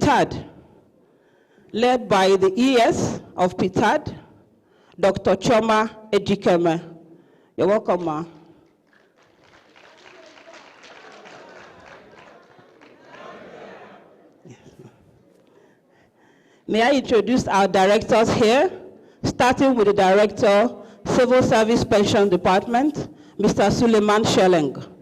Ptad, led by the ES of Ptad, Dr. Choma Ejikeme. You're welcome, ma. May I introduce our directors here, starting with the Director, Civil Service Pension Department, Mr. Suleiman Sheleng.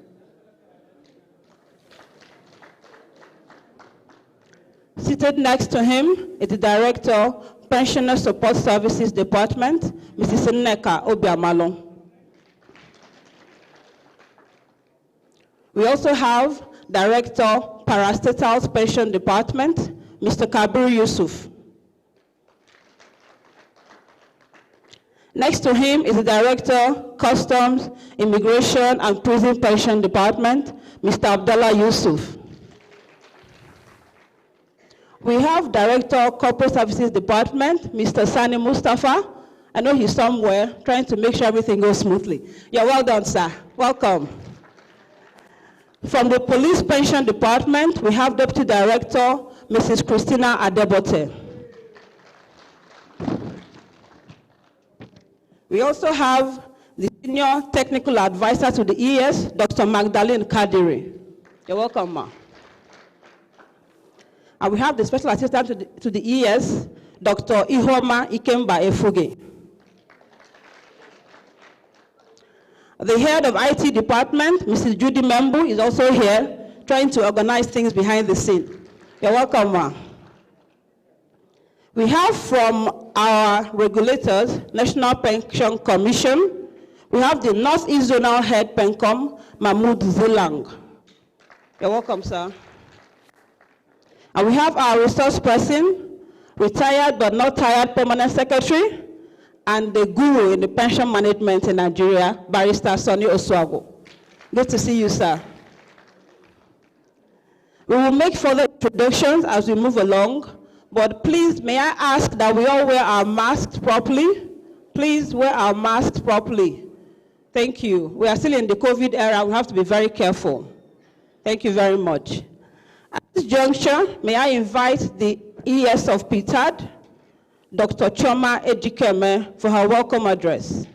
Seated next to him is the Director, Pensioner Support Services Department, Mrs. Nneka Obiamalo. We also have Director, Parastatals Pension Department, Mr. Kabir Yusuf. Next to him is the Director, Customs, Immigration and Prison Pension Department, Mr. Abdullah Yusuf. We have Director, Corporate Services Department, Mr. Sani Mustafa. I know he's somewhere trying to make sure everything goes smoothly. You're well done, sir. Welcome. From the Police Pension Department, we have Deputy Director, Mrs. Christina Adebote. We also have the Senior Technical Advisor to the ES, Dr. Magdalene Kadiri. You're welcome, ma. And we have the Special Assistant to the ES, Dr. Ihoma Ikemba Efuge. The Head of IT Department, Mrs. Judy Membu, is also here, trying to organize things behind the scene. You're welcome, ma. We have from our regulators, National Pension Commission, we have the Northeast Zonal Head Pencom, Mahmoud Zilang. You're welcome, sir. And we have our resource person, retired but not tired permanent secretary, and the guru in the pension management in Nigeria, Barrister Sonny Oswago. Good to see you, sir. We will make further introductions as we move along, but please, may I ask that we all wear our masks properly? Please wear our masks properly. Thank you. We are still in the COVID era. We have to be very careful. Thank you very much. At this juncture, may I invite the ES of Ptad, Dr. Choma Ejikeme, for her welcome address.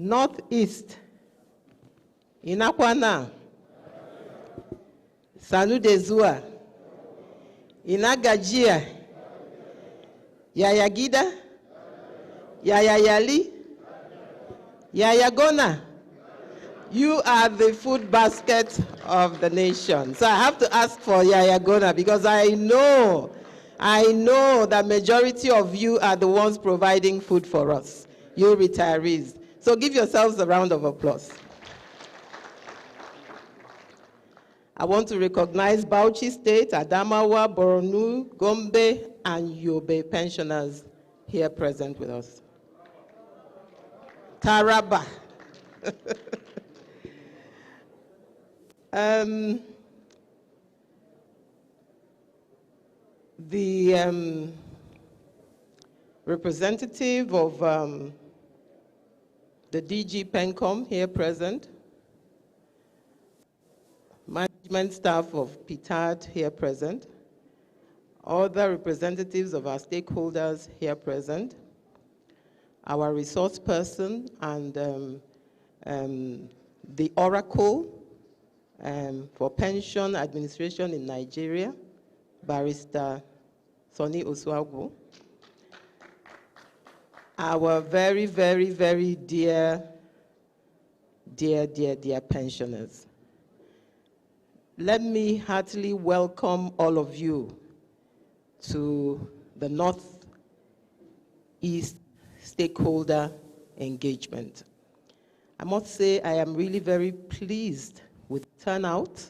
Northeast, Inakwana, Sanudezua, Inagajia, Yayagida, Yayayali, Yayagona. You are the food basket of the nation. So I have to ask for Yayagona because I know that majority of you are the ones providing food for us, you retirees. So give yourselves a round of applause. I want to recognize Bauchi State, Adamawa, Borno, Gombe, and Yobe pensioners here present with us. Taraba. The representative of the DG Pencom here present, management staff of Ptad here present, other representatives of our stakeholders here present, our resource person and the Oracle for Pension Administration in Nigeria, Barrister Sonny Osuagwu, our very, very, very dear pensioners. Let me heartily welcome all of you to the Northeast Stakeholder Engagement. I must say I am really very pleased with the turnout.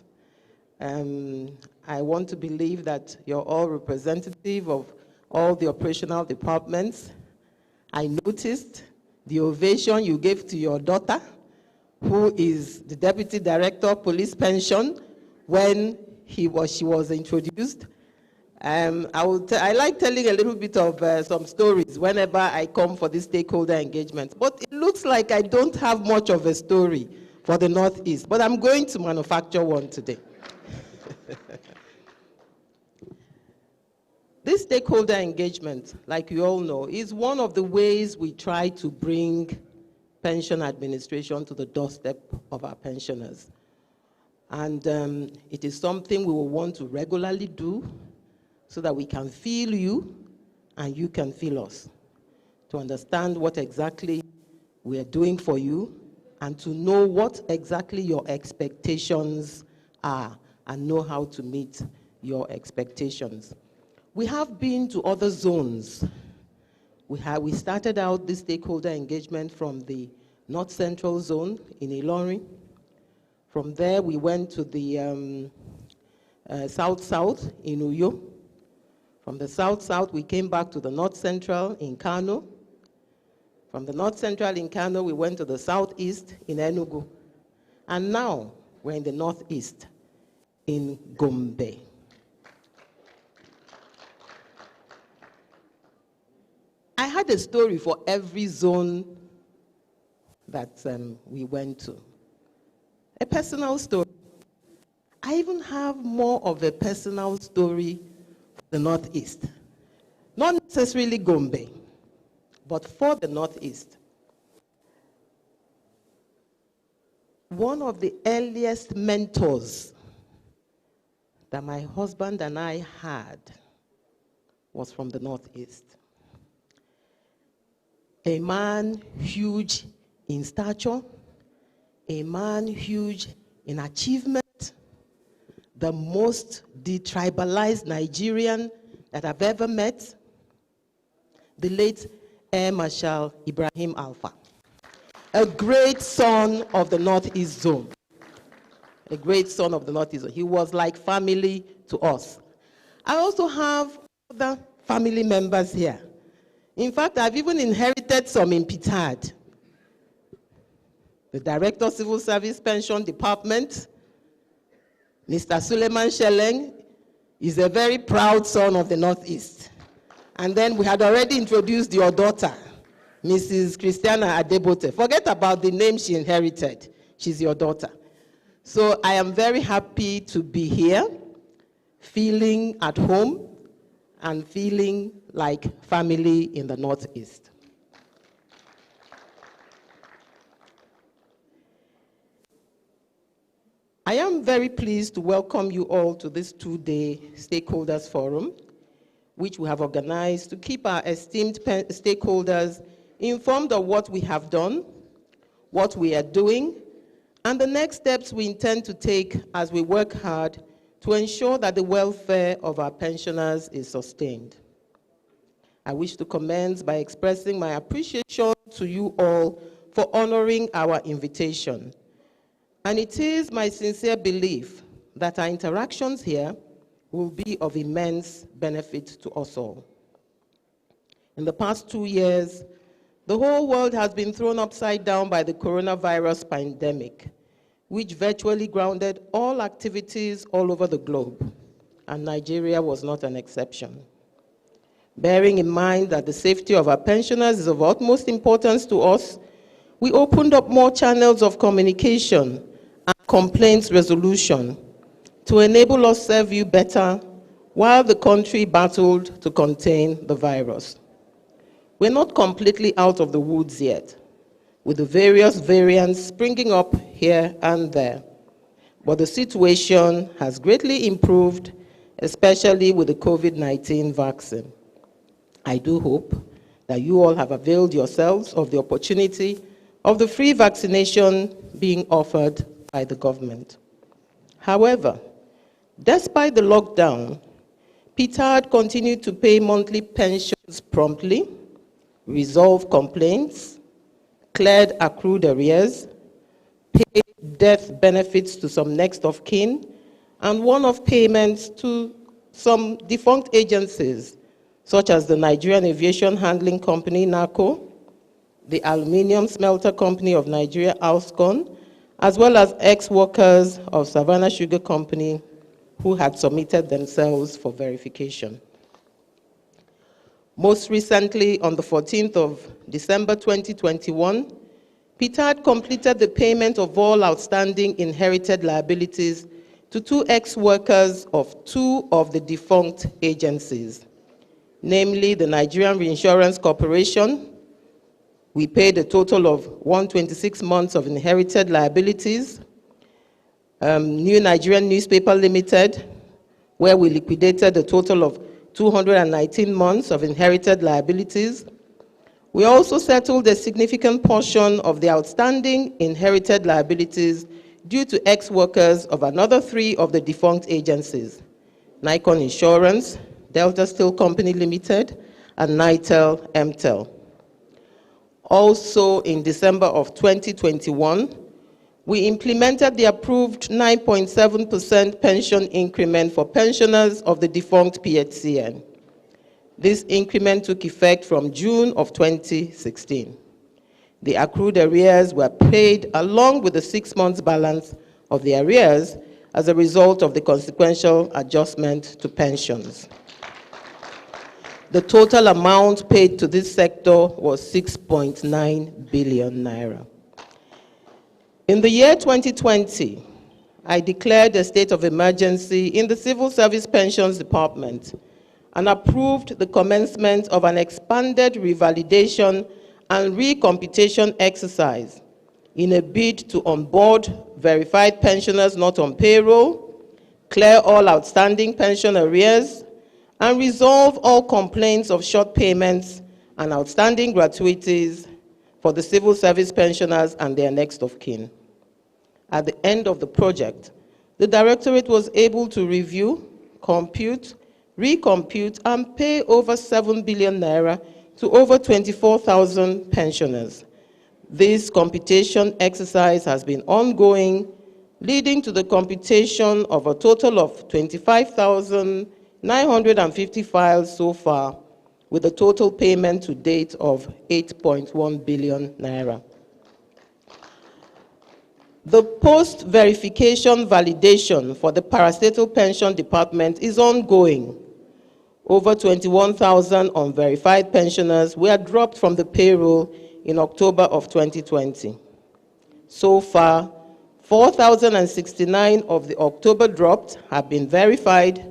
I want to believe that you're all representative of all the operational departments. I noticed the ovation you gave to your daughter, who is the Deputy Director of Police Pension, when she was introduced. I like telling a little bit of some stories whenever I come for this stakeholder engagement. But it looks like I don't have much of a story for the Northeast, but I'm going to manufacture one today. This stakeholder engagement, like you all know, is one of the ways we try to bring pension administration to the doorstep of our pensioners. And it is something we will want to regularly do so that we can feel you and you can feel us, to understand what exactly we are doing for you and to know what exactly your expectations are and know how to meet your expectations. We have been to other zones. We started out this stakeholder engagement from the North Central Zone in Ilorin. From there, we went to the South-South in Uyo. From the South-South, we came back to the North Central in Kano. From the North Central in Kano, we went to the Southeast in Enugu. And now, we're in the Northeast in Gombe. I had a story for every zone that we went to. A personal story. I even have more of a personal story for the Northeast. Not necessarily Gombe, but for the Northeast. One of the earliest mentors that my husband and I had was from the Northeast. A man huge in stature, a man huge in achievement, the most detribalized Nigerian that I've ever met, the late Air Marshal Ibrahim Alpha, a great son of the Northeast Zone, a great son of the Northeast Zone. He was like family to us. I also have other family members here. In fact, I've even inherited some in Ptad. The Director of Civil Service Pension Department, Mr. Suleiman Sheleng, is a very proud son of the Northeast. And then we had already introduced your daughter, Mrs. Christiana Adebote. Forget about the name she inherited. She's your daughter. So I am very happy to be here, feeling at home and feeling like family in the Northeast. I am very pleased to welcome you all to this two-day Stakeholders Forum, which we have organized to keep our esteemed stakeholders informed of what we have done, what we are doing, and the next steps we intend to take as we work hard to ensure that the welfare of our pensioners is sustained. I wish to commence by expressing my appreciation to you all for honoring our invitation. And it is my sincere belief that our interactions here will be of immense benefit to us all. In the past 2 years, the whole world has been thrown upside down by the coronavirus pandemic, which virtually grounded all activities all over the globe, and Nigeria was not an exception. Bearing in mind that the safety of our pensioners is of utmost importance to us, we opened up more channels of communication and complaints resolution to enable us serve you better while the country battled to contain the virus. We're not completely out of the woods yet, with the various variants springing up here and there. But the situation has greatly improved, especially with the COVID-19 vaccine. I do hope that you all have availed yourselves of the opportunity of the free vaccination being offered by the government. However, despite the lockdown, Ptad continued to pay monthly pensions promptly, resolve complaints, cleared accrued arrears, paid death benefits to some next of kin, and one-off payments to some defunct agencies, such as the Nigerian Aviation Handling Company, NACO, the Aluminium Smelter Company of Nigeria, ALSCON, as well as ex-workers of Savannah Sugar Company who had submitted themselves for verification. Most recently, on the 14th of December 2021, Ptad completed the payment of all outstanding inherited liabilities to 2 ex-workers of 2 of the defunct agencies, namely the Nigerian Reinsurance Corporation. We paid a total of 126 months of inherited liabilities. New Nigerian Newspaper Limited, where we liquidated a total of 219 months of inherited liabilities. We also settled a significant portion of the outstanding inherited liabilities due to ex-workers of another 3 of the defunct agencies, Nikon Insurance, Delta Steel Company Limited, and Nitel Mtel. Also in December of 2021, we implemented the approved 9.7% pension increment for pensioners of the defunct PHCN. This increment took effect from June of 2016. The accrued arrears were paid along with the 6 months balance of the arrears as a result of the consequential adjustment to pensions. The total amount paid to this sector was 6.9 billion naira. In the year 2020, I declared a state of emergency in the Civil Service Pensions Department and approved the commencement of an expanded revalidation and recomputation exercise in a bid to onboard verified pensioners not on payroll, clear all outstanding pension arrears, and resolve all complaints of short payments and outstanding gratuities for the civil service pensioners and their next of kin. At the end of the project, the Directorate was able to review, compute, recompute, and pay over 7 billion naira to over 24,000 pensioners. This computation exercise has been ongoing, leading to the computation of a total of 25,950 files so far, with a total payment to date of 8.1 billion naira. The post-verification validation for the Parastatal Pension Department is ongoing. Over 21,000 unverified pensioners were dropped from the payroll in October of 2020. So far, 4,069 of the October dropped have been verified,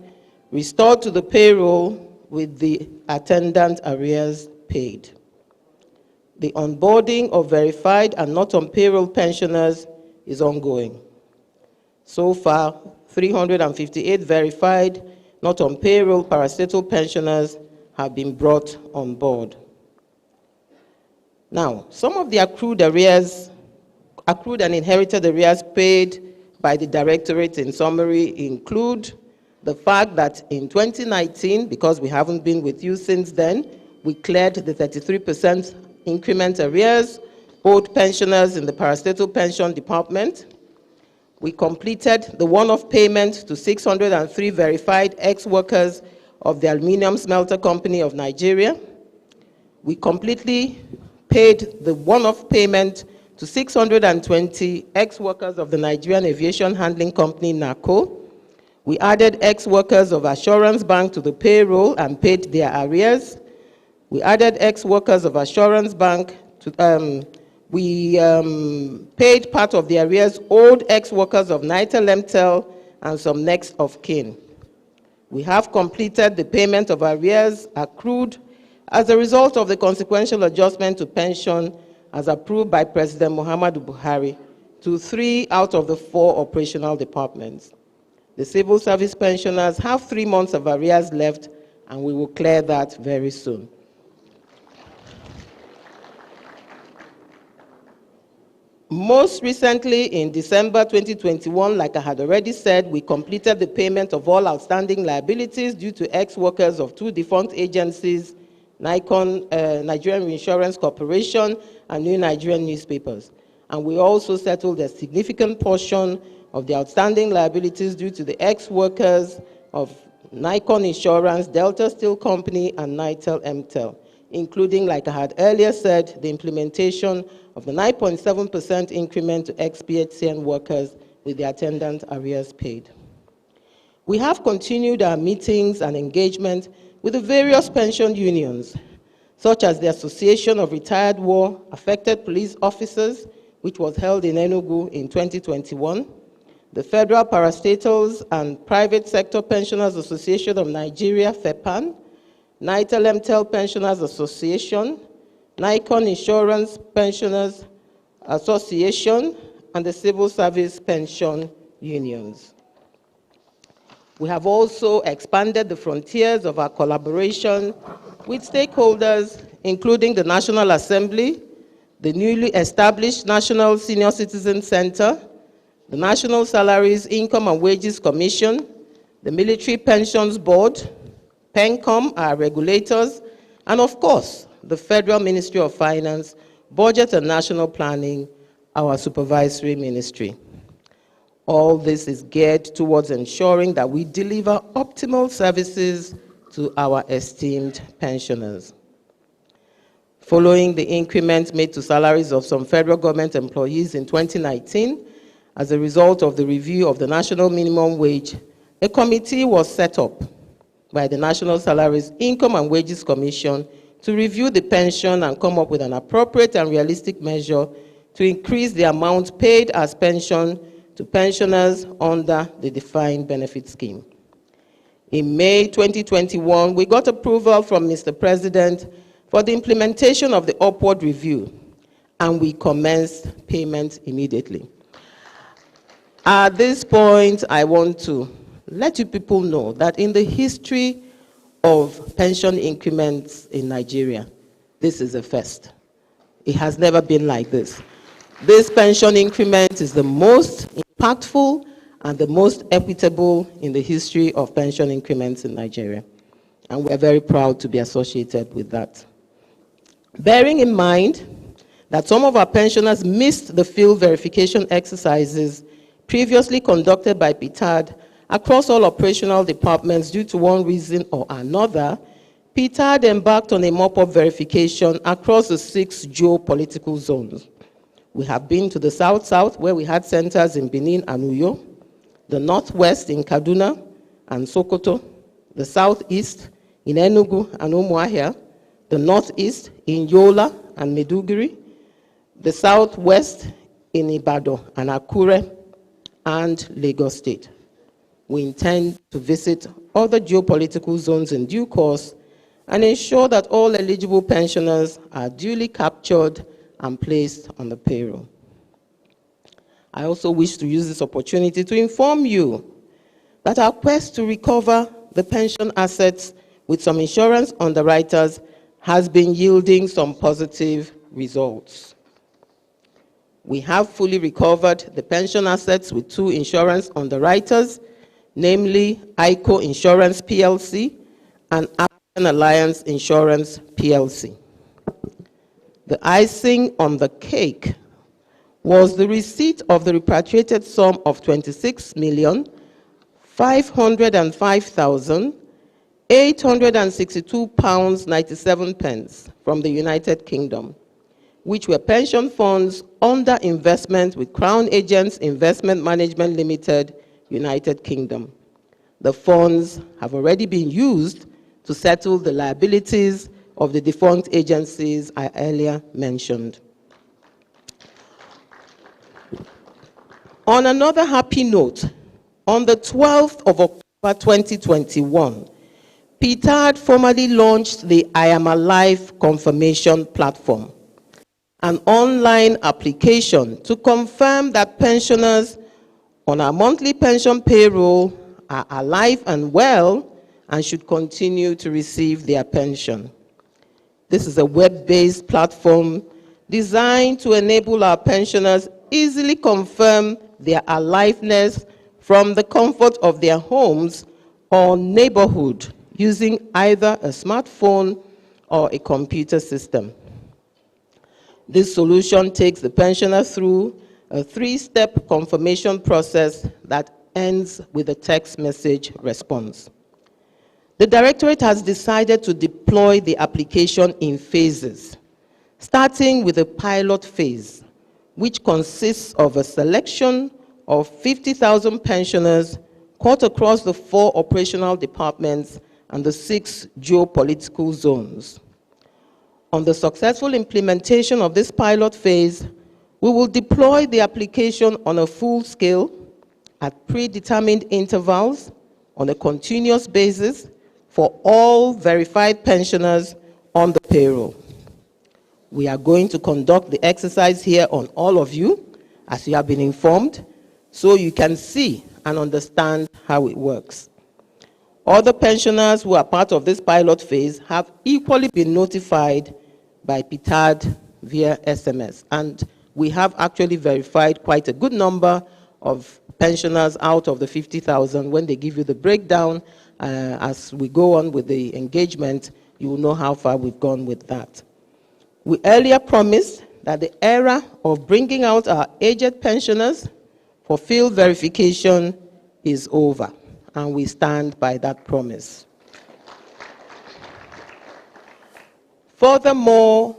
restored to the payroll with the attendant arrears paid. The onboarding of verified and not on payroll pensioners is ongoing. So far, 358 verified, not on payroll parastatal pensioners have been brought on board. Now, some of the accrued and inherited arrears paid by the Directorate in summary include the fact that in 2019, because we haven't been with you since then, we cleared the 33% increment arrears owed pensioners in the Parastatal Pension Department. We completed the one-off payment to 603 verified ex-workers of the Aluminium Smelter Company of Nigeria. We completely paid the one-off payment to 620 ex-workers of the Nigerian Aviation Handling Company, NACO. We added ex-workers of Assurance Bank to the payroll and paid their arrears. We added ex-workers of Assurance Bank to, paid part of the arrears owed ex-workers of Nitel Mtel and some next of kin. We have completed the payment of arrears accrued as a result of the consequential adjustment to pension as approved by President Muhammadu Buhari to 3 out of the 4 operational departments. The civil service pensioners have 3 months of arrears left, and we will clear that very soon. Most recently, in December 2021, like I had already said, we completed the payment of all outstanding liabilities due to ex-workers of 2 defunct agencies, Nikon, Nigerian Insurance Corporation, and New Nigerian Newspapers. And we also settled a significant portion of the outstanding liabilities due to the ex-workers of Nikon Insurance, Delta Steel Company, and Nitel Mtel, including, like I had earlier said, the implementation of the 9.7% increment to ex-PHCN workers with the attendant arrears paid. We have continued our meetings and engagement with the various pension unions, such as the Association of Retired War-Affected Police Officers, which was held in Enugu in 2021, the Federal Parastatals and Private Sector Pensioners Association of Nigeria, FEPAN, Nitel Mtel Pensioners Association, Nikon Insurance Pensioners Association, and the Civil Service Pension Unions. We have also expanded the frontiers of our collaboration with stakeholders, including the National Assembly, the newly established National Senior Citizen Center, the National Salaries, Income and Wages Commission, the Military Pensions Board, PENCOM, our regulators, and of course, the Federal Ministry of Finance, Budget and National Planning, our supervisory ministry. All this is geared towards ensuring that we deliver optimal services to our esteemed pensioners. Following the increment made to salaries of some federal government employees in 2019, as a result of the review of the national minimum wage, a committee was set up by the National Salaries, Income and Wages Commission to review the pension and come up with an appropriate and realistic measure to increase the amount paid as pension to pensioners under the defined benefit scheme. In May 2021, we got approval from Mr. President for the implementation of the upward review, and we commenced payment immediately. At this point, I want to let you people know that in the history of pension increments in Nigeria, this is a first. It has never been like this. This pension increment is the most impactful and the most equitable in the history of pension increments in Nigeria. And we're very proud to be associated with that. Bearing in mind that some of our pensioners missed the field verification exercises previously conducted by Ptad across all operational departments due to one reason or another, Ptad embarked on a mop-up verification across the 6 geopolitical zones. We have been to the South-South, where we had centers in Benin and Uyo, the Northwest in Kaduna and Sokoto, the Southeast in Enugu and Umuahia, the Northeast in Yola and Maiduguri, the Southwest in Ibadan and Akure, and Lagos State. We intend to visit other geopolitical zones in due course and ensure that all eligible pensioners are duly captured and placed on the payroll. I also wish to use this opportunity to inform you that our quest to recover the pension assets with some insurance underwriters has been yielding some positive results. We have fully recovered the pension assets with 2 insurance underwriters, namely ICO Insurance PLC and African Alliance Insurance PLC. The icing on the cake was the receipt of the repatriated sum of 26,505,862 pounds 97 pence from the United Kingdom, which were pension funds under investment with Crown Agents Investment Management Limited, United Kingdom. The funds have already been used to settle the liabilities of the defunct agencies I earlier mentioned. On another happy note, On the 12th of October 2021, Ptad formally launched the I Am Alive confirmation platform, an online application to confirm that pensioners on our monthly pension payroll are alive and well and should continue to receive their pension. This is a web-based platform designed to enable our pensioners easily confirm their aliveness from the comfort of their homes or neighborhood using either a smartphone or a computer system. This solution takes the pensioner through a 3-step confirmation process that ends with a text message response. The Directorate has decided to deploy the application in phases, starting with a pilot phase, which consists of a selection of 50,000 pensioners cut across the 4 operational departments and the 6 geopolitical zones. On the successful implementation of this pilot phase, we will deploy the application on a full scale at predetermined intervals on a continuous basis for all verified pensioners on the payroll. We are going to conduct the exercise here on all of you, as you have been informed, so you can see and understand how it works. Other pensioners who are part of this pilot phase have equally been notified by Ptad via SMS, and we have actually verified quite a good number of pensioners out of the 50,000. When they give you the breakdown, as we go on with the engagement, you will know how far we've gone with that. We earlier promised that the era of bringing out our aged pensioners for field verification is over, and we stand by that promise. Furthermore,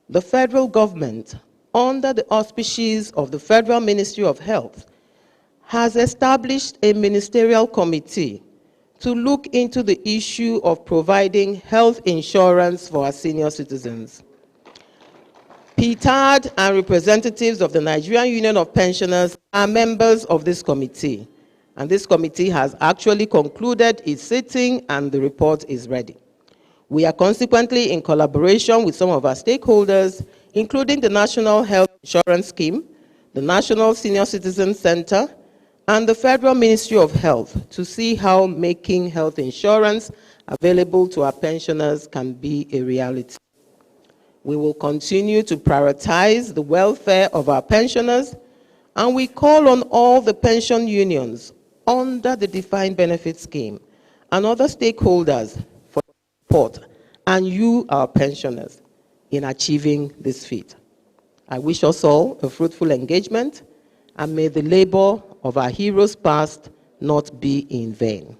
the federal government, under the auspices of the Federal Ministry of Health, has established a ministerial committee to look into the issue of providing health insurance for our senior citizens. Ptad and representatives of the Nigerian Union of Pensioners are members of this committee, and this committee has actually concluded its sitting and the report is ready. We are consequently in collaboration with some of our stakeholders, including the National Health Insurance Scheme, the National Senior Citizen Center, and the Federal Ministry of Health to see how making health insurance available to our pensioners can be a reality. We will continue to prioritize the welfare of our pensioners, and we call on all the pension unions under the Defined Benefit Scheme and other stakeholders for support, and you, our pensioners, in achieving this feat. I wish us all a fruitful engagement, and may the labor of our heroes past not be in vain.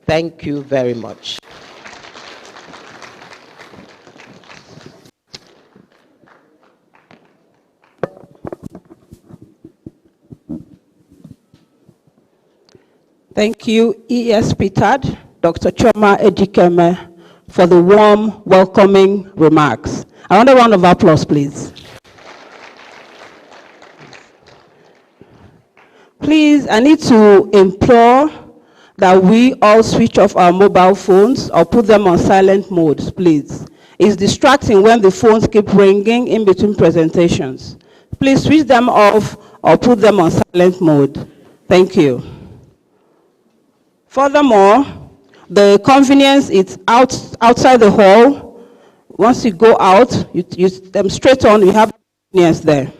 Thank you very much. Thank you, ES Ptad, Dr. Choma Ejikeme, for the warm, welcoming remarks. Another round of applause, please. Please, I need to implore that we all switch off our mobile phones or put them on silent mode, please. It's distracting when the phones keep ringing in between presentations. Please switch them off or put them on silent mode. Thank you. Furthermore, the convenience is outside the hall. Once you go out, you straight on, you have convenience there.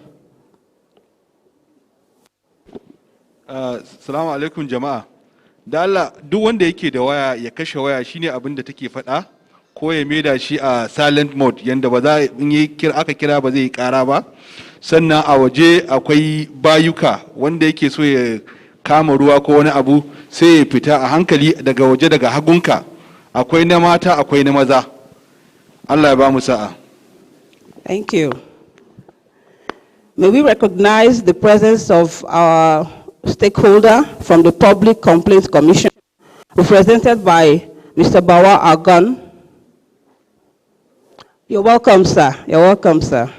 Assalamu alaikum jama'a. Da Allah duk wanda yake da waya ya kashe waya shine abin da take faɗa, ko ya maida shi a silent mode yanda ba za in yi aka kira ba zai yi ƙara ba. Sannan a waje akwai bayuka wanda yake so ya kama ruwa ko wani abu sai ya fita a hankali daga waje daga hagunka. Akwai na mata akwai na maza. Allah ya ba mu sa'a. Thank you. May we recognize the presence of our stakeholder from the Public Complaints Commission, represented by Mr. Bawa Agan. You're welcome, sir. You're welcome, sir.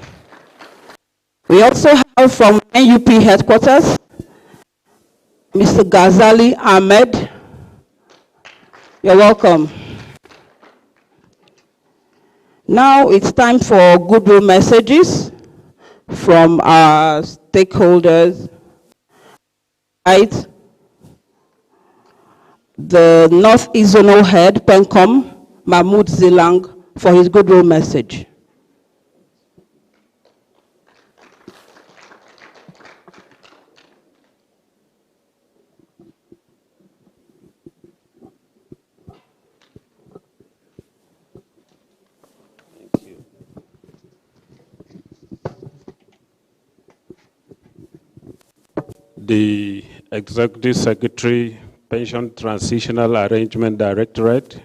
We also have from NUP headquarters, Mr. Ghazali Ahmed. You're welcome. Now it's time for goodwill messages from our stakeholders. Right. The Northeast Zonal Head, PENCOM, Mahmoud Zilang, for his goodwill message. The Executive Secretary, Pension Transitional Arrangement Directorate,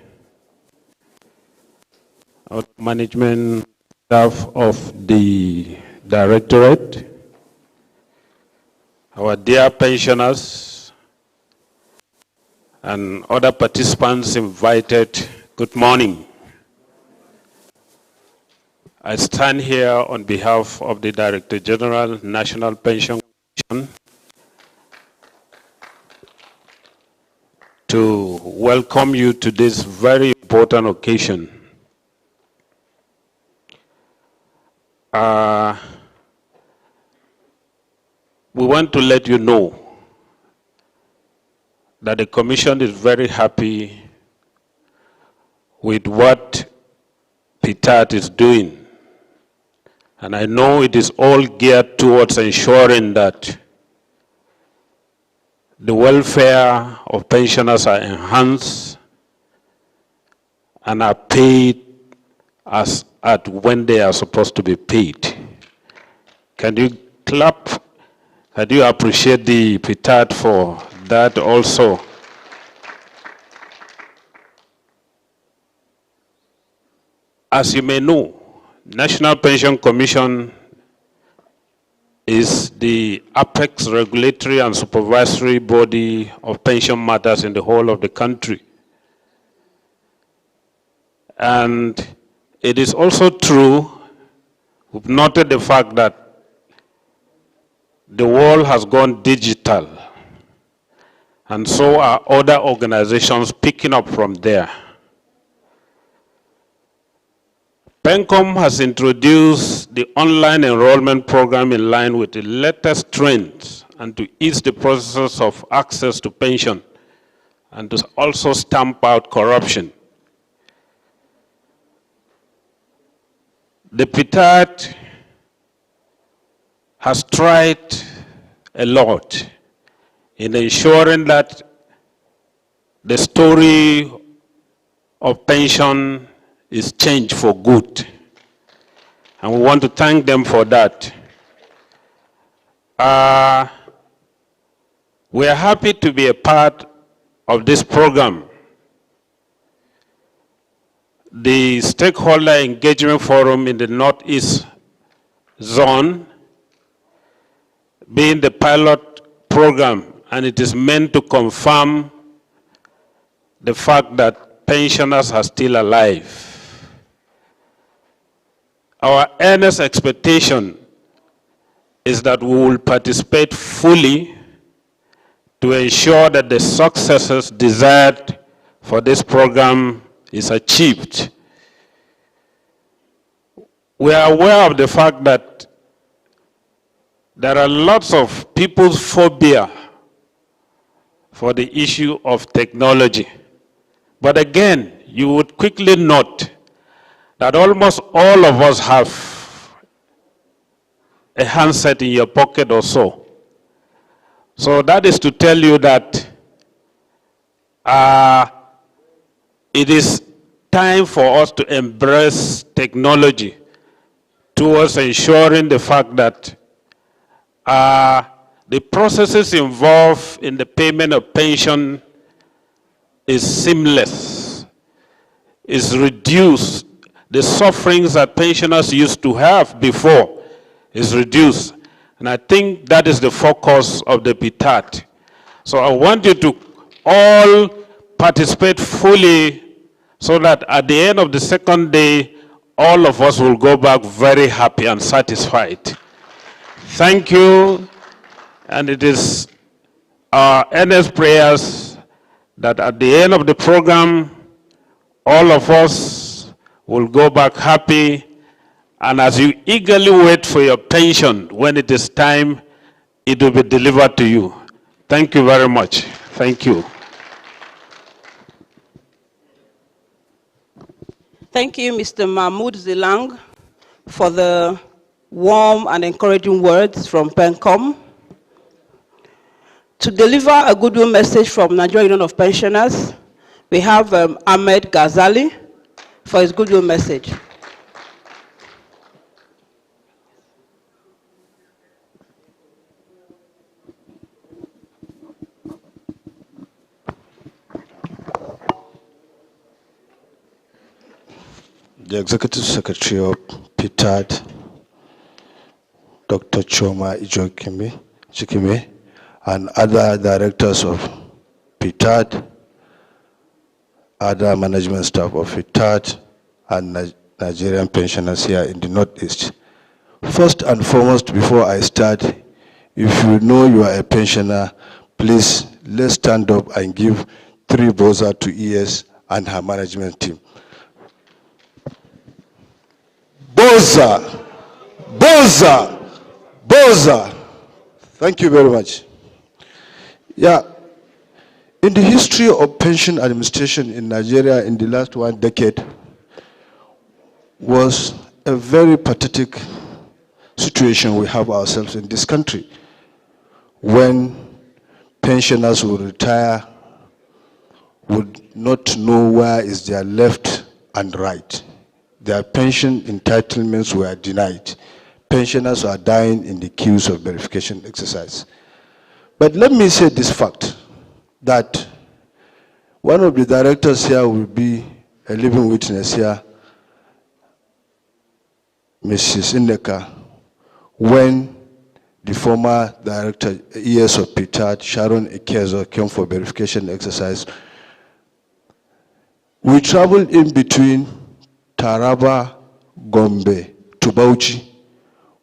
our management staff of the Directorate, our dear pensioners, and other participants invited, good morning. I stand here on behalf of the Director General, National Pension Commission, to welcome you to this very important occasion. We want to let you know that the Commission is very happy with what Ptad is doing. And I know it is all geared towards ensuring that the welfare of pensioners are enhanced and are paid as at when they are supposed to be paid. Can you clap? Can you appreciate the Ptad for that also? As you may know, National Pension Commission is the apex regulatory and supervisory body of pension matters in the whole of the country. And it is also true, we've noted the fact that the world has gone digital, and so are other organizations picking up from there. PENCOM has introduced the online enrollment program in line with the latest trends and to ease the process of access to pension and to also stamp out corruption. The Ptad has tried a lot in ensuring that the story of pension is changed for good. And we want to thank them for that. We are happy to be a part of this program. The Stakeholder Engagement Forum in the Northeast Zone being the pilot program, and it is meant to confirm the fact that pensioners are still alive. Our earnest expectation is that we will participate fully to ensure that the successes desired for this program is achieved. We are aware of the fact that there are lots of people's phobia for the issue of technology. But again, you would quickly note that almost all of us have a handset in your pocket or so. So that is to tell you that it is time for us to embrace technology towards ensuring the fact that the processes involved in the payment of pension is seamless, is reduced. The sufferings that pensioners used to have before is reduced. And I think that is the focus of the Ptad. So I want you to all participate fully so that at the end of the second day, all of us will go back very happy and satisfied. Thank you. And it is our earnest prayers that at the end of the program, all of us will go back happy, and as you eagerly wait for your pension, when it is time, it will be delivered to you. Thank you very much. Thank you. Thank you, Mr. Mahmoud Zilang, for the warm and encouraging words from PENCOM. To deliver a goodwill message from Nigerian Union of Pensioners, we have Ahmed Ghazali for his goodwill message. The Executive Secretary of Ptad, Dr. Choma Chikime, and other directors of Ptad, other management staff of Ptad, and Nigerian pensioners here in the Northeast. First and foremost, before I start, if you know you are a pensioner, please let's stand up and give 3 boza to ES and her management team. Boza, Boza, Boza. Thank you very much. Yeah, in the history of pension administration in Nigeria in the last 1 decade was a very pathetic situation we have ourselves in this country, when pensioners will retire, would not know where is their left and right. Their pension entitlements were denied. Pensioners are dying in the queues of verification exercise. But let me say this fact, that one of the directors here will be a living witness here, Mrs. Indeka, when the former director, ES of Ptad, Sharon Ikezo, came for verification exercise. We traveled in between Taraba, Gombe to Bauchi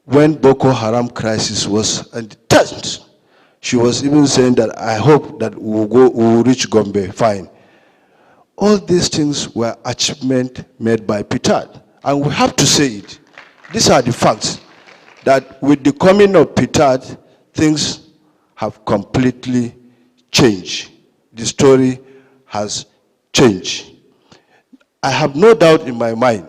when Boko Haram crisis was at the tent. She was even saying that I hope that we will reach Gombe fine. All these things were achievements made by Ptad, and we have to say it. These are the facts, that with the coming of Ptad, things have completely changed. The story has changed. I have no doubt in my mind,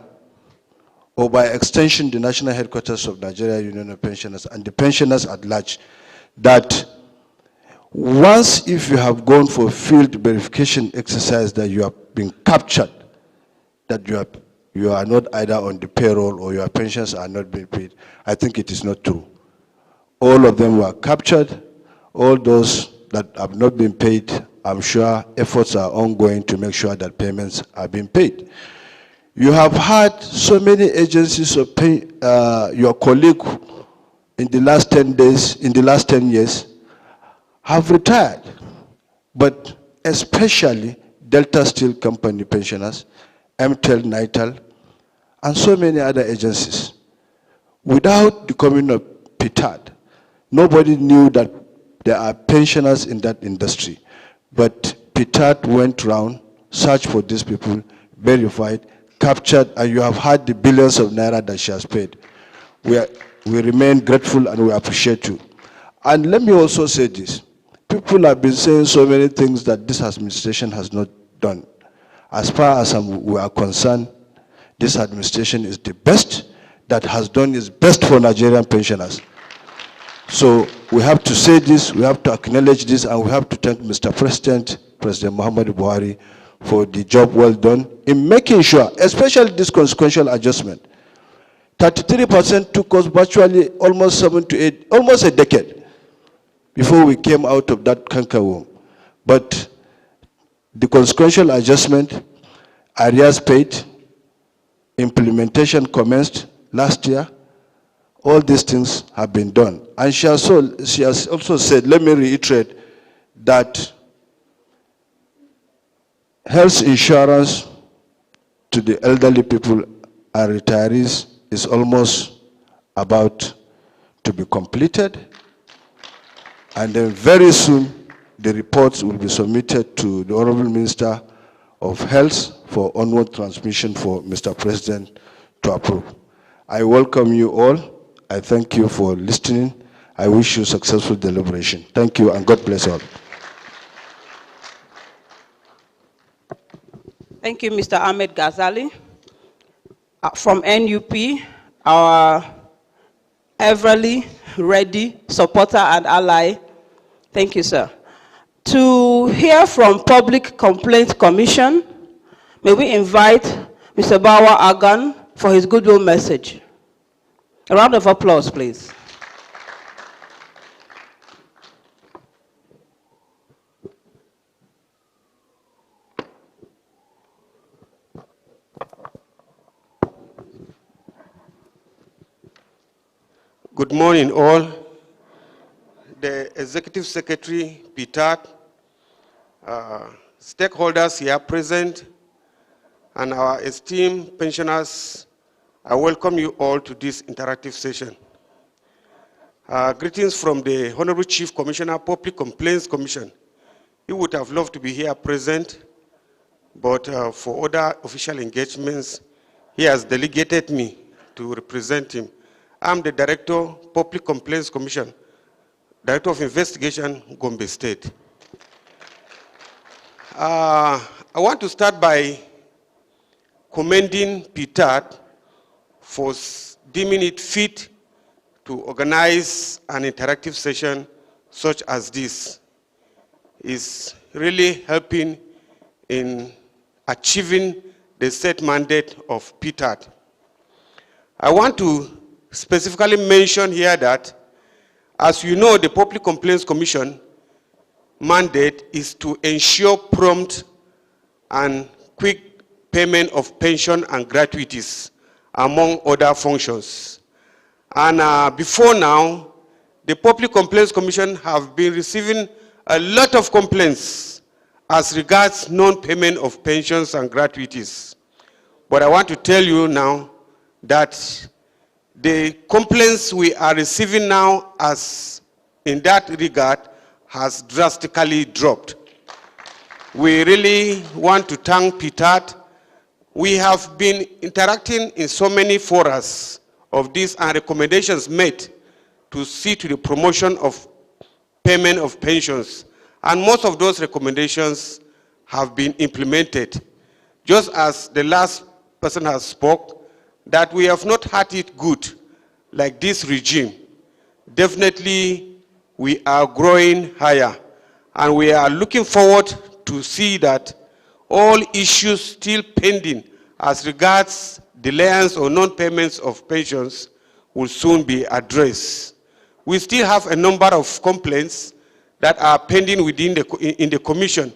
or by extension the national headquarters of Nigeria Union of Pensioners and the pensioners at large, that once if you have gone for field verification exercise that you have been captured, that you are not either on the payroll or your pensions are not being paid, I think it is not true. All of them were captured. All those that have not been paid, I'm sure efforts are ongoing to make sure that payments are being paid. You have had so many agencies of your colleague in the last 10 days, in the last 10 years, have retired, but especially Delta Steel Company pensioners, MTEL, NITAL, and so many other agencies. Without the coming of Ptad, nobody knew that there are pensioners in that industry. But Ptad went around, searched for these people, verified, captured, and you have had the billions of naira that she has paid. We remain grateful and we appreciate you. And let me also say this. People have been saying so many things that this administration has not done. As far as we are concerned, this administration is the best that has done its best for Nigerian pensioners. So we have to say this, we have to acknowledge this, and we have to thank Mr. President, President Muhammadu Buhari, for the job well done in making sure, especially this consequential adjustment. 33% took us virtually almost 7 to 8, almost a decade before we came out of that canker worm. But the consequential adjustment, arrears paid, implementation commenced last year, all these things have been done. And she has also said, let me reiterate, that health insurance to the elderly people and retirees is almost about to be completed. And then very soon, the reports will be submitted to the Honorable Minister of Health for onward transmission for Mr. President to approve. I welcome you all. I thank you for listening. I wish you successful deliberation. Thank you and God bless all. Thank you, Mr. Ahmed Ghazali. From NUP, our everly ready supporter and ally. Thank you, sir. To hear from Public Complaints Commission, may we invite Mr. Bawa Agan for his goodwill message. A round of applause, please. Good morning, all. The Executive Secretary, Ptad, stakeholders here present, and our esteemed pensioners, I welcome you all to this interactive session. Greetings from the Honorable Chief Commissioner, Public Complaints Commission. He would have loved to be here present, but for other official engagements, he has delegated me to represent him. I'm the Director, Public Complaints Commission, Director of Investigation, Gombe State. I want to start by commending Ptad for deeming it fit to organize an interactive session such as this. It's really helping in achieving the set mandate of Ptad. I want to specifically mention here that, as you know, the Public Complaints Commission mandate is to ensure prompt and quick payment of pension and gratuities, among other functions. And before now, the Public Complaints Commission have been receiving a lot of complaints as regards non-payment of pensions and gratuities. But I want to tell you now that the complaints we are receiving now as in that regard has drastically dropped. We really want to thank Ptad. We have been interacting in so many forums of this and recommendations made to see to the promotion of payment of pensions. And most of those recommendations have been implemented. Just as the last person has spoke, that we have not had it good like this regime. Definitely, we are growing higher, and we are looking forward to see that all issues still pending as regards delayance or non-payments of pensions will soon be addressed. We still have a number of complaints that are pending within in the commission,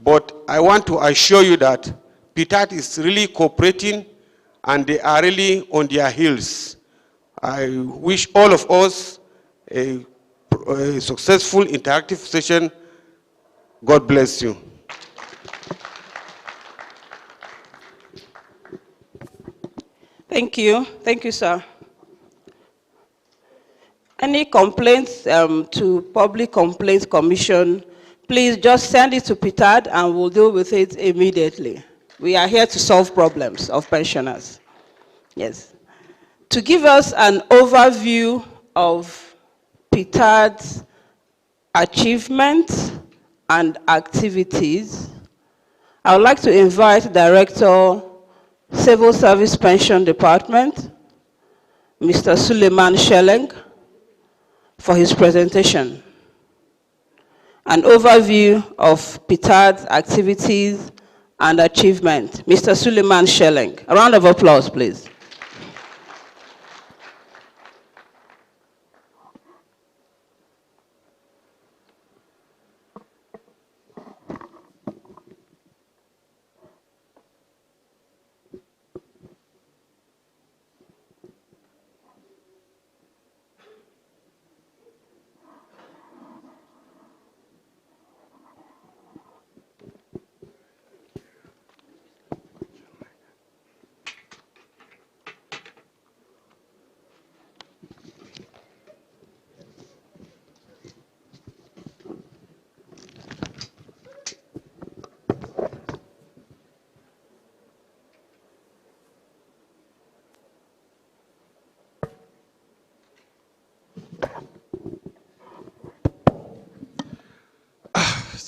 but I want to assure you that Ptad is really cooperating and they are really on their heels. I wish all of us a successful interactive session. God bless you. Thank you. Thank you, sir. Any complaints to Public Complaints Commission, please just send it to Ptad and we'll deal with it immediately. We are here to solve problems of pensioners. Yes. To give us an overview of Ptad's achievements and activities, I would like to invite Director, Civil Service Pension Department, Mr. Suleiman Sheleng, for his presentation. An overview of Ptad's activities and achievement. Mr. Suleiman Sheleng. A round of applause, please.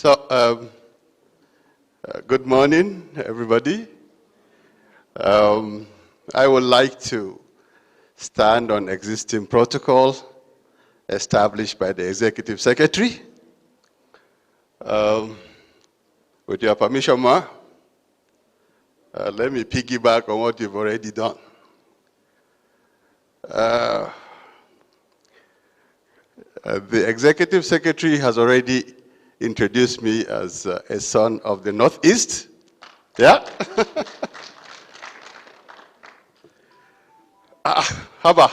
Good morning, everybody. I would like to stand on existing protocol established by the Executive Secretary. With your permission, Ma, let me piggyback on what you've already done. The Executive Secretary has already introduced me as a son of the Northeast. Yeah? Haba.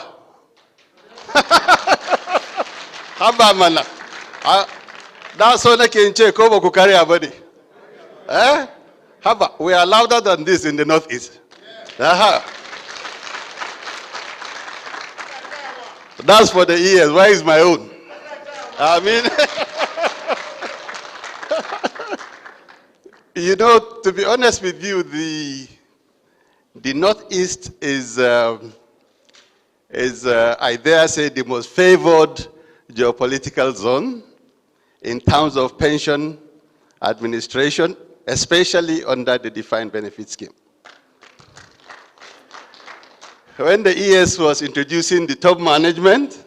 Haba mana. That's all I can check over Kukari Abadi. Eh? Haba. We are louder than this in the Northeast. That's for the ears. Where is my own? I mean, you know, to be honest with you, the Northeast is I dare say, the most favored geopolitical zone in terms of pension administration, especially under the defined benefit scheme. When the ES was introducing the top management,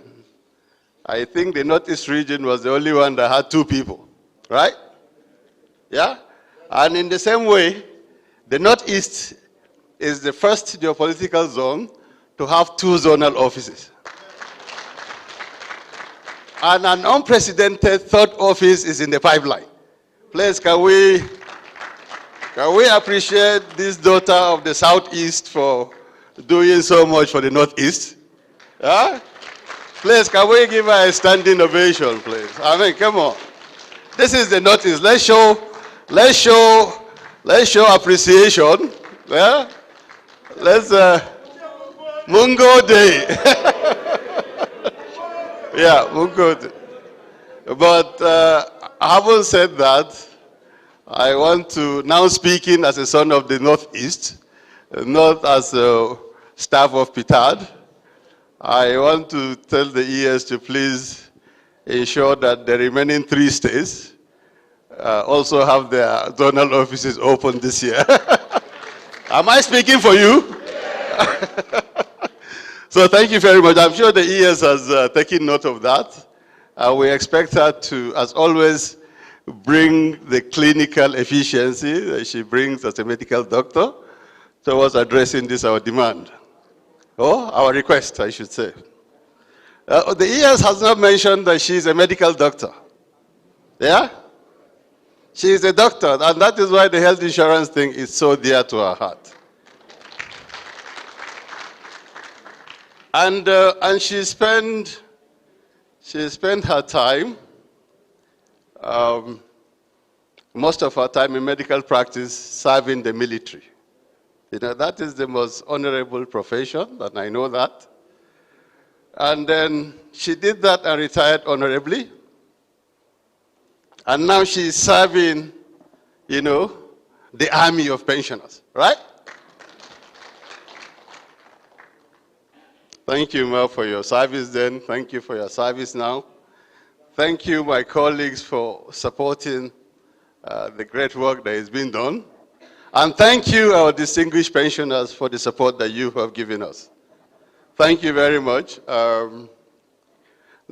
I think the Northeast region was the only one that had 2 people, right? Yeah? And in the same way, the Northeast is the first geopolitical zone to have 2 zonal offices. And an unprecedented 3rd office is in the pipeline. Please, can we appreciate this daughter of the Southeast for doing so much for the Northeast? Huh? Please, can we give her a standing ovation, please? I mean, come on. This is the Northeast. Let's show appreciation. Yeah? Let's Mungo Day. Yeah, Mungo Day. But having said that, I want to, now speaking as a son of the Northeast, not as a staff of Ptad, I want to tell the ES to please ensure that the remaining 3 states also have their zonal offices open this year. Am I speaking for you? So thank you very much. I'm sure the ES has taken note of that. We expect her to, as always, bring the clinical efficiency that she brings as a medical doctor towards addressing this, our demand. Or our request, I should say. The ES has not mentioned that she's a medical doctor. Yeah? She is a doctor, and that is why the health insurance thing is so dear to her heart. And she spent her time, most of her time in medical practice, serving the military. You know, that is the most honorable profession, and I know that. And then she did that and retired honorably. And now she's serving, you know, the army of pensioners, right? Thank you, Mel, for your service then. Thank you for your service now. Thank you, my colleagues, for supporting the great work that is being done. And thank you, our distinguished pensioners, for the support that you have given us. Thank you very much. The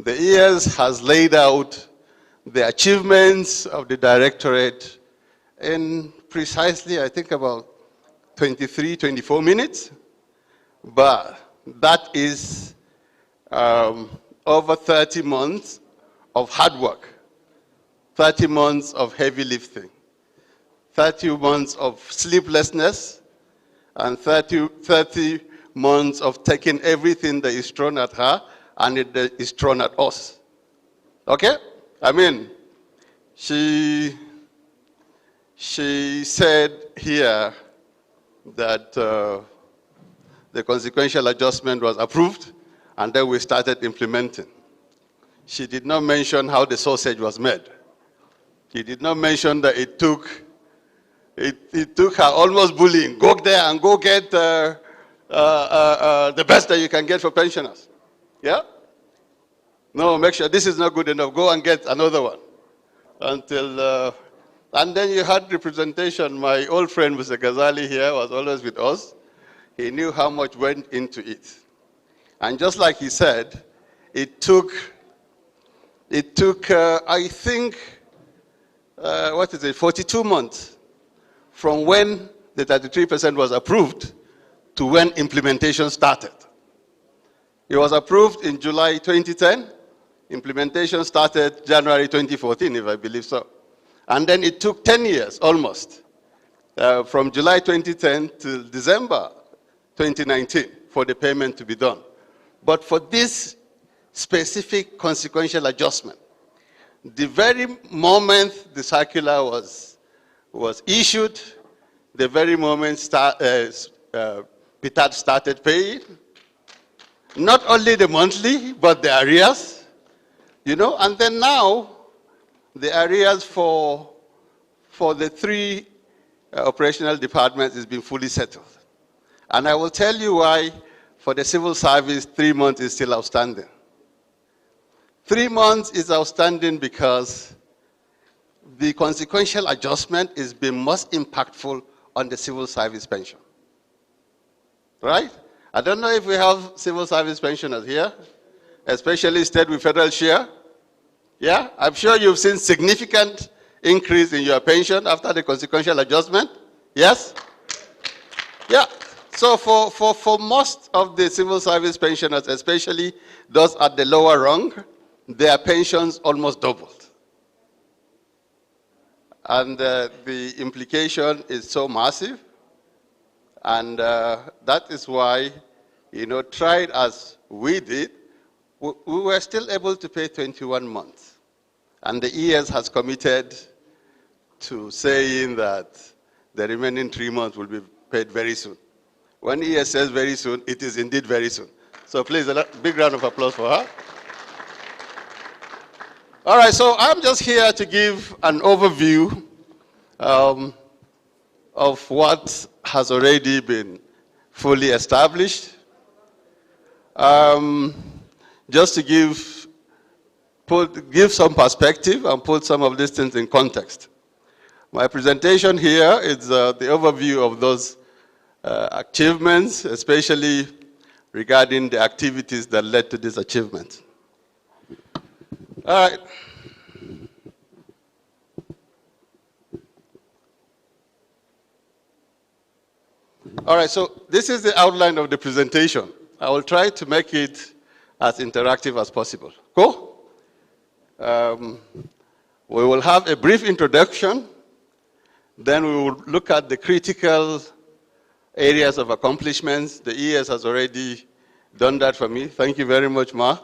ES has laid out the achievements of the directorate in precisely, I think, about 23, 24 minutes. But that is over 30 months of hard work, 30 months of heavy lifting, 30 months of sleeplessness, and 30 months of taking everything that is thrown at her and it is thrown at us. Okay? I mean, she said here that the consequential adjustment was approved, and then we started implementing. She did not mention how the sausage was made. She did not mention that it took her almost bullying. Go there and go get the best that you can get for pensioners. Yeah? No, make sure this is not good enough. Go and get another one. until, and then you had representation. My old friend, Mr. Ghazali here, was always with us. He knew how much went into it. And just like he said, it took I think, 42 months from when the 33% was approved to when implementation started. It was approved in July 2010. Implementation started January 2014, if I believe so. And then it took 10 years, almost, from July 2010 to December 2019 for the payment to be done. But for this specific consequential adjustment, the very moment the circular was issued, the very moment Ptad started paying, not only the monthly, but the arrears, and then now the arrears for the 3 operational departments has been fully settled. And I will tell you why for the civil service 3 months is still outstanding. 3 months is outstanding because the consequential adjustment is being most impactful on the civil service pension. Right? I don't know if we have civil service pensioners here, especially state with federal share. Yeah? I'm sure you've seen significant increase in your pension after the consequential adjustment. Yes? Yeah. So for most of the civil service pensioners, especially those at the lower rung, their pensions almost doubled. And the implication is so massive. And that is why, tried as we did, we were still able to pay 21 months. And the ES has committed to saying that the remaining 3 months will be paid very soon. When ES says very soon, it is indeed very soon. So please, a big round of applause for her. All right, so I'm just here to give an overview of what has already been fully established. Just to give some perspective and put some of these things in context. My presentation here is the overview of those achievements, especially regarding the activities that led to this achievement. All right. All right, so this is the outline of the presentation. I will try to make it as interactive as possible. Cool? We will have a brief introduction, then we will look at the critical areas of accomplishments. The ES has already done that for me. Thank you very much, Ma.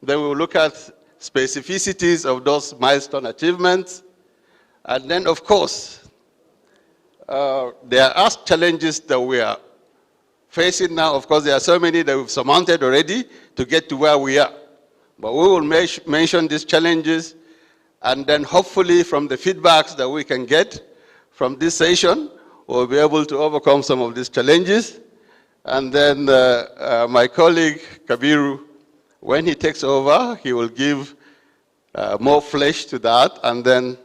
Then we will look at specificities of those milestone achievements. And then, of course, there are challenges that we are facing now. Of course, there are so many that we've surmounted already to get to where we are. But we will mention these challenges, and then hopefully from the feedbacks that we can get from this session, we'll be able to overcome some of these challenges. And then my colleague, Kabiru, when he takes over, he will give more flesh to that, and then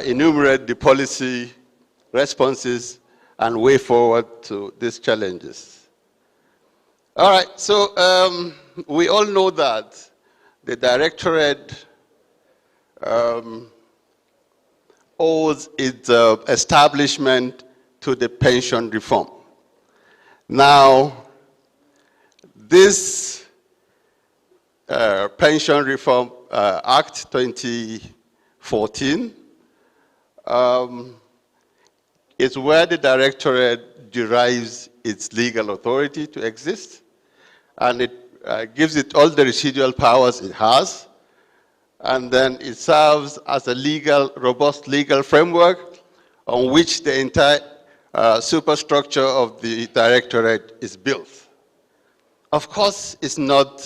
enumerate the policy responses and way forward to these challenges. All right, so we all know that the Directorate owes its establishment to the pension reform. Now, this Pension Reform Act 2014 is where the Directorate derives its legal authority to exist, and it gives it all the residual powers it has, and then it serves as a robust legal framework on which the entire superstructure of the Directorate is built. Of course, it's not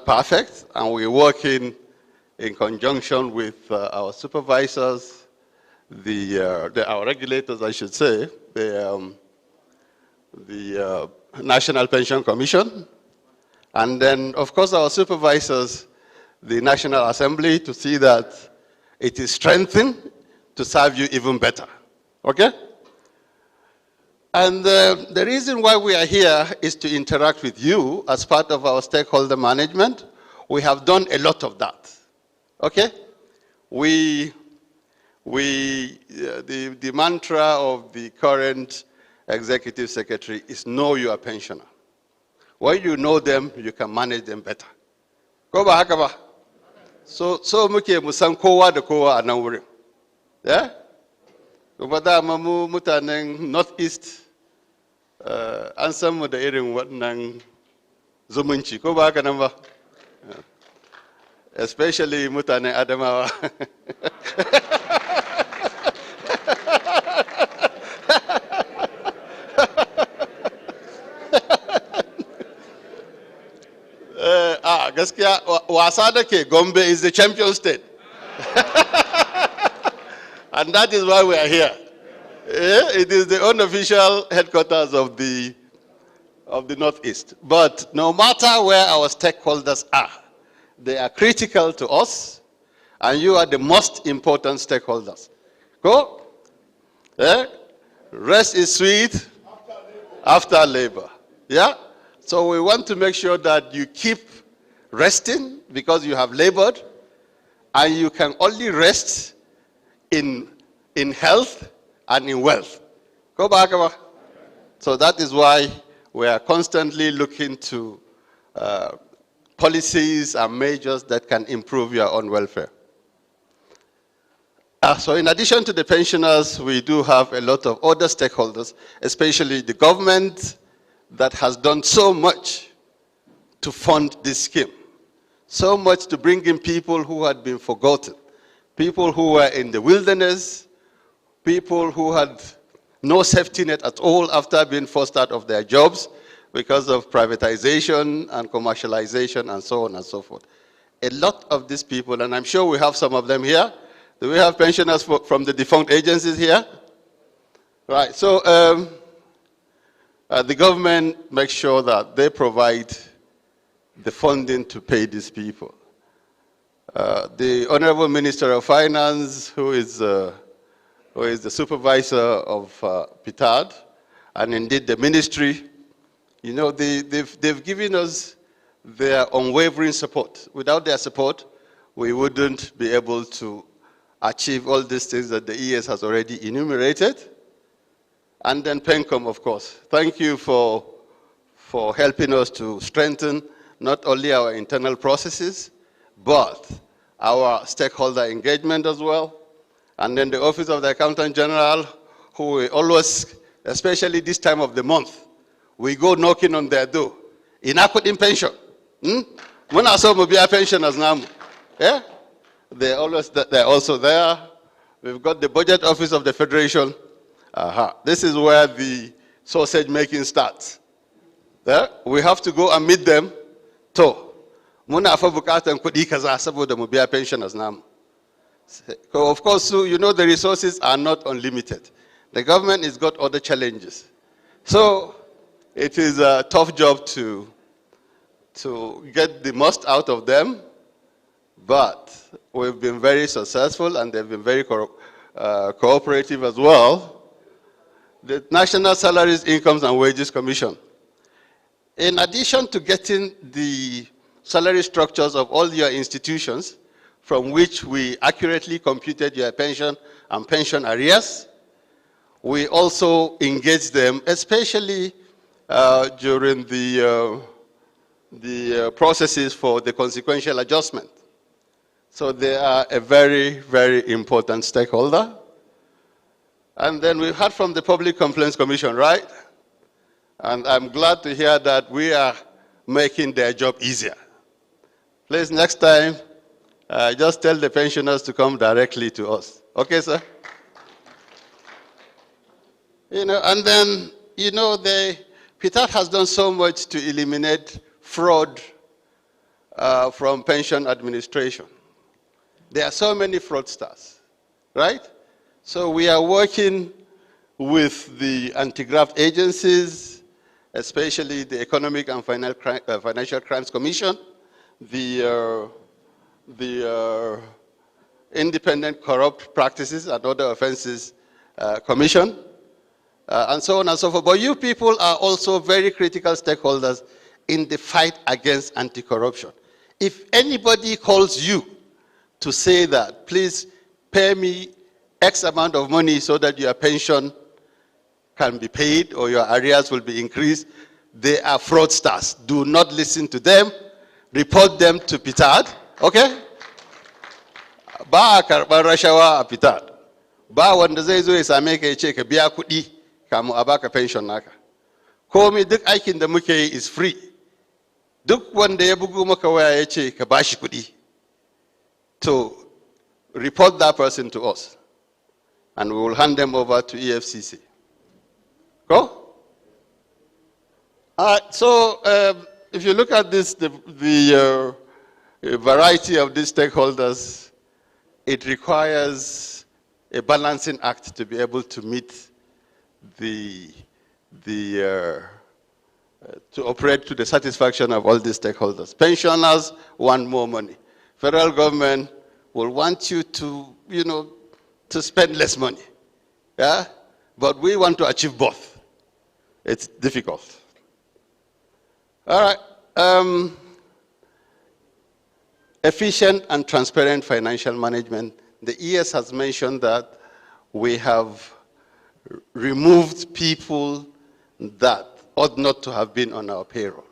perfect, and we're working in conjunction with our supervisors, our regulators, I should say, the National Pension Commission, and then, of course, our supervisors, the National Assembly to see that it is strengthened to serve you even better. Okay? And the reason why we are here is to interact with you as part of our stakeholder management. We have done a lot of that. Okay? The mantra of the current executive secretary is know your pensioner. When you know them, you can manage them better. Ko ba haka ba? So muke musan kowa da kowa a nan wurin. Yeah? Kuma dama mu mutanen Northeast an san mu da irin wannan zumunci, ko ba haka nan ba? Especially mutanen Adamawa. Gaskiya wasa da ke Gombe is the champion state. And that is why we are here. It is the unofficial headquarters of the Northeast. But no matter where our stakeholders are, they are critical to us, and you are the most important stakeholders. Go? Rest is sweet after labor. Yeah? So we want to make sure that you keep resting because you have labored, and you can only rest in health and in wealth. Go back. So that is why we are constantly looking to policies and measures that can improve your own welfare. So in addition to the pensioners, we do have a lot of other stakeholders, especially the government that has done so much to fund this scheme. So much to bring in people who had been forgotten, people who were in the wilderness, people who had no safety net at all after being forced out of their jobs because of privatization and commercialization and so on and so forth. A lot of these people, and I'm sure we have some of them here. Do we have pensioners from the defunct agencies here? Right, so the government makes sure that they provide the funding to pay these people. The Honorable Minister of Finance, who is the supervisor of Ptad, and indeed the ministry, you know, they've given us their unwavering support. Without their support, we wouldn't be able to achieve all these things that the ES has already enumerated. And then PENCOM, of course. Thank you for helping us to strengthen not only our internal processes, but our stakeholder engagement as well. And then the Office of the Accountant General, who we always, especially this time of the month, we go knocking on their door. Inakwit pension. Muna so mu biya pensioners namu. Yeah? They're also there. We've got the Budget Office of the Federation. This is where the sausage making starts. Yeah? We have to go and meet them. Muna fa bukatan kudi kaza saboda mu biya pensioners namu. So of course, you know the resources are not unlimited. The government has got other challenges. So it is a tough job to get the most out of them, but we've been very successful and they've been very cooperative as well. The National Salaries, Incomes and Wages Commission. In addition to getting the salary structures of all your institutions, from which we accurately computed your pension and pension arrears, we also engage them, especially during the processes for the consequential adjustment. So they are a very, very important stakeholder. And then we heard from the Public Complaints Commission, right? And I'm glad to hear that we are making their job easier. Please, next time, just tell the pensioners to come directly to us. Okay, sir? You know, and then, you know, Ptad has done so much to eliminate fraud from pension administration. There are so many fraudsters, right? So we are working with the anti-graft agencies, especially the Economic and Financial Crimes Commission, the the Independent Corrupt Practices and Other Offenses Commission, and so on and so forth. But you people are also very critical stakeholders in the fight against anti-corruption. If anybody calls you to say that, please pay me X amount of money so that your pension can be paid or your arrears will be increased, they are fraudsters. Do not listen to them. Report them to Ptad, okay? Ba a karɓar rashawa a Ptad. Ba wanda zai zo ya same ka ya ce ka biya kuɗi kamun a baka pension naka. Komai duk aikin da muke yi is free. Duk wanda ya bugu maka waya ya ce ka bashi kuɗi. To report that person to us, and we will hand them over to EFCC. Go? So if you look at this, the variety of these stakeholders, it requires a balancing act to be able to meet to operate to the satisfaction of all these stakeholders. Pensioners want more money. Federal government will want you to, to spend less money. Yeah? But we want to achieve both. It's difficult. All right. Efficient and transparent financial management. The ES has mentioned that we have removed people that ought not to have been on our payroll.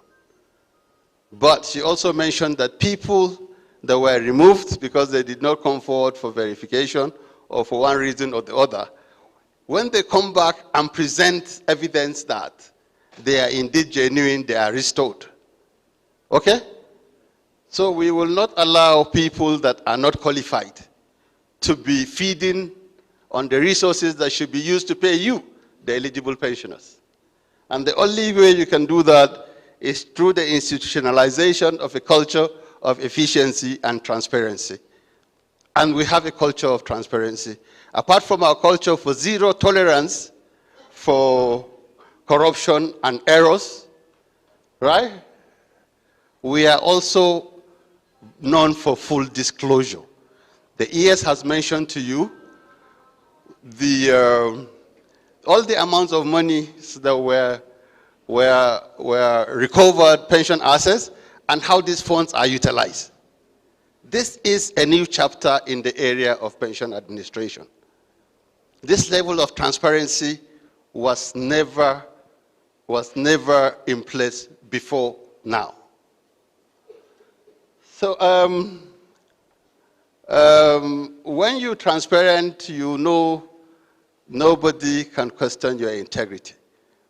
But she also mentioned that people that were removed because they did not come forward for verification or for one reason or the other, when they come back and present evidence that they are indeed genuine, they are restored. Okay? So we will not allow people that are not qualified to be feeding on the resources that should be used to pay you, the eligible pensioners. And the only way you can do that is through the institutionalization of a culture of efficiency and transparency. And we have a culture of transparency. Apart from our culture for zero tolerance for corruption and errors, right? We are also known for full disclosure. The ES has mentioned to you all the amounts of money that were recovered, pension assets, and how these funds are utilized. This is a new chapter in the area of pension administration. This level of transparency was never in place before now. So when you're transparent, you know nobody can question your integrity.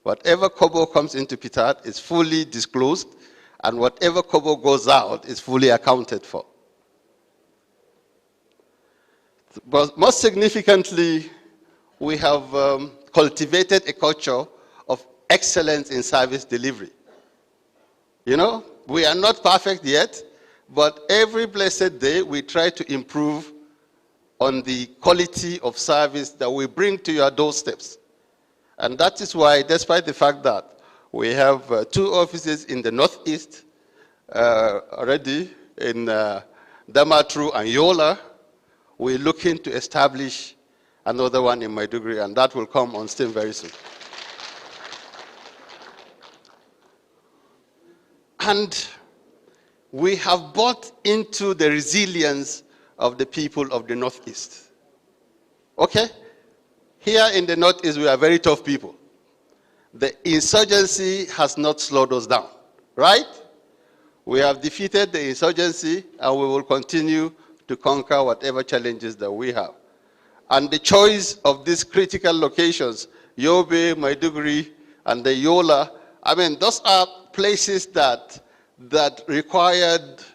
Whatever kobo comes into Ptad is fully disclosed, and whatever kobo goes out is fully accounted for. But most significantly, we have cultivated a culture of excellence in service delivery. You know, we are not perfect yet, but every blessed day we try to improve on the quality of service that we bring to your doorsteps. And that is why, despite the fact that we have 2 offices in the Northeast already, in Damatru and Yola, we're looking to establish another one in Maiduguri, and that will come on stream very soon. And we have bought into the resilience of the people of the Northeast. Okay? Here in the Northeast, we are very tough people. The insurgency has not slowed us down, right? We have defeated the insurgency, and we will continue to conquer whatever challenges that we have. And the choice of these critical locations, Yobe, Maiduguri, and the Yola, I mean, those are places that required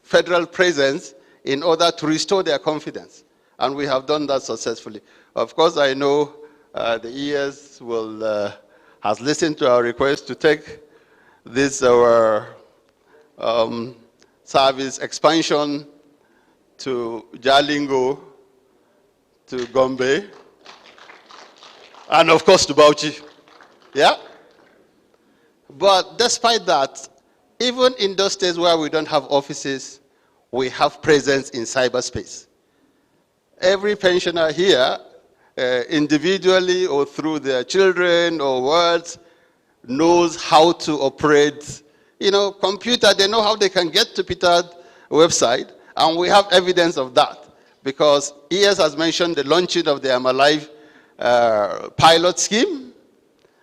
federal presence in order to restore their confidence. And we have done that successfully. Of course, I know the ES has listened to our request to take this, our service expansion to Jalingo, to Gombe, and of course to Bauchi. Yeah? But despite that, even in those states where we don't have offices, we have presence in cyberspace. Every pensioner here, individually or through their children or wards, knows how to operate, computer. They know how they can get to Ptad website, and we have evidence of that because ES has mentioned the launching of the I'm Alive pilot scheme,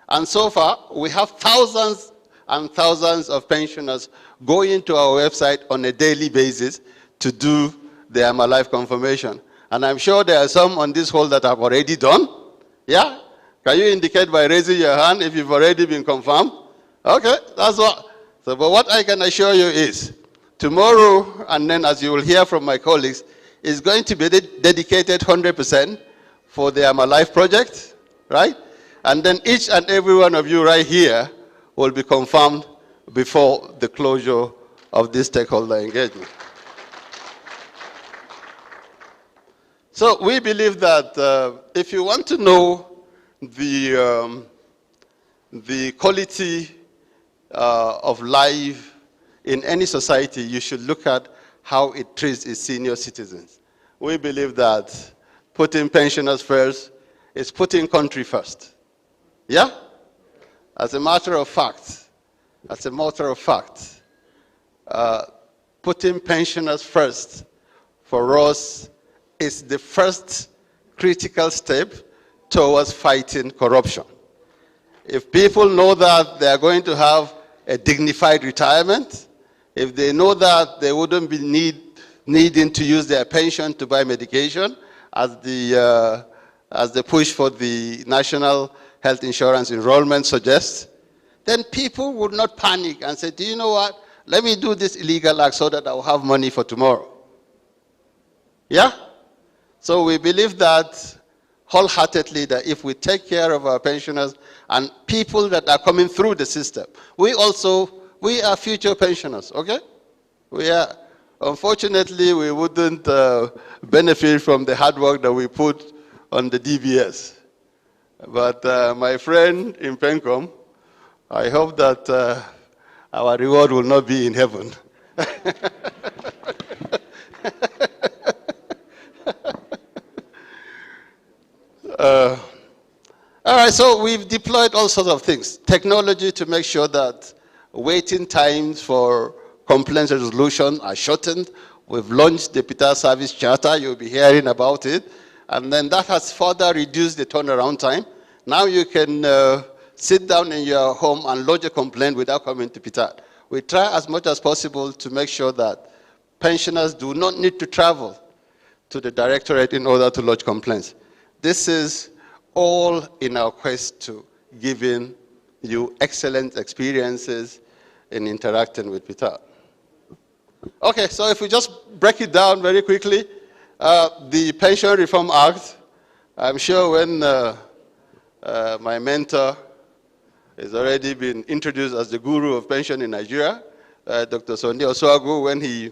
and so far we have thousands and thousands of pensioners going to our website on a daily basis to do the I'm Alive confirmation. And I'm sure there are some on this hall that have already done. Yeah? Can you indicate by raising your hand if you've already been confirmed? Okay, that's what. So, but what I can assure you is, tomorrow, and then as you will hear from my colleagues, is going to be dedicated 100% for the I'm Alive project, right? And then each and every one of you right here will be confirmed before the closure of this stakeholder engagement. So we believe that if you want to know the quality of life in any society, you should look at how it treats its senior citizens. We believe that putting pensioners first is putting country first. Yeah? As a matter of fact, putting pensioners first for us is the first critical step towards fighting corruption. If people know that they are going to have a dignified retirement, if they know that they wouldn't be needing to use their pension to buy medication, as the push for the national health insurance enrollment suggests, then people would not panic and say, do you know what? Let me do this illegal act so that I'll have money for tomorrow. Yeah? So we believe that wholeheartedly that if we take care of our pensioners and people that are coming through the system, we are future pensioners, okay? We are. Unfortunately, we wouldn't benefit from the hard work that we put on the DBS. But my friend in Pencom, I hope that our reward will not be in heaven. All right, so we've deployed all sorts of things. Technology to make sure that waiting times for complaints resolution are shortened. We've launched the Ptad Service Charter. You'll be hearing about it. And then that has further reduced the turnaround time. Now you can sit down in your home and lodge a complaint without coming to Ptad. We try as much as possible to make sure that pensioners do not need to travel to the directorate in order to lodge complaints. This is all in our quest to giving you excellent experiences in interacting with Ptad. Okay, so if we just break it down very quickly, the Pension Reform Act, I'm sure when my mentor has already been introduced as the guru of pension in Nigeria, Dr. Sunday Oswagu, when he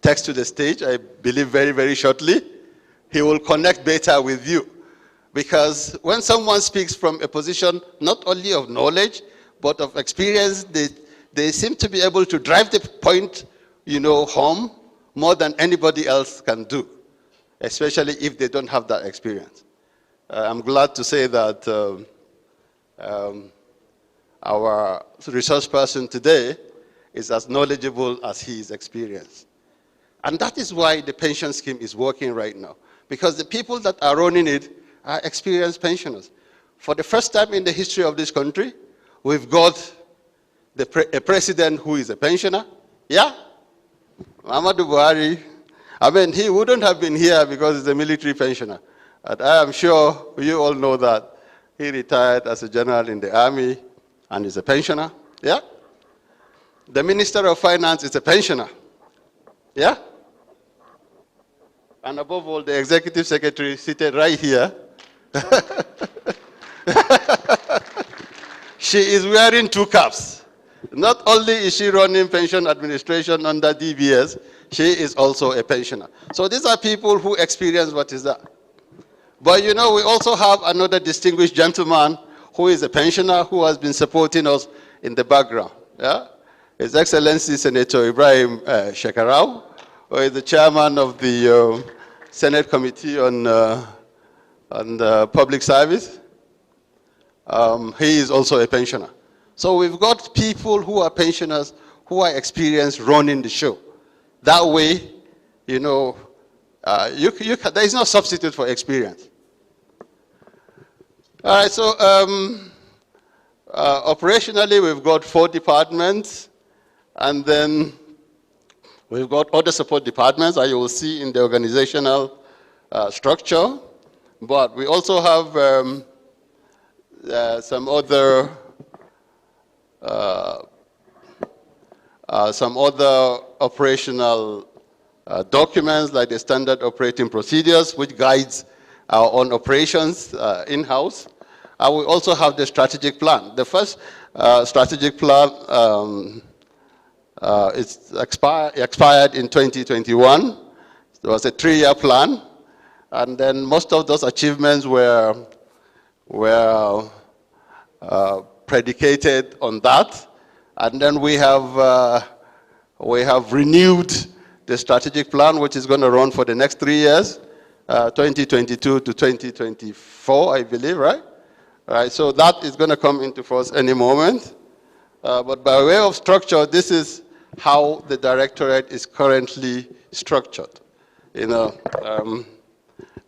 takes to the stage, I believe very, very shortly, he will connect better with you. Because when someone speaks from a position not only of knowledge, but of experience, they seem to be able to drive the point, home more than anybody else can do, especially if they don't have that experience. I'm glad to say that our resource person today is as knowledgeable as he is experienced. And that is why the pension scheme is working right now. Because the people that are running it are experienced pensioners. For the first time in the history of this country, we've got a president who is a pensioner. Yeah? Muhammadu Buhari, he wouldn't have been here because he's a military pensioner. And I am sure you all know that he retired as a general in the army and is a pensioner. Yeah? The Minister of Finance is a pensioner. Yeah? And above all, the Executive Secretary seated right here. She is wearing 2 caps. Not only is she running pension administration under DBS, she is also a pensioner. So these are people who experience what is that. But we also have another distinguished gentleman who is a pensioner who has been supporting us in the background. Yeah? His Excellency Senator Ibrahim Shekarau, who is the chairman of the Senate Committee on Public Service. He is also a pensioner. So we've got people who are pensioners who are experienced running the show. That way, you know, there is no substitute for experience. All right, so operationally, we've got 4 departments, and then we've got other support departments that you will see in the organizational structure. But we also have some other operational documents like the standard operating procedures, which guides our own operations in-house. We also have the strategic plan. The first strategic plan expired in 2021. It was a 3-year plan, and then most of those achievements were predicated on that. And then we have renewed the strategic plan, which is going to run for the next 3 years, 2022 to 2024, I believe, right? All right, so that is going to come into force any moment. But by way of structure, this is how the directorate is currently structured. You know,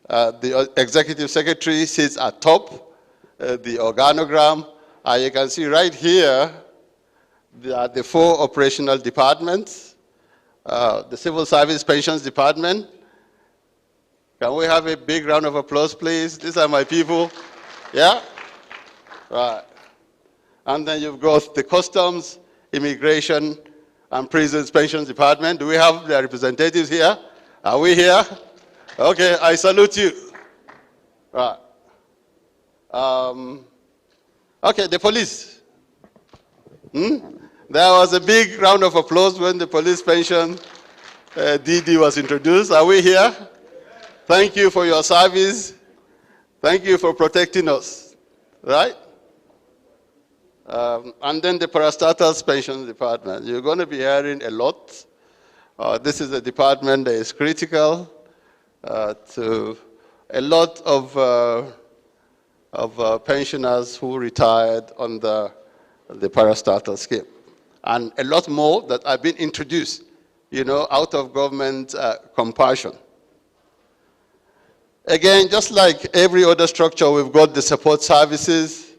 the executive secretary sits at top, the organogram. You can see right here, there are the 4 operational departments. The Civil Service Pensions Department. Can we have a big round of applause, please? These are my people. Yeah? Right. And then you've got the Customs, Immigration, and Prisons Pensions Department. Do we have their representatives here? Are we here? Okay, I salute you. Right. Okay, the police. There was a big round of applause when the police pension DD was introduced. Are we here? Thank you for your service. Thank you for protecting us. Right? And then the parastatals pension department. You're going to be hearing a lot. This is a department that is critical to a lot of pensioners who retired on the parastatal scheme. And a lot more that have been introduced, you know, out of government compassion. Again, just like every other structure, we've got the support services.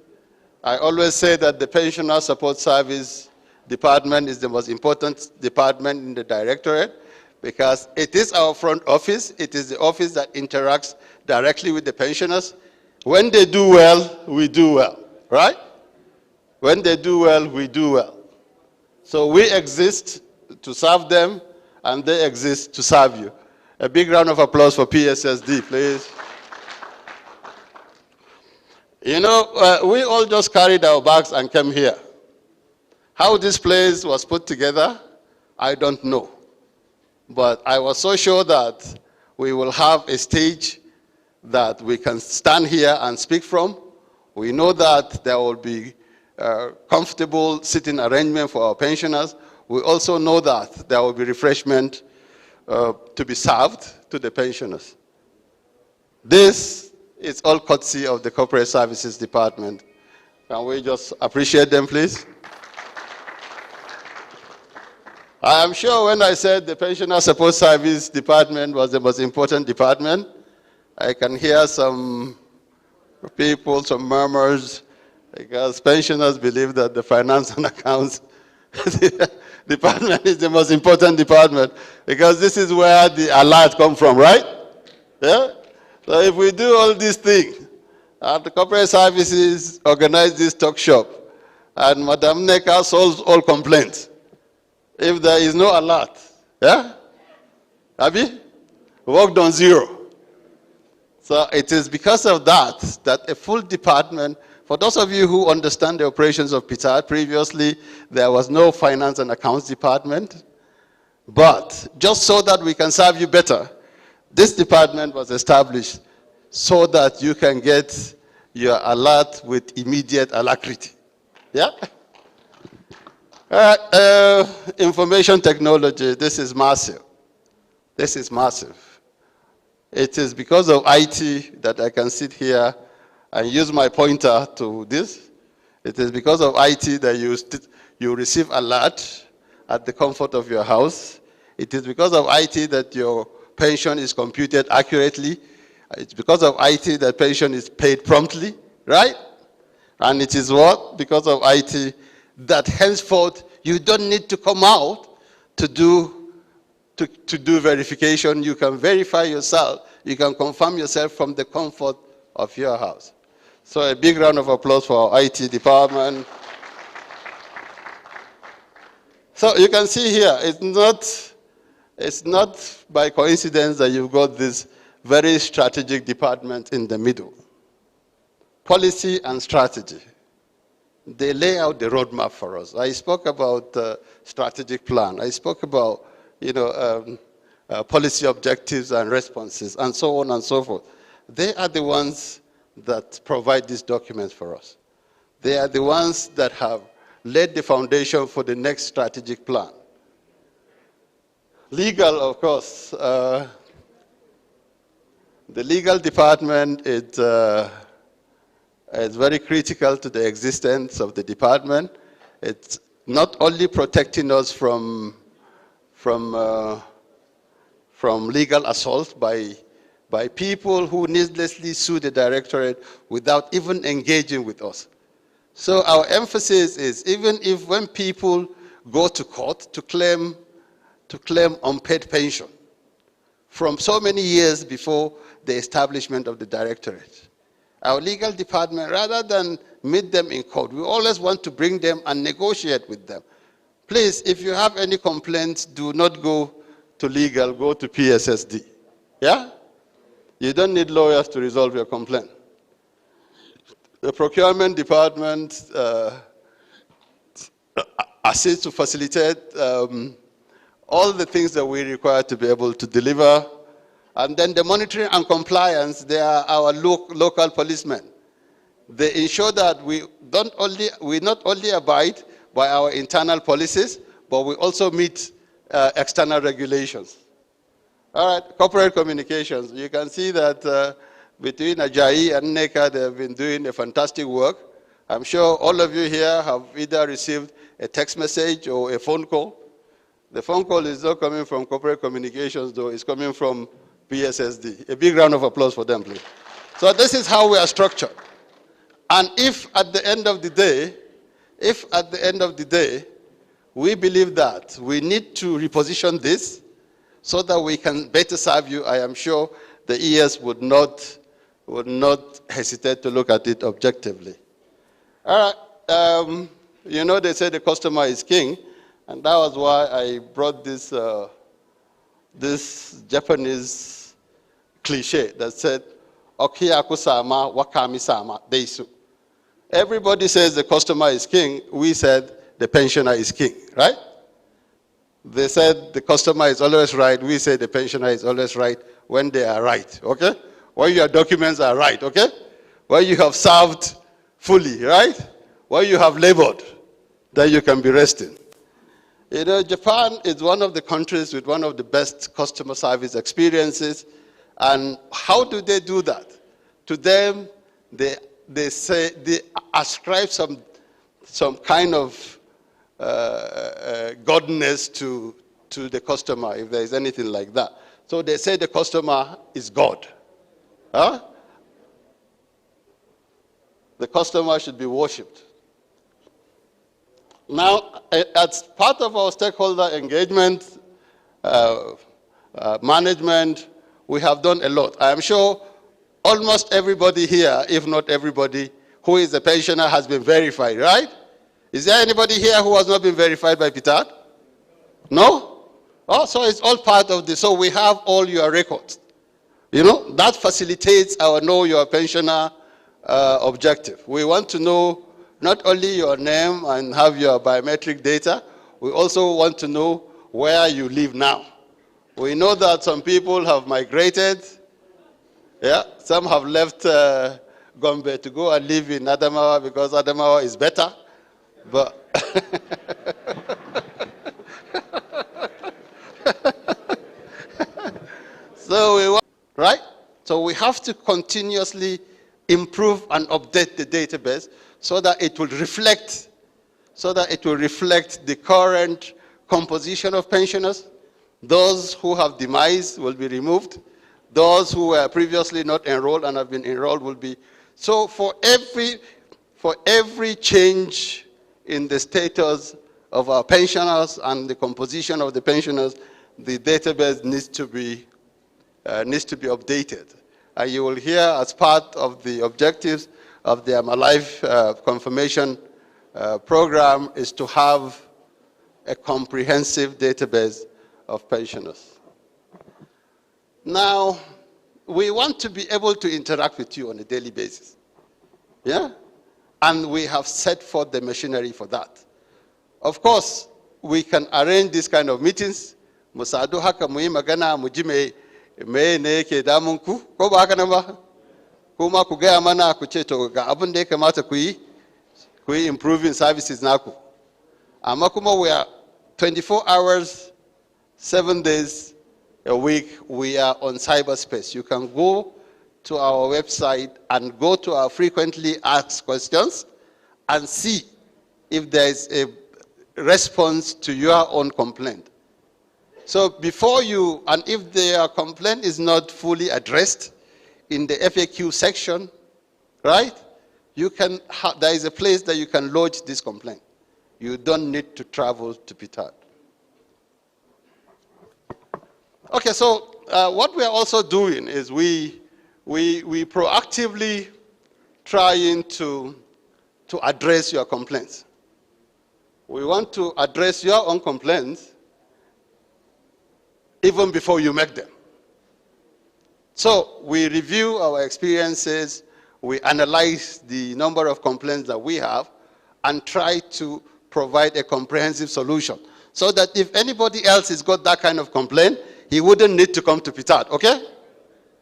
I always say that the pensioner support service department is the most important department in the directorate because it is our front office. It is the office that interacts directly with the pensioners. When they do well, we do well, right? When they do well, we do well. So we exist to serve them, and they exist to serve you. A big round of applause for PSSD, please. You know, we all just carried our bags and came here. How this place was put together, I don't know. But I was so sure that we will have a stage that we can stand here and speak from. We know that there will be comfortable sitting arrangement for our pensioners. We also know that there will be refreshment to be served to the pensioners. This is all courtesy of the Corporate Services Department. Can we just appreciate them, please? I am sure when I said the Pensioner Support Service Department was the most important department, I can hear some people, some murmurs, because pensioners believe that the finance and accounts department is the most important department, because this is where the alert come from, right? Yeah? So if we do all these things, the corporate services organize this talk shop, and Madam Neka solves all complaints. If there is no alert, yeah? Abi? Worked on 0. So it is because of that that a full department, for those of you who understand the operations of Ptad, previously there was no finance and accounts department, but just so that we can serve you better, this department was established so that you can get your alert with immediate alacrity. Yeah? Information technology, this is massive. This is massive. It is because of IT that I can sit here and use my pointer to this. It is because of IT that you receive alert at the comfort of your house. It is because of IT that your pension is computed accurately. It's because of IT that pension is paid promptly, right? And it is what? Because of IT that henceforth you don't need to come out to do verification. You can verify yourself. You can confirm yourself from the comfort of your house. So a big round of applause for our IT department. So you can see here, it's not by coincidence that you've got this very strategic department in the middle. Policy and strategy. They lay out the roadmap for us. I spoke about strategic plan. I spoke about, policy objectives and responses, and so on and so forth. They are the ones that provide these documents for us. They are the ones that have laid the foundation for the next strategic plan. Legal, of course. The legal department is very critical to the existence of the department. It's not only protecting us from legal assault by people who needlessly sue the directorate without even engaging with us. So our emphasis is, even if when people go to court to claim unpaid pension from so many years before the establishment of the directorate, our legal department, rather than meet them in court, we always want to bring them and negotiate with them. Please, if you have any complaints, do not go to legal, go to PSSD. Yeah? You don't need lawyers to resolve your complaint. The procurement department assists to facilitate all the things that we require to be able to deliver. And then the monitoring and compliance, they are our local policemen. They ensure that we not only abide by our internal policies, but we also meet external regulations. All right, corporate communications. You can see that between Ajayi and NECA, they have been doing a fantastic work. I'm sure all of you here have either received a text message or a phone call. The phone call is not coming from corporate communications, though. It's coming from PSSD. A big round of applause for them, please. So this is how we are structured. And if at the end of the day, we believe that we need to reposition this so that we can better serve you, I am sure the ES would not hesitate to look at it objectively. All right, they say the customer is king, and that was why I brought this, this Japanese cliche that said, "Okiyaku-sama, wakami-sama, deisu." Everybody says the customer is king. We said the pensioner is king, right? They said the customer is always right. We say the pensioner is always right when they are right, okay? When your documents are right, okay? When you have served fully, right? When you have labored, then you can be resting. Japan is one of the countries with one of the best customer service experiences. And how do they do that? To them, they ascribe some kind of godness to the customer, if there is anything like that. So they say the customer is God. Huh? The customer should be worshipped. Now, as part of our stakeholder engagement, management, we have done a lot. I am sure almost everybody here, if not everybody, who is a pensioner has been verified, right? Is there anybody here who has not been verified by Ptad? No? Oh, so it's all part of this. So we have all your records. That facilitates our Know Your Pensioner objective. We want to know not only your name and have your biometric data, we also want to know where you live now. We know that some people have migrated. Yeah, some have left Gombe to go and live in Adamawa because Adamawa is better. But right? So we have to continuously improve and update the database so that it will reflect the current composition of pensioners. Those who have demise will be removed. Those who were previously not enrolled and have been enrolled will be. So for every change in the status of our pensioners and the composition of the pensioners, the database needs to be updated. And you will hear, as part of the objectives of the I'm Alive confirmation program, is to have a comprehensive database of pensioners. Now, we want to be able to interact with you on a daily basis. Yeah? And we have set forth the machinery for that. Of course, we can arrange this kind of meetings. Musadu haka muyi magana mu ji me ne yake damun ku, ko ba haka nan ba? Kuma ku gaya mana ku ce to ga abin da ya kamata ku yi improving services naku. Amma kuma we are 24 hours, 7 days a week, we are on cyberspace. You can go to our website and go to our frequently asked questions and see if there is a response to your own complaint. So before you, and if their complaint is not fully addressed in the FAQ section, right, you can there is a place that you can lodge this complaint. You don't need to travel to Ptad. Okay, so what we are also doing is we proactively trying to address your complaints. We want to address your own complaints even before you make them. So we review our experiences, we analyze the number of complaints that we have, and try to provide a comprehensive solution so that if anybody else has got that kind of complaint, he wouldn't need to come to Ptad, okay?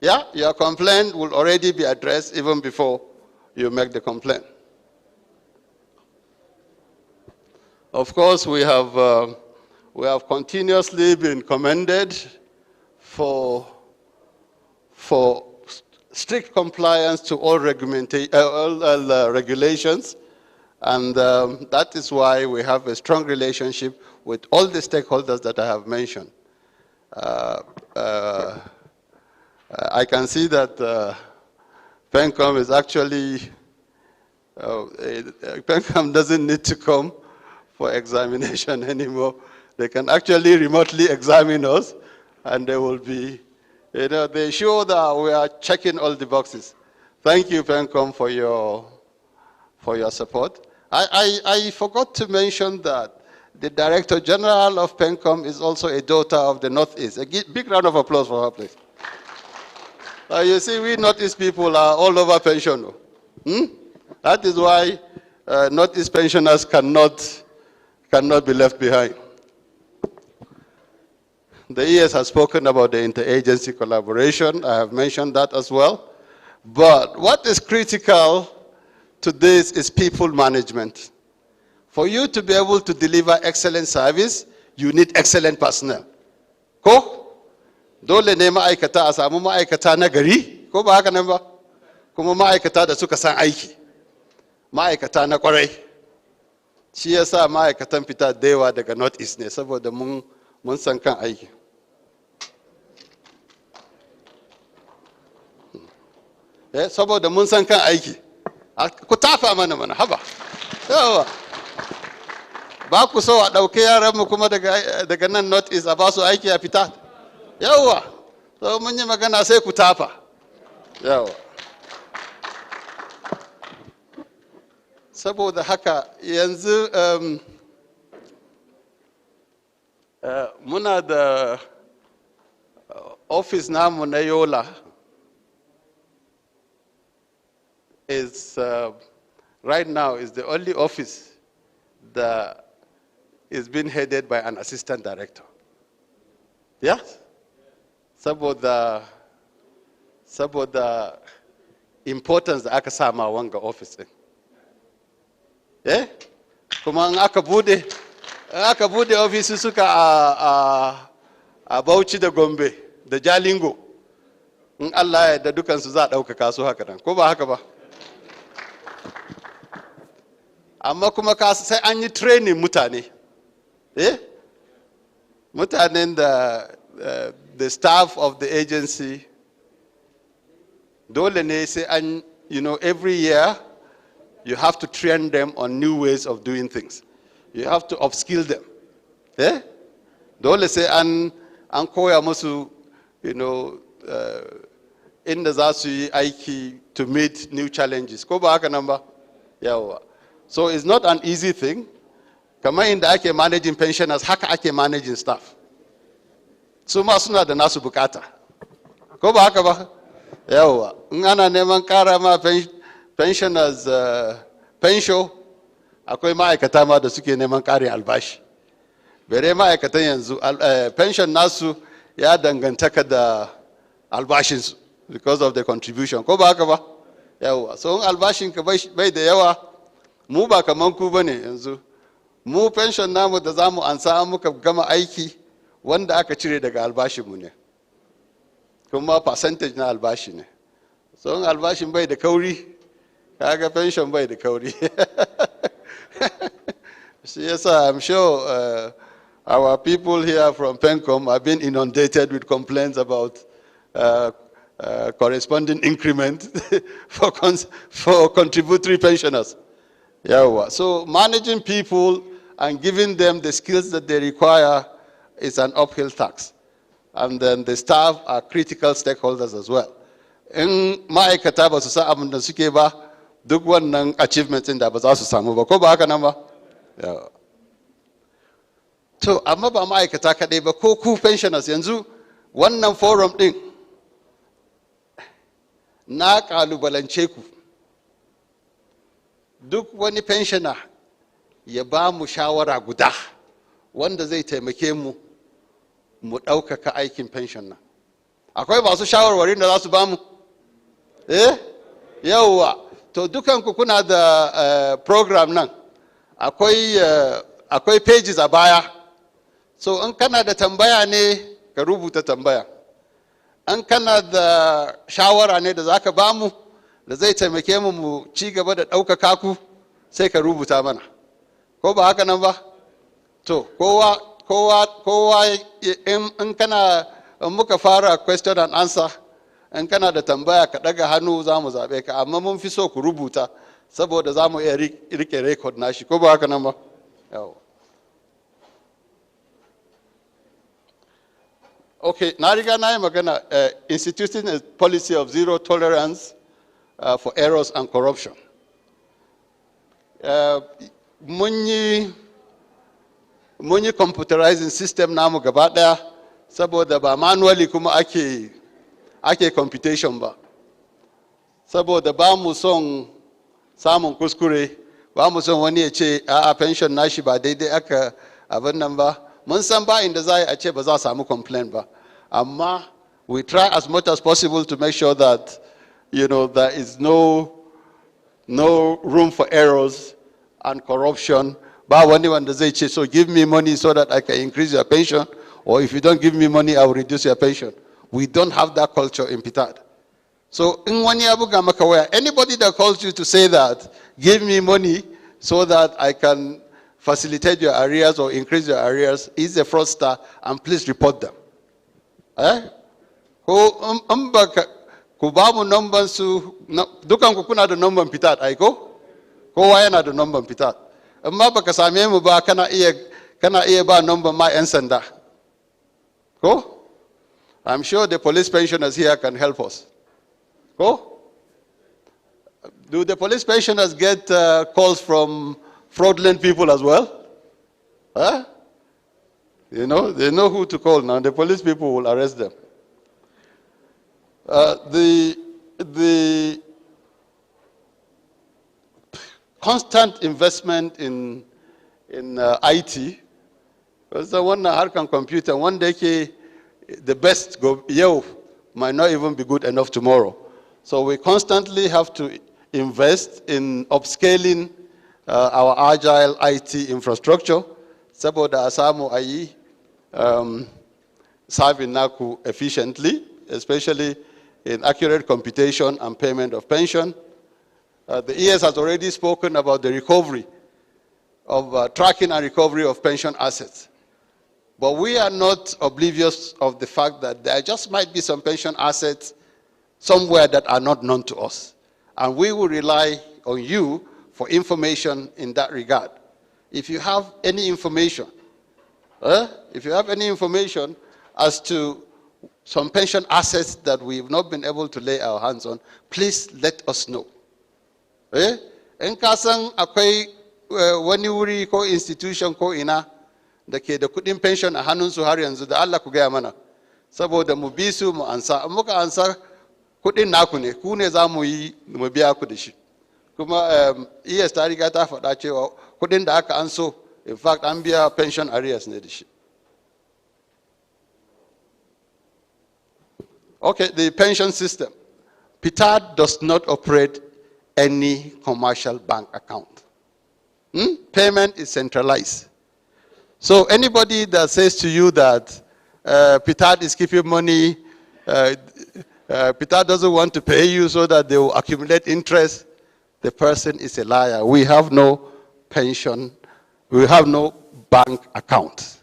Yeah, your complaint will already be addressed even before you make the complaint. Of course, we have continuously been commended for strict compliance to all regulations, and that is why we have a strong relationship with all the stakeholders that I have mentioned. I can see that PENCOM is actually, PENCOM doesn't need to come for examination anymore. They can actually remotely examine us, and they will be, they show that we are checking all the boxes. Thank you, PENCOM, for your support. I forgot to mention that the Director General of PENCOM is also a daughter of the Northeast. A big round of applause for her, please. You see, we Northeast people are all over pension. That is why Northeast pensioners cannot be left behind. The ES has spoken about the interagency collaboration. I have mentioned that as well. But what is critical to this is people management. For you to be able to deliver excellent service, you need excellent personnel. Ko? Dole ne ma'aikata a samu ma'aikata na gari, ko ba haka nan ba? Kuma ma'aikata da suka san aiki. Ma'aikata na kwarai. Shi yasa ma'aikatan fita da yawa daga North East ne saboda mun san kan aiki. Saboda mun san kan aiki. Ku tafa mana haba. Yawa. Ba ku so a ɗauki yaranmu kuma daga nan North East a ba su aiki a fita. Yawa. So mun yi magana sai ku tafa. Yawa. Saboda haka yanzu muna da office namu na Yola is right now is the only office that is being headed by an assistant director. Yeah? Saboda importance da aka sama wanga office din. Eh? Kuma aka bude office suka a Bauchi da Gombe da Jalingo. in Allah ya yarda dukansu za a ɗaukaka su haka nan, ko ba haka ba? Amma kuma sai an yi training mutane. Mutanen da the staff of the agency, dole ne sai an, every year you have to train them on new ways of doing things. You have to upskill them. Dole sai an koya musu, inda za su yi aiki to meet new challenges. Ko ba haka nan ba? Yawa. So it's not an easy thing. Kamar inda ake managing pensioners, haka ake managing staff. Su ma suna da nasu bukata. Ko ba haka ba? Yawa. In ana neman kara ma pensioners pension, akwai ma'aikata ma da suke neman karin albashi. Bere ma'aikatan yanzu, pension nasu ya dangantaka da albashinsu because of the contribution. Ko ba haka ba? Yawa. So in albashinka bai da yawa, mu ba kaman ku bane yanzu. Mu pension namu da zamu ansa an muka gama aiki wanda aka cire daga albashinmu ne. Kuma percentage na albashi ne. So in albashin bai da kauri, kaga pension bai da kauri. Yes, I'm sure our people here from PENCOM have been inundated with complaints about corresponding increment for contributory pensioners. Yeah, so managing people and giving them the skills that they require is an uphill task. And then the staff are critical stakeholders as well. In ma'aikata ba su sa abin da suke ba, duk wannan achievements da ba za su samu ba, ko ba haka nan ba? To, amma ba ma'aikata kaɗai ba, ko ku pensioners yanzu wannan forum ɗin na ƙalubalance ku. Duk wani pensioner ya ba mu shawara guda wanda zai taimake mu mu ɗaukaka aikin pension nan. Akwai masu shawarwarin da za su ba mu? Yawwa. To dukanku kuna da program nan. Akwai pages a baya. So in kana da tambaya ne ka rubuta tambaya. In kana da shawara ne da za ka ba mu da zai taimake mu mu ci gaba da ɗaukaka ku, sai ka rubuta mana. Ko ba haka nan ba? To, kowa in muka fara question and answer, in kana da tambaya ka ɗaga hannu za mu zaɓe ka, amma mun fi so ku rubuta saboda za mu iya rike record nashi. Ko ba haka nan ba? Yawa. Okay, na riga na yi magana, instituting a policy of zero tolerance for errors and corruption. Mun yi computerizing system namu gaba daya saboda ba manually kuma ake computation ba. Saboda ba mu son samun kuskure, ba mu son wani ya ce a pension nashi ba daidai aka abin nan ba. Mun san ba inda za a ce ba za a samu complaint ba. Amma we try as much as possible to make sure that there is no room for errors and corruption. Ba wani wanda zai ce, so give me money so that I can increase your pension, or if you don't give me money, I will reduce your pension. We don't have that culture in Ptad. So in wani abu ga maka waya, anybody that calls you to say that, give me money so that I can facilitate your arrears or increase your arrears, is a fraudster, and please report them. Ko ku ba mu number su, dukan ku kuna da number Ptad aiko? Kowa yana da number Ptad. Amma baka same mu ba, kana iya ba number ma 'yan sanda. Ko? I'm sure the police pensioners here can help us. Ko? Do the police pensioners get calls from fraudulent people as well? They know who to call now. The police people will arrest them. The constant investment in IT, because the one harkan computer, one day the best might not even be good enough tomorrow. So we constantly have to invest in upscaling our agile IT infrastructure. Saboda asamu ayi serving naku efficiently, especially in accurate computation and payment of pension. The ES has already spoken about the recovery of tracking and recovery of pension assets. But we are not oblivious of the fact that there just might be some pension assets somewhere that are not known to us. And we will rely on you for information in that regard. If you have any information, as to some pension assets that we've not been able to lay our hands on, please let us know. In kasan akwai wani wuri ko institution ko ina da ke da kudin pension a hannunsu har yanzu, da Allah ku gaya mana, saboda mu bi su mu ansa. Muka ansa kudin naku ne, ku ne za mu yi mu biya ku da shi. Kuma ES ta riga ta faɗa cewa kudin da aka anso, in fact an biya pension arrears ne da shi. Okay, the pension system. Ptad does not operate any commercial bank account. Payment is centralized. So anybody that says to you that Ptad is keeping money, Ptad doesn't want to pay you so that they will accumulate interest, the person is a liar. We have no pension, we have no bank account.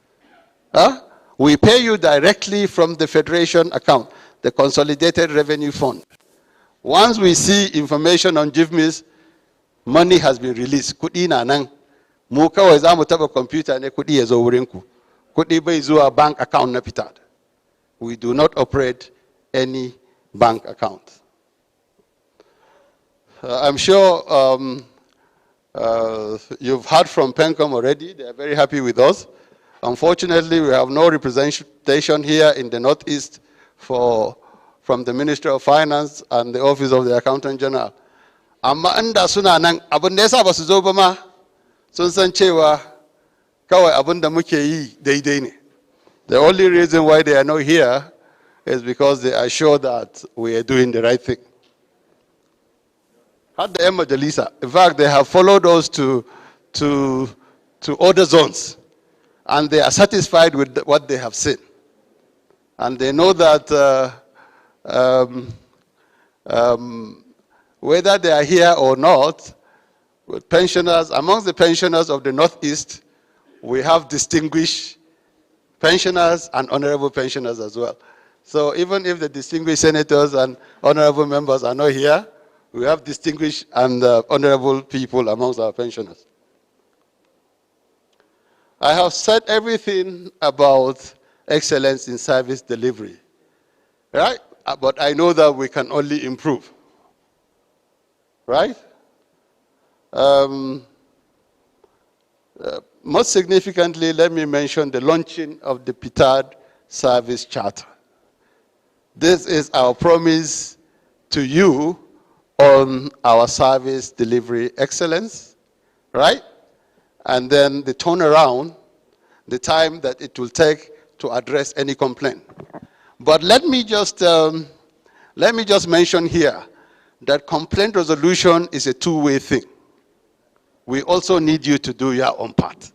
We pay you directly from the Federation account, the Consolidated Revenue Fund. Once we see information on GIVMIS, money has been released. Kudi na nan, mu kawai za mu taba computer ne kudi ya zo wurin ku. Kudi bai zuwa bank account na Ptad. We do not operate any bank account. I'm sure you've heard from PENCOM already. They are very happy with us. Unfortunately, we have no representation here in the Northeast from the Ministry of Finance and the Office of the Accountant General. Amma inda suna nan, abin da yasa ba su zo ba ma, sun san cewa kawai abin da muke yi daidai ne. The only reason why they are not here is because they are sure that we are doing the right thing. Had the Majalisa, in fact, they have followed us to other zones, and they are satisfied with what they have seen. And they know that whether they are here or not, with pensioners, amongst the pensioners of the Northeast, we have distinguished pensioners and honorable pensioners as well. So even if the distinguished senators and honorable members are not here, we have distinguished and honorable people amongst our pensioners. I have said everything about excellence in service delivery, right? But I know that we can only improve, right? Most significantly, let me mention the launching of the Ptad Service Charter. This is our promise to you on our service delivery excellence, right? And then the turnaround, the time that it will take to address any complaint. But let me just mention here that complaint resolution is a two-way thing. We also need you to do your own part.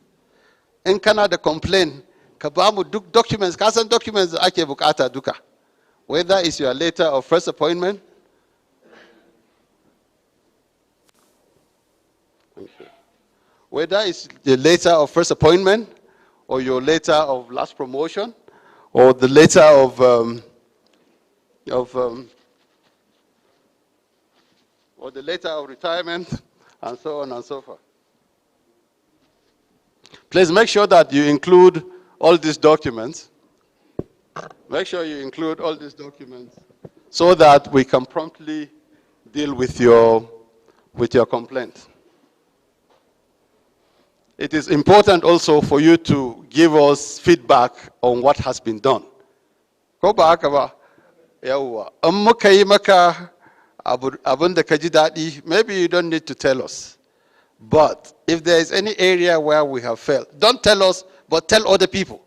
In Canada, complaint, ka ba mu duk documents, kasan documents ake bukata duka. Whether it's your letter of first appointment, whether it's the letter of first appointment, or your letter of last promotion, or the letter or the letter of retirement, and so on and so forth. Please make sure that you include all these documents. Make sure you include all these documents so that we can promptly deal with your complaint. It is important also for you to give us feedback on what has been done. Ko ba haka ba? Yawwa. In muka yi maka abin da ka ji daɗi, maybe you don't need to tell us. But if there is any area where we have failed, don't tell us, but tell other people,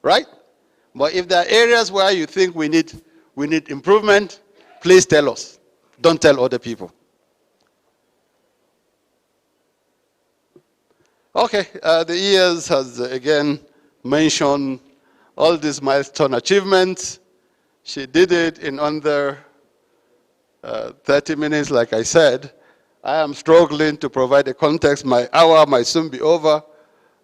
right? But if there are areas where you think we need improvement, please tell us. Don't tell other people. Okay, the ES has again mentioned all these milestone achievements. She did it in under 30 minutes, like I said. I am struggling to provide a context. My hour might soon be over,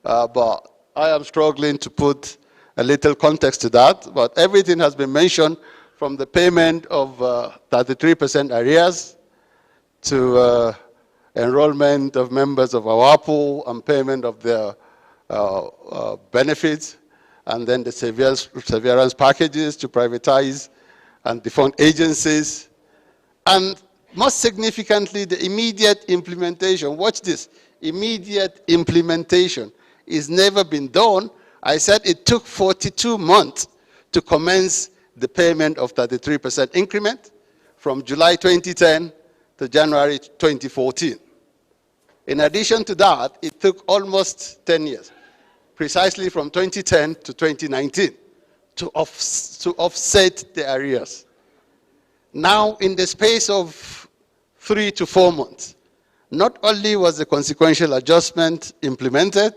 but I am struggling to put a little context to that. But everything has been mentioned, from the payment of 33% arrears to enrollment of members of our pool and payment of their benefits, and then the severance packages to privatize and defund agencies, and most significantly, the immediate implementation. Watch this. Immediate implementation is never been done. I said it took 42 months to commence the payment of 33% increment from July 2010 to January 2014. In addition to that, it took almost 10 years, precisely from 2010 to 2019, to offset the arrears. Now, in the space of 3 to 4 months, not only was the consequential adjustment implemented,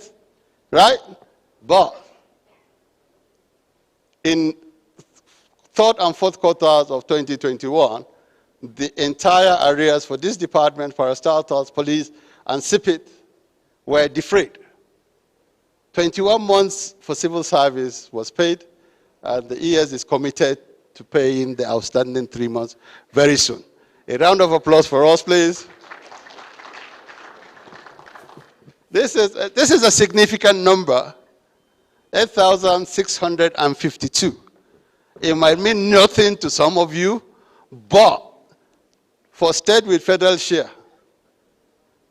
right, but in third and fourth quarters of 2021, the entire arrears for this department, parastatals, police, and CPIT were defrayed. 21 months for civil service was paid, and the ES is committed to paying the outstanding 3 months very soon. A round of applause for us, please. This is a significant number, 8,652. It might mean nothing to some of you, but for state with federal share,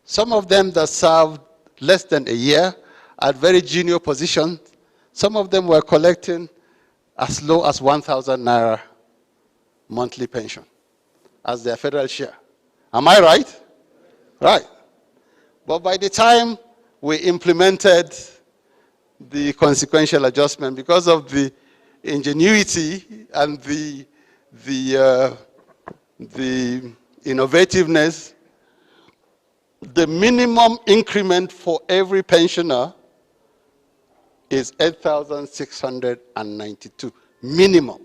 some of them that served less than a year at very junior positions, some of them were collecting as low as 1,000 naira monthly pension as their federal share. Am I right? Right. But by the time we implemented the consequential adjustment, because of the ingenuity and the innovativeness, the minimum increment for every pensioner is 8,692, minimum.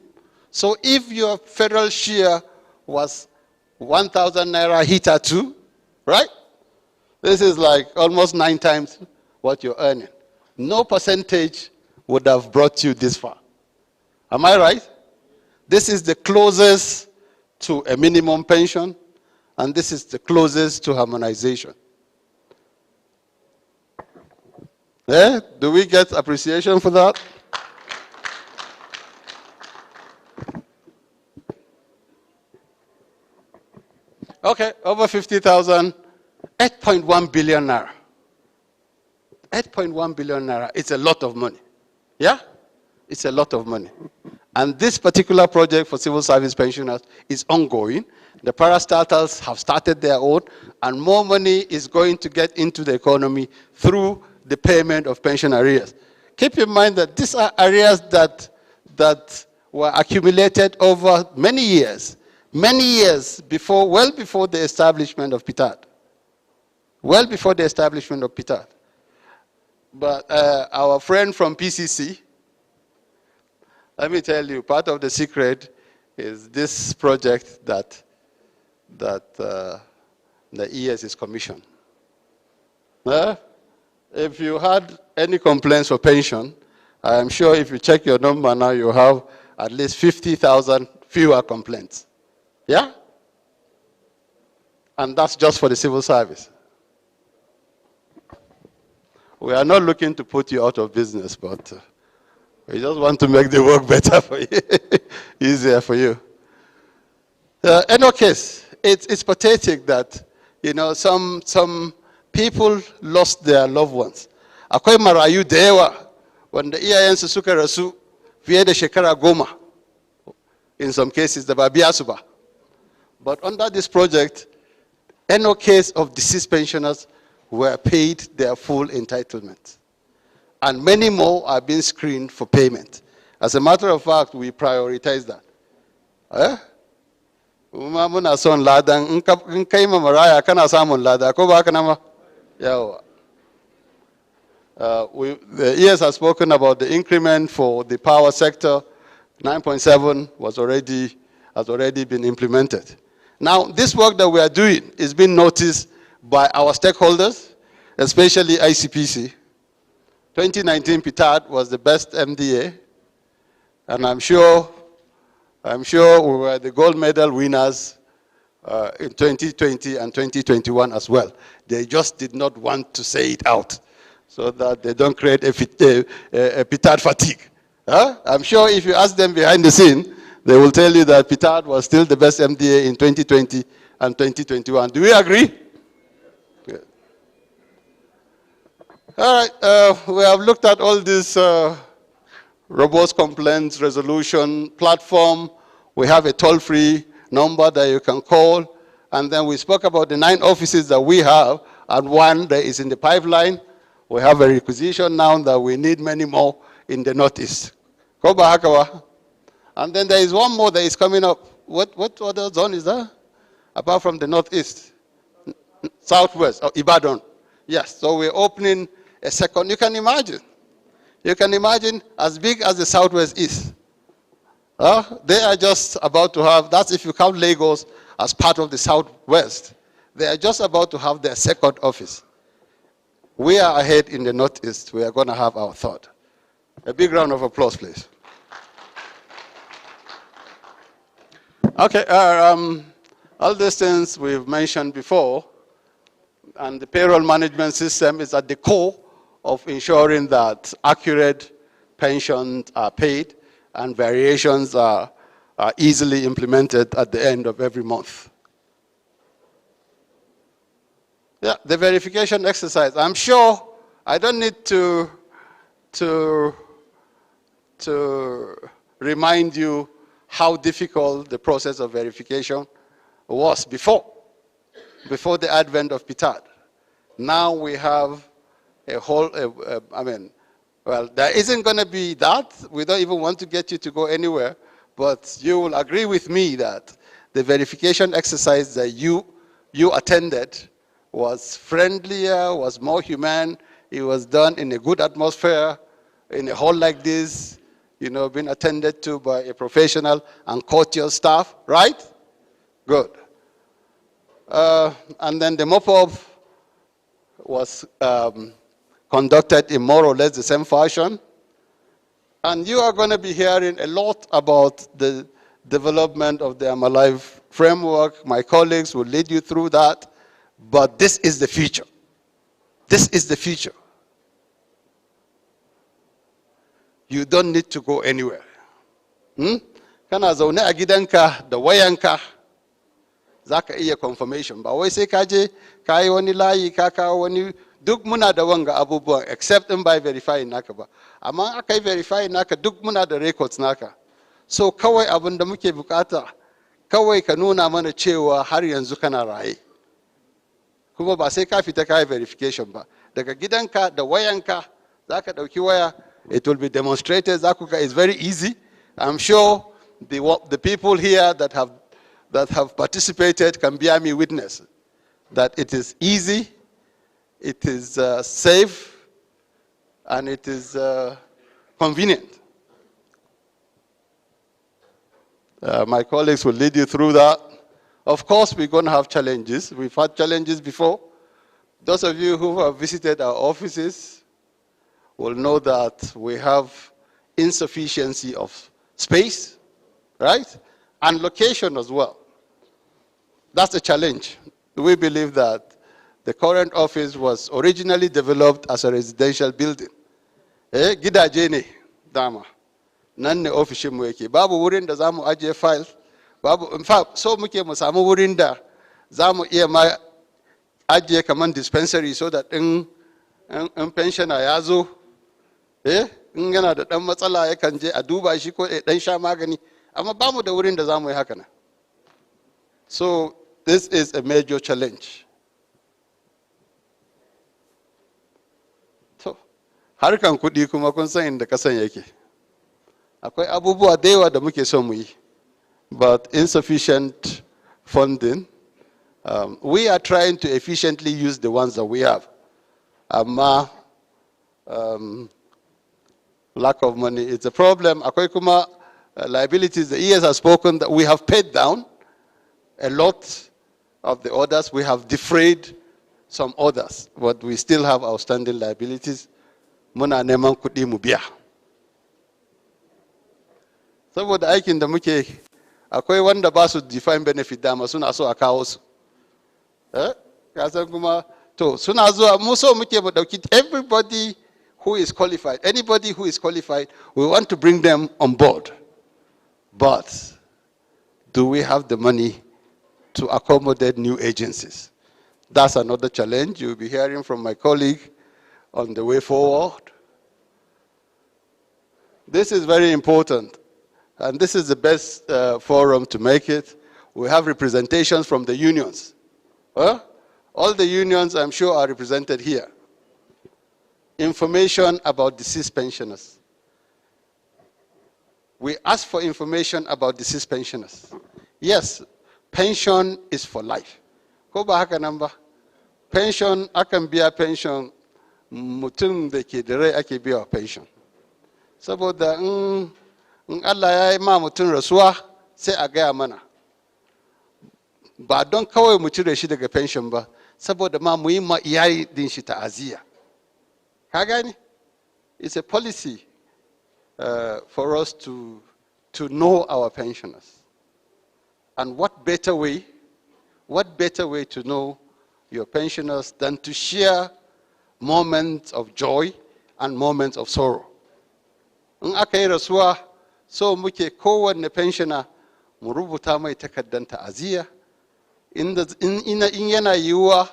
So if your federal share was 1,000 naira hitherto, right? This is like almost 9 times what you're earning. No percentage would have brought you this far. Am I right? This is the closest to a minimum pension, and this is the closest to harmonization. Yeah? Do we get appreciation for that? Okay, over 50,000, 8.1 billion naira. 8.1 billion naira, it's a lot of money. Yeah? It's a lot of money. And this particular project for civil service pensioners is ongoing. The parastatals have started their own, and more money is going to get into the economy through the payment of pension arrears. Keep in mind that these are arrears that were accumulated over many years before, well before the establishment of Ptad. Well before the establishment of Ptad. But our friend from PCC, let me tell you, part of the secret is this project that the ES is commissioned. If you had any complaints for pension, I am sure if you check your number now, you have at least 50,000 fewer complaints. Yeah? And that's just for the civil service. We are not looking to put you out of business, but we just want to make the work better for you, easier for you. In any case, it's pathetic that, you know, some people lost their loved ones. Akwai marayu da yawa wanda iyayensu suka rasu fiye da shekara 10, in some cases da ba biya su ba. But under this project, no case of deceased pensioners were paid their full entitlement. And many more are being screened for payment. As a matter of fact, we prioritize that. Muna son ladan in kai ma maraya kana samun lada ko ba haka nan ba? Yawa. The ES has spoken about the increment for the power sector. 9.7 has already been implemented. Now, this work that we are doing is being noticed by our stakeholders, especially ICPC. 2019 Ptad was the best MDA, and I'm sure we were the gold medal winners in 2020 and 2021 as well. They just did not want to say it out so that they don't create a Ptad fatigue. I'm sure if you ask them behind the scene, they will tell you that Ptad was still the best MDA in 2020 and 2021. Do we agree? Good. All right, we have looked at all this robust complaints resolution platform. We have a toll-free number that you can call. And then we spoke about the 9 offices that we have, and 1 that is in the pipeline. We have a requisition now that we need many more in the Northeast. And then there is 1 more that is coming up. What other zone is that? Apart from the Northeast? Southwest, or Ibadan. Yes, so we're opening a second. You can imagine as big as the Southwest is. They are just about to have, that's if you count Lagos as part of the Southwest. They are just about to have their second office. We are ahead in the Northeast. We are going to have our third. A big round of applause, please. Okay, all these things we've mentioned before, and the payroll management system is at the core of ensuring that accurate pensions are paid and variations are easily implemented at the end of every month. Yeah, the verification exercise. I'm sure I don't need to remind you how difficult the process of verification was before the advent of Ptad. Now we have a whole, well, there isn't going to be that. We don't even want to get you to go anywhere, but you will agree with me that the verification exercise that you attended was friendlier, was more humane. It was done in a good atmosphere, in a hall like this, you know, being attended to by a professional and courteous staff, right? Good. And then the mop-up was conducted in more or less the same fashion. And you are going to be hearing a lot about the development of the I'm Alive framework. My colleagues will lead you through that. But this is the future. This is the future. You don't need to go anywhere. Kana zaune a gidanka da wayanka zaka iya confirmation. Ba wai sai ka je ka yi wani layi ka kawo wani duk muna da wanga abubuwan except in by verifying naka ba. Amma aka yi verifying naka duk muna da records naka. So kawai abin da muke bukata kawai ka nuna mana cewa har yanzu kana raye. Kuma ba sai ka fita ka yi verification ba. Daga gidanka da wayanka zaka dauki waya. It will be demonstrated. Zakuka is very easy. I'm sure the people here that have participated can bear me witness that it is easy, it is safe, and it is convenient. My colleagues will lead you through that. Of course, we're going to have challenges. We've had challenges before. Those of you who have visited our offices will know that we have insufficiency of space, right? And location as well. That's a challenge. We believe that the current office was originally developed as a residential building. Gidaje ne dama. Nan ne ofishin mu yake. Babu wurin da zamu ajiye file. Babu, in fact, so muke mu samu wurin da zamu iya ma ajiye kaman dispensary so that in pensioner ya zo, in yana da ɗan matsala yakan je a duba shi ko ɗan sha magani, amma ba mu da wurin da za mu yi haka nan. So this is a major challenge. To, harkan kuɗi kuma kun san inda kasan yake. Akwai abubuwa da yawa da muke son mu yi, but insufficient funding. We are trying to efficiently use the ones that we have. Amma, lack of money is a problem. Akwai kuma liabilities, the ES has spoken that we have paid down. a lot of the others. We have defrayed some others, but we still have outstanding liabilities. Muna neman kuɗi mu biya. Saboda aikin da muke, akwai wanda ba su define benefit dama suna so a kawo su. Kasan kuma, to suna zuwa mu so muke mu ɗauki everybody who is qualified, anybody who is qualified, we want to bring them on board. But do we have the money to accommodate new agencies? That's another challenge you'll be hearing from my colleague on the way forward. This is very important, and this is the best forum to make it. We have representations from the unions. All the unions, I'm sure, are represented here. Information about deceased pensioners. We ask for information about deceased pensioners. Yes, pension is for life. Ko ba haka nan ba? Pension, akan biya pension, mutum da ke da rai ake biya pension. Saboda in Allah ya yi ma mutum rasuwa, sai a gaya mana. Ba don kawai mu cire shi daga pension ba, saboda ma mu yi ma iyali din shi ta'aziyya. Ka gani? It's a policy for us to know our pensioners. And what better way to know your pensioners than to share moments of joy and moments of sorrow. In aka yi rasuwa, so muke kowanne pensioner mu rubuta mai takardar ta'aziyya. In yana yiwuwa,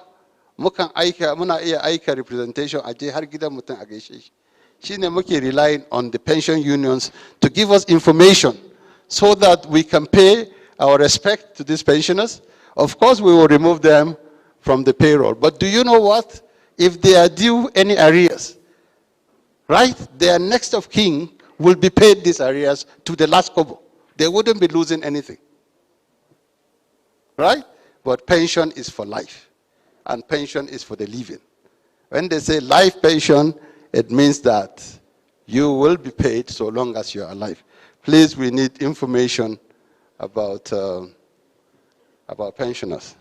muna iya aika representation a je har gidan mutum a gaishe shi. Shine muke relying on the pension unions to give us information so that we can pay our respect to these pensioners. Of course, we will remove them from the payroll. But do you know what? If they are due any arrears, right, their next of kin will be paid these arrears to the last kobo. They wouldn't be losing anything. Right? But pension is for life. And pension is for the living. When they say life pension, it means that you will be paid so long as you're alive. Please, we need information about pensioners.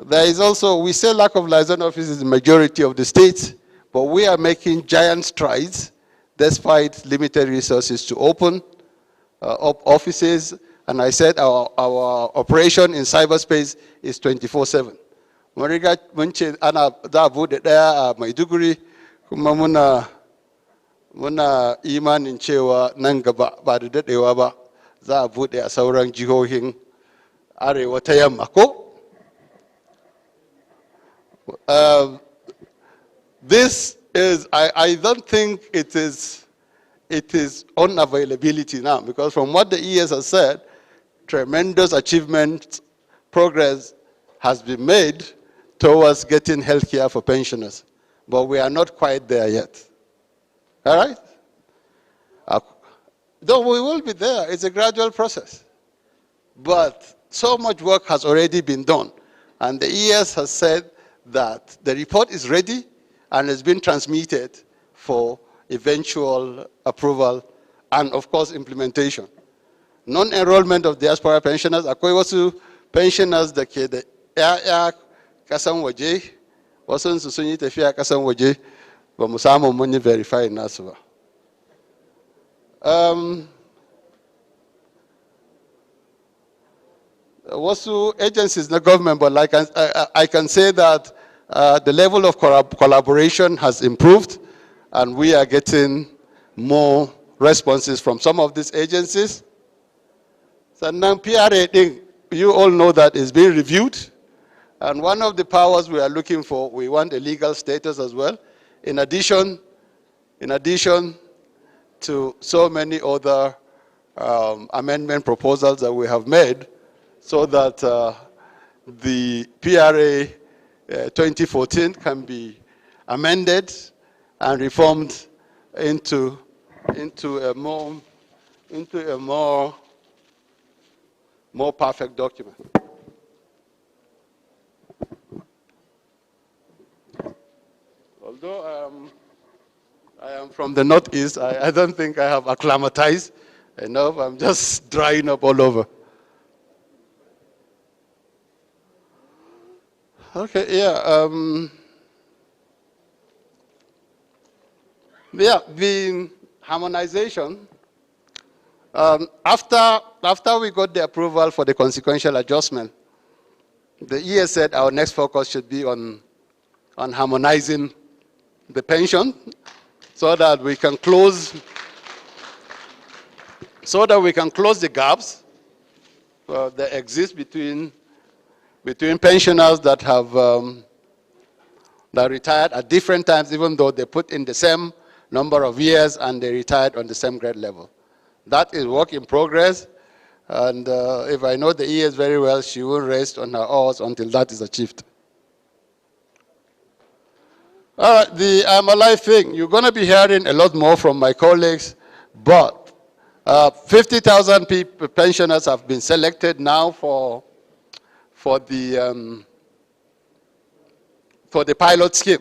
There is also, we say lack of liaison offices in the majority of the states, but we are making giant strides despite limited resources to open up offices. And I said our operation in cyberspace is 24/7. Mariga munce ana za bude daya a Maiduguri, kuma muna imanin cewa nan gaba ba da dadewa ba za a bude a sauran jihohin arewa ta yamma ko. This is, I don't think it is unavailability now, because from what the ES has said, tremendous achievement, progress has been made towards getting health care for pensioners. But we are not quite there yet. All right? Though we will be there, it's a gradual process. But so much work has already been done. And the ES has said that the report is ready and has been transmitted for eventual approval and, of course, implementation. Non-enrollment of diaspora pensioners, akwai wasu pensioners da ke da ‘ya'ya kasan waje, wasunsu sun yi tafiya kasan waje, ba mu samu mun yi verify nasu ba. Wasu agencies in the government, but like I can say that the level of collaboration has improved, and we are getting more responses from some of these agencies. Sannan PRA thing, you all know that is being reviewed, and one of the powers we are looking for, we want a legal status as well, in addition to so many other amendment proposals that we have made, so that the PRA 2014 can be amended and reformed into a more perfect document. Although I am from the Northeast, I don't think I have acclimatized enough. I'm just drying up all over. Okay, the harmonization, after we got the approval for the consequential adjustment, the ES said our next focus should be on harmonizing the pension so that we can close the gaps that exist between pensioners that have that retired at different times, even though they put in the same number of years and they retired on the same grade level. That is work in progress, and if I know the ES very well, she will rest on her oars until that is achieved. The I'm Alive thing, you're going to be hearing a lot more from my colleagues, but 50,000 pensioners have been selected now for the pilot scheme.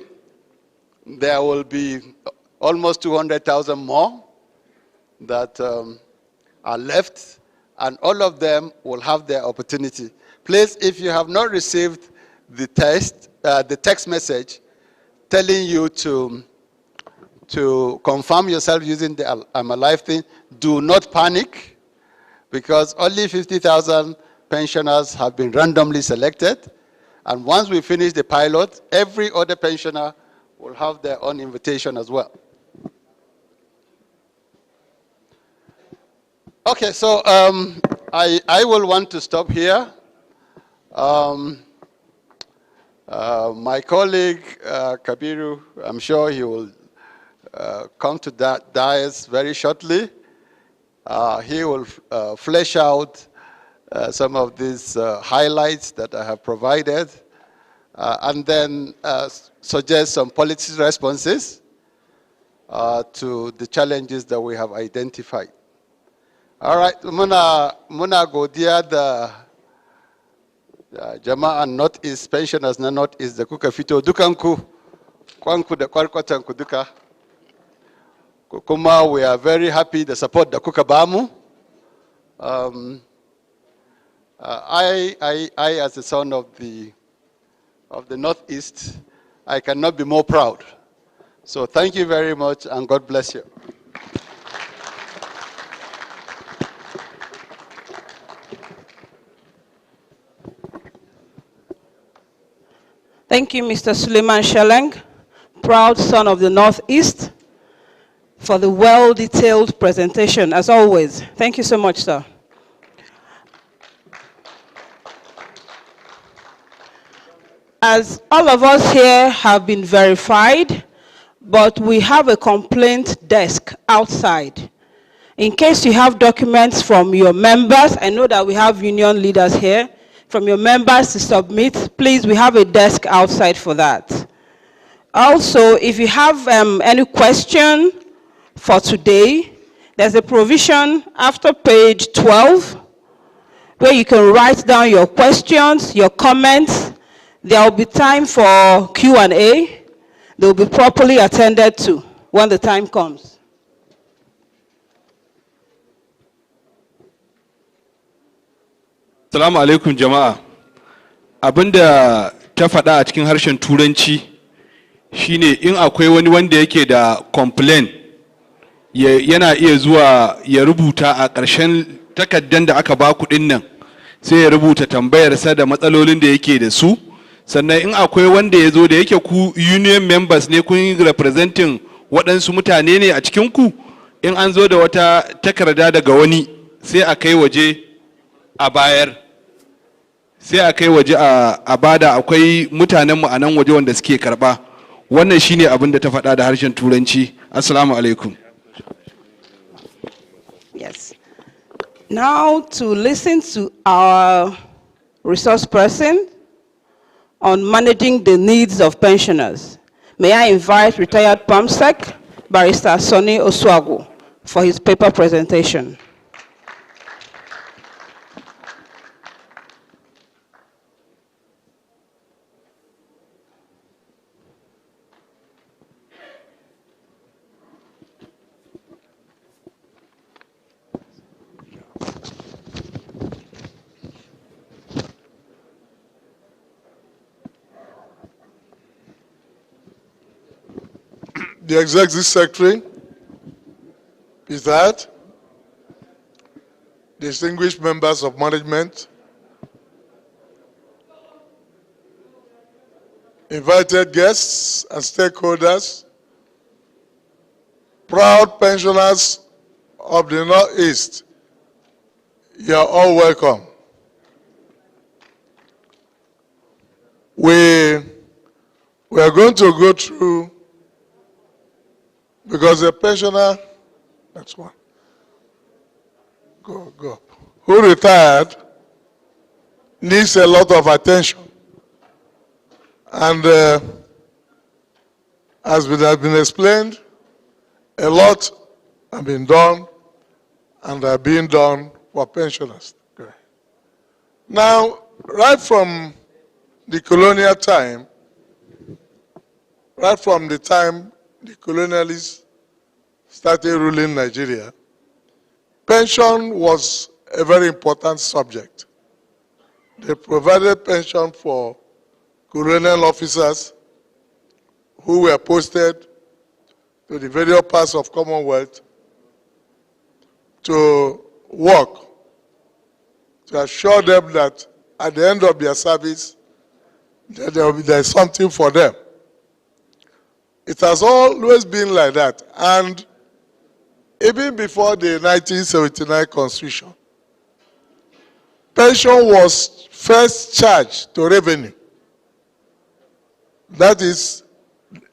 There will be almost 200,000 more that are left, and all of them will have their opportunity. Please, if you have not received the text message telling you to confirm yourself using the I'm Alive thing, do not panic, because only 50,000 pensioners have been randomly selected. And once we finish the pilot, every other pensioner will have their own invitation as well. Okay, so I will want to stop here. My colleague, Kabiru, I'm sure he will come to that dais very shortly. He will flesh out some of these highlights that I have provided, and then suggest some policy responses to the challenges that we have identified. All right, muna godiya da jama'an Northeast pensioners na Northeast da kuka fito dukanku, kwanku da kwarkwatanku duka. Kuma, we are very happy the support da kuka bamu. I as the son of the Northeast, I cannot be more proud. So thank you very much, and God bless you. Thank you, Mr. Suleiman Sheleng, proud son of the Northeast, for the well-detailed presentation, as always. Thank you so much, sir. As all of us here have been verified, but we have a complaint desk outside. In case you have documents from your members, I know that we have union leaders here, from your members to submit, please, we have a desk outside for that. Also, if you have any question for today, there's a provision after page 12 where you can write down your questions, your comments. There will be time for Q&A. They will be properly attended to when the time comes. Assalamu alaikum jama'a. Abinda ta faɗa a cikin harshen Turanci shine in akwai wani wanda yake da complaint yana iya zuwa ya rubuta a ƙarshen takaddan da aka ba kuɗin nan, sai ya rubuta tambayarsa da matsalolin da yake da su. Sannan in akwai wanda ya zo da yake ku union members ne, kun representing waɗansu mutane ne a cikin ku, in an zo da wata takarda daga wani sai a kai waje a bayar, sai a kai waje a bada. Akwai mutanenmu a nan waje wanda suke karɓa. Wannan shine abin da ta faɗa da harshen Turanci. Assalamu alaikum. Yes. Now to listen to our resource person on managing the needs of pensioners. May I invite retired PAMSEC, Barrister Sonny Oswago, for his paper presentation. the Executive Secretary, Ptad, distinguished members of management, invited guests and stakeholders, proud pensioners of the Northeast, you are all welcome. We are going to go through, because a pensioner, that's one, go, who retired needs a lot of attention. And as it has been explained, a lot have been done and are being done for pensioners. Okay. Now, right from the colonial time, right from the time the colonialists started ruling Nigeria, pension was a very important subject. They provided pension for colonial officers who were posted to the various parts of Commonwealth to work, to assure them that at the end of their service, there is something for them. It has always been like that. And even before the 1979 Constitution, pension was first charged to revenue. That is,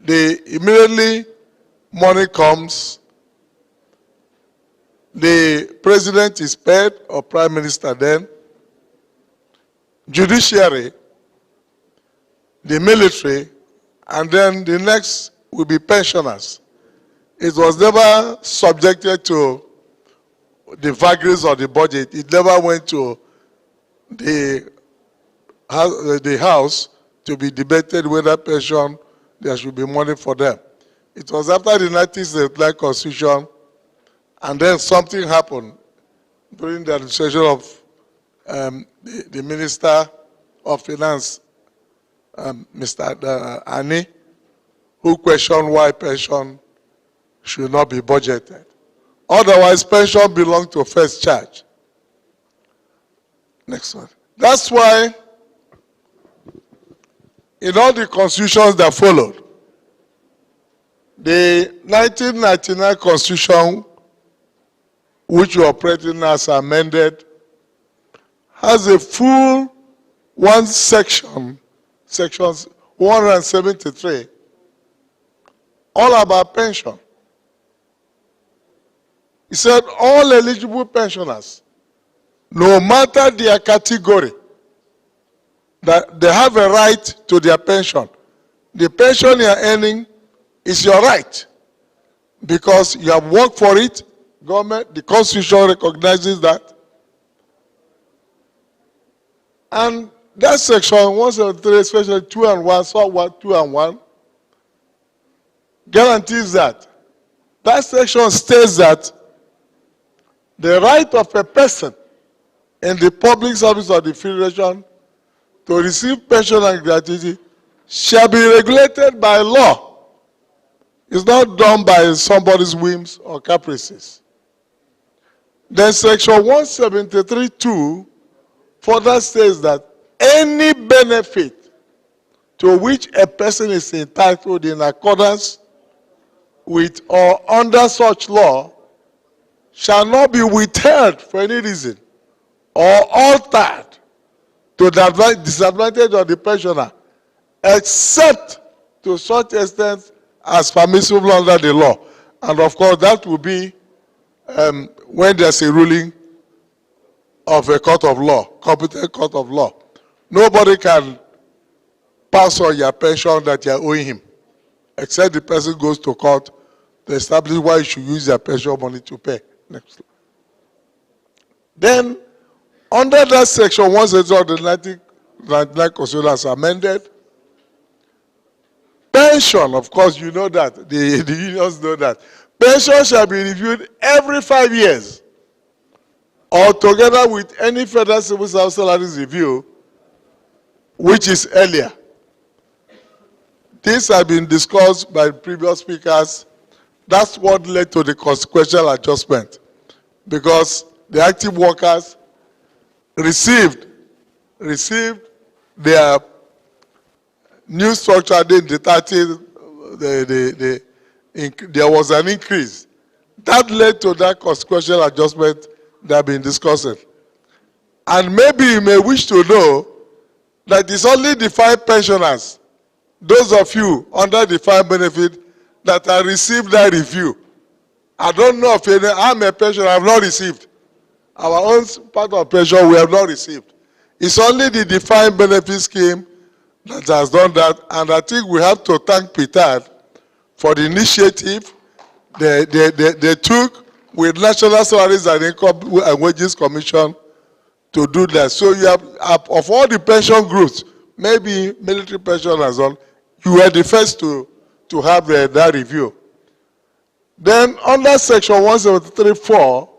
immediately money comes, the president is paid, or prime minister then, judiciary, the military, and then the next will be pensioners. It was never subjected to the vagaries of the budget. It never went to the House to be debated whether pension, there should be money for them. It was after the 1979 Constitution, and then something happened during the administration of the Minister of Finance, Mr. Ani, who questioned why pension should not be budgeted. Otherwise, pension belongs to first charge. Next one. That's why in all the constitutions that followed, the 1999 Constitution, which we are operating as amended, has a full one section, sections 173, all about pension. He said all eligible pensioners, no matter their category, that they have a right to their pension. The pension you are earning is your right because you have worked for it. Government, the Constitution recognizes that. And that section 173, especially 2 and 1, so 1, 2 and 1, guarantees that. That section states that the right of a person in the public service of the Federation to receive pension and gratuity shall be regulated by law. It's not done by somebody's whims or caprices. Then section 173(2) further says that any benefit to which a person is entitled in accordance with or under such law shall not be withheld for any reason or altered to the disadvantage of the pensioner, except to such extent as permissible under the law. And of course, that will be when there's a ruling of a court of law, competent court of law. Nobody can pass on your pension that you're owing him, except the person goes to court to establish why you should use your pension money to pay. Next. Then, under that section 170 of the 1999 Constitution as amended, pension, of course, you know that, the unions know that, pension shall be reviewed every 5 years, or together with any federal civil service salaries review, which is earlier. This has been discussed by previous speakers. That's what led to the consequential adjustment, because the active workers received their new structure. Then there was an increase. That led to that consequential adjustment that I've been discussing. And maybe you may wish to know that it's only defined pensioners, those of you under defined benefit, that have received that review. I don't know if any, I'm a pensioner, I have not received. Our own part of pension we have not received. It's only the defined benefit scheme that has done that, and I think we have to thank Ptad for the initiative they took with National Salaries and Income and Wages Commission to do that. So you have, of all the pension groups, maybe military pensioners on, you were the first to have that review. Then under section 173(4),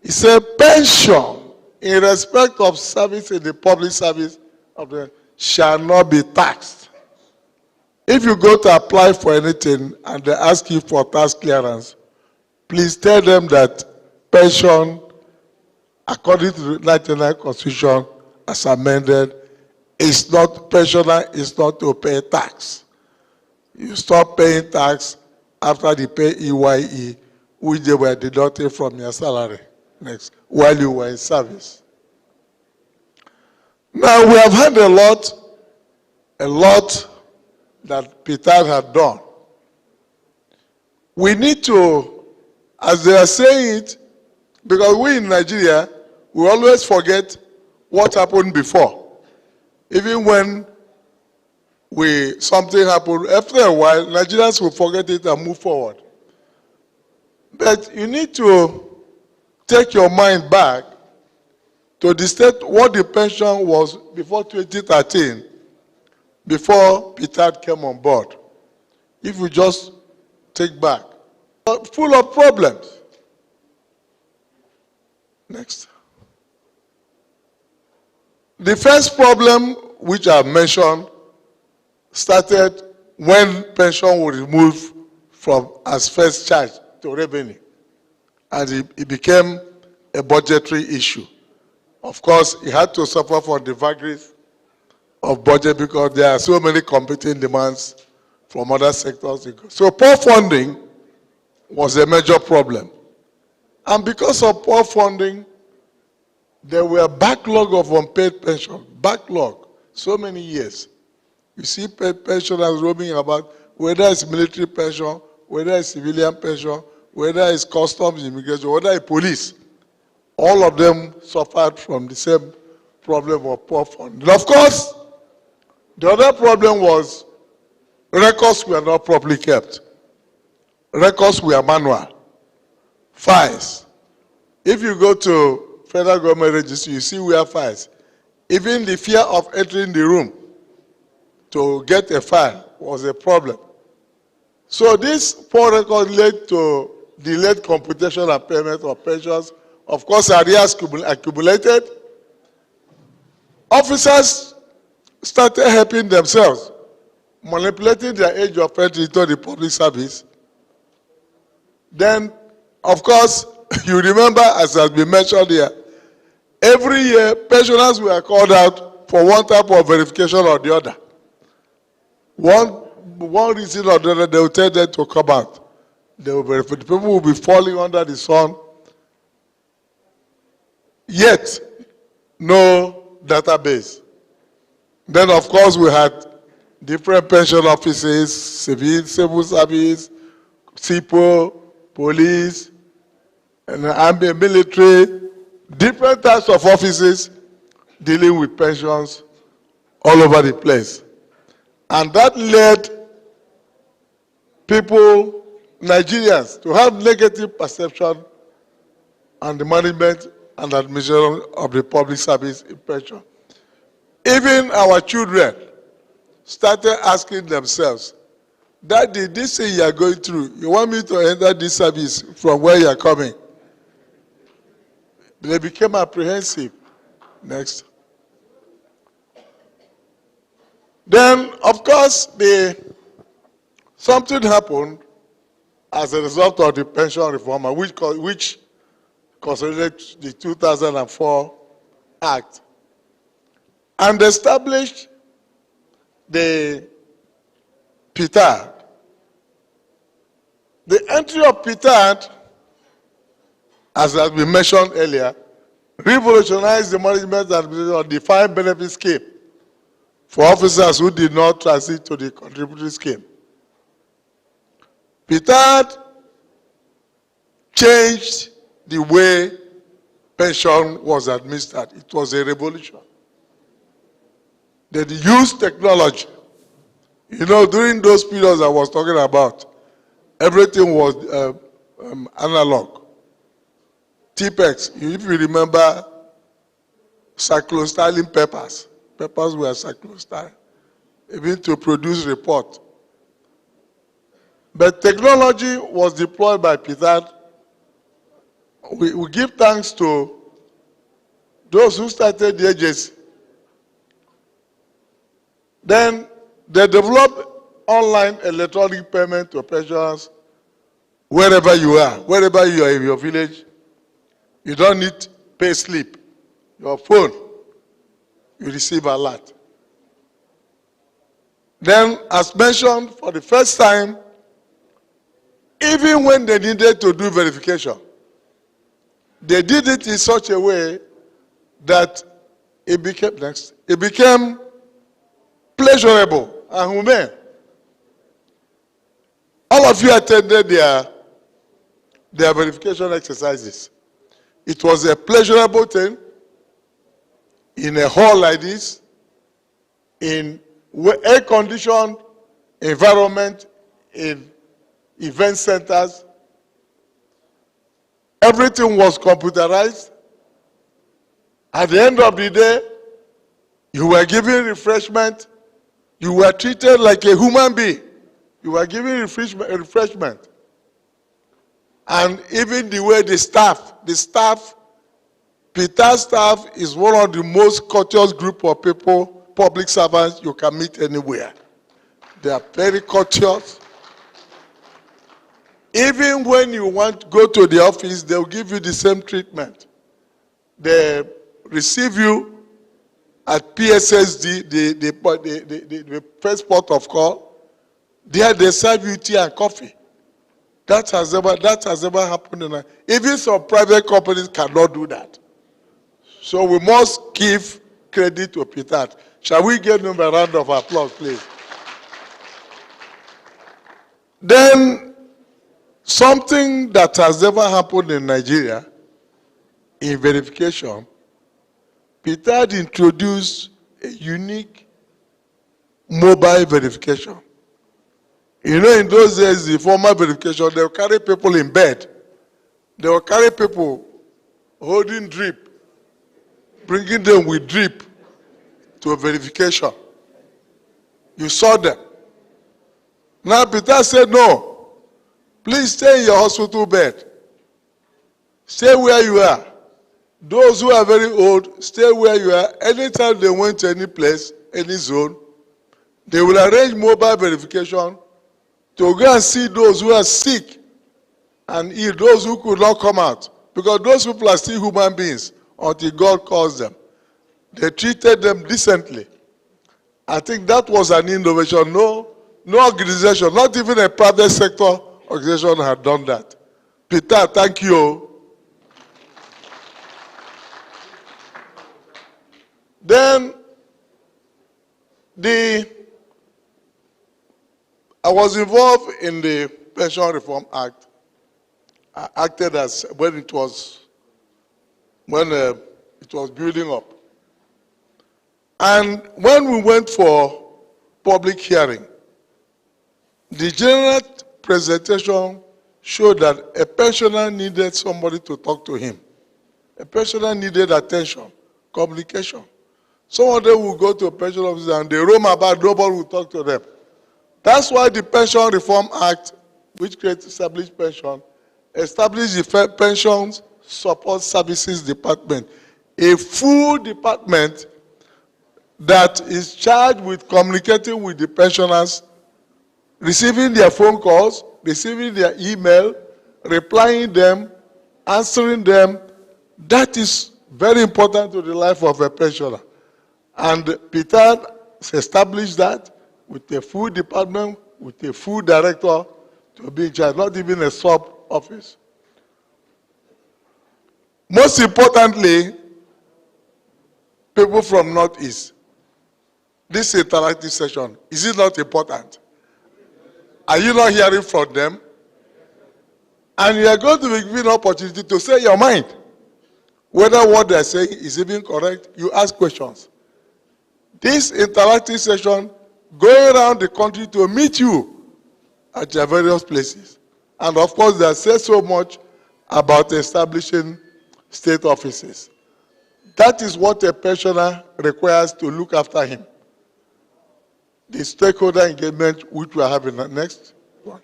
it said pension in respect of service in the public service of the shall not be taxed. If you go to apply for anything and they ask you for tax clearance, please tell them that pension, according to the 1999 Constitution as amended, is not, pensioner is not to pay tax. You stop paying tax after they pay EYE, which they were deducted from your salary next, while you were in service. Now we have had a lot that Ptad had done. We need to, as they are saying it, because we in Nigeria, we always forget what happened before. Even when something happened, after a while, Nigerians will forget it and move forward. But you need to take your mind back to the state what the pension was before 2013, before Ptad came on board. If you just take back, full of problems. Next. The first problem which I mentioned started when pension was removed from as first charge to revenue, and it became a budgetary issue. Of course, it had to suffer from the vagaries of budget because there are so many competing demands from other sectors. So poor funding was a major problem. And because of poor funding, there were a backlog of unpaid pension, backlog, so many years. You see pensioners roaming about, whether it's military pension, whether it's civilian pension, whether it's customs, immigration, whether it's police. All of them suffered from the same problem of poor funding. Of course, the other problem was records were not properly kept. Records were manual. Files. If you go to federal government registry, you see where files. Even the fear of entering the room to get a file was a problem. So this poor record led to delayed computation and payment of pensions. Of course, arrears accumulated. Officers started helping themselves, manipulating their age of entry into the public service. Then, of course, you remember, as has been mentioned here, every year pensioners were called out for one type of verification or the other. One reason or the other, they will tell them to come out. They will verify. The people will be falling under the sun. Yet, no database. Then, of course, we had different pension offices, civil service, SIPO, police, and army, military, different types of offices dealing with pensions all over the place. And that led people, Nigerians, to have negative perception on the management and administration of the public service in pension. Even our children started asking themselves, Daddy, this thing you are going through, you want me to enter this service from where you are coming? They became apprehensive. Next. Then, of course, something happened as a result of the pension reform, which consolidated the 2004 Act and established the Ptad. The entry of Ptad, as has been mentioned earlier, revolutionized the management and administration of the defined benefit scheme for officers who did not transit to the contributory scheme. Ptad changed the way pension was administered. It was a revolution. They used technology. You know, during those periods I was talking about, everything was analog. T-Pex, if you remember, cyclostylene papers. Papers were cyclostylene, even to produce report. But technology was deployed by Ptad. We give thanks to those who started the agency. Then they developed online electronic payment to pensioners wherever you are in your village. You don't need pay slip. Your phone, you receive alert. Then, as mentioned, for the first time, even when they needed to do verification, they did it in such a way that it became pleasurable and humane. All of you attended their verification exercises. It was a pleasurable thing in a hall like this, in air-conditioned environment, in event centers. Everything was computerized. At the end of the day, you were given refreshment. You were treated like a human being. You were given refreshment. And even the way the staff, Ptad staff is one of the most courteous group of people, public servants you can meet anywhere. They are very courteous. Even when you want to go to the office, they'll give you the same treatment. They receive you at PSSD, the first port of call. There they serve you tea and coffee. That has never happened. Even some private companies cannot do that. So we must give credit to Ptad. Shall we give them a round of applause, please? Then, something that has never happened in Nigeria, in verification, Ptad introduced a unique mobile verification. You know, in those days, the formal verification, they would carry people in bed. They would carry people holding drip, bringing them with drip to a verification. You saw them. Now Ptad said, no, please stay in your hospital bed. Stay where you are. Those who are very old, stay where you are. Anytime they went to any place, any zone, they will arrange mobile verification to go and see those who are sick and heal those who could not come out. Because those people are still human beings until God calls them. They treated them decently. I think that was an innovation. No organization, not even a private sector organization had done that. Ptad, thank you. Then I was involved in the Pension Reform Act. I acted as when it was building up. And when we went for public hearing, the general presentation showed that a pensioner needed somebody to talk to him. A pensioner needed attention, communication. Some of them will go to a pension office and they roam about, nobody will talk to them. That's why the Pension Reform Act, which established pension, established the Pensions Support Services Department, a full department that is charged with communicating with the pensioners, receiving their phone calls, receiving their email, replying them, answering them. That is very important to the life of a pensioner. And Ptad established that with a full department, with a full director to be in charge, not even a sub-office. Most importantly, people from Northeast, this interactive session, is it not important? Are you not hearing from them? And you are going to be given an opportunity to say your mind. Whether what they are saying is even correct, you ask questions. This interactive session, going around the country to meet you at your various places. And of course, they say so much about establishing state offices. That is what a pensioner requires to look after him. The stakeholder engagement which we are having. Next one.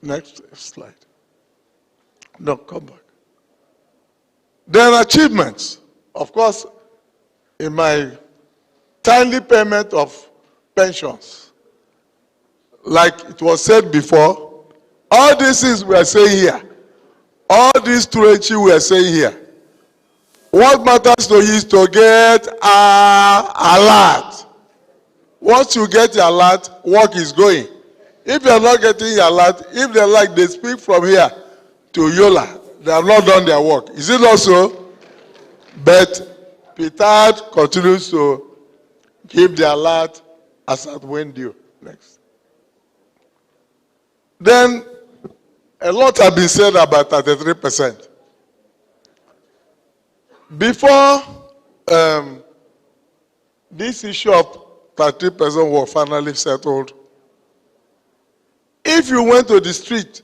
Next slide. No, come back. There are achievements. Of course, in my timely payment of pensions, like it was said before, all these things we are saying here, all these stretches we are saying here, what matters to you is to get alert. Once you get your alert, work is going. If you are not getting your alert, if they like they speak from here to Yola, they have not done their work. Is it not so? But Ptad continues to give the alert as at when due. Next. Then a lot has been said about 33%. Before this issue of 33% was finally settled, if you went to the street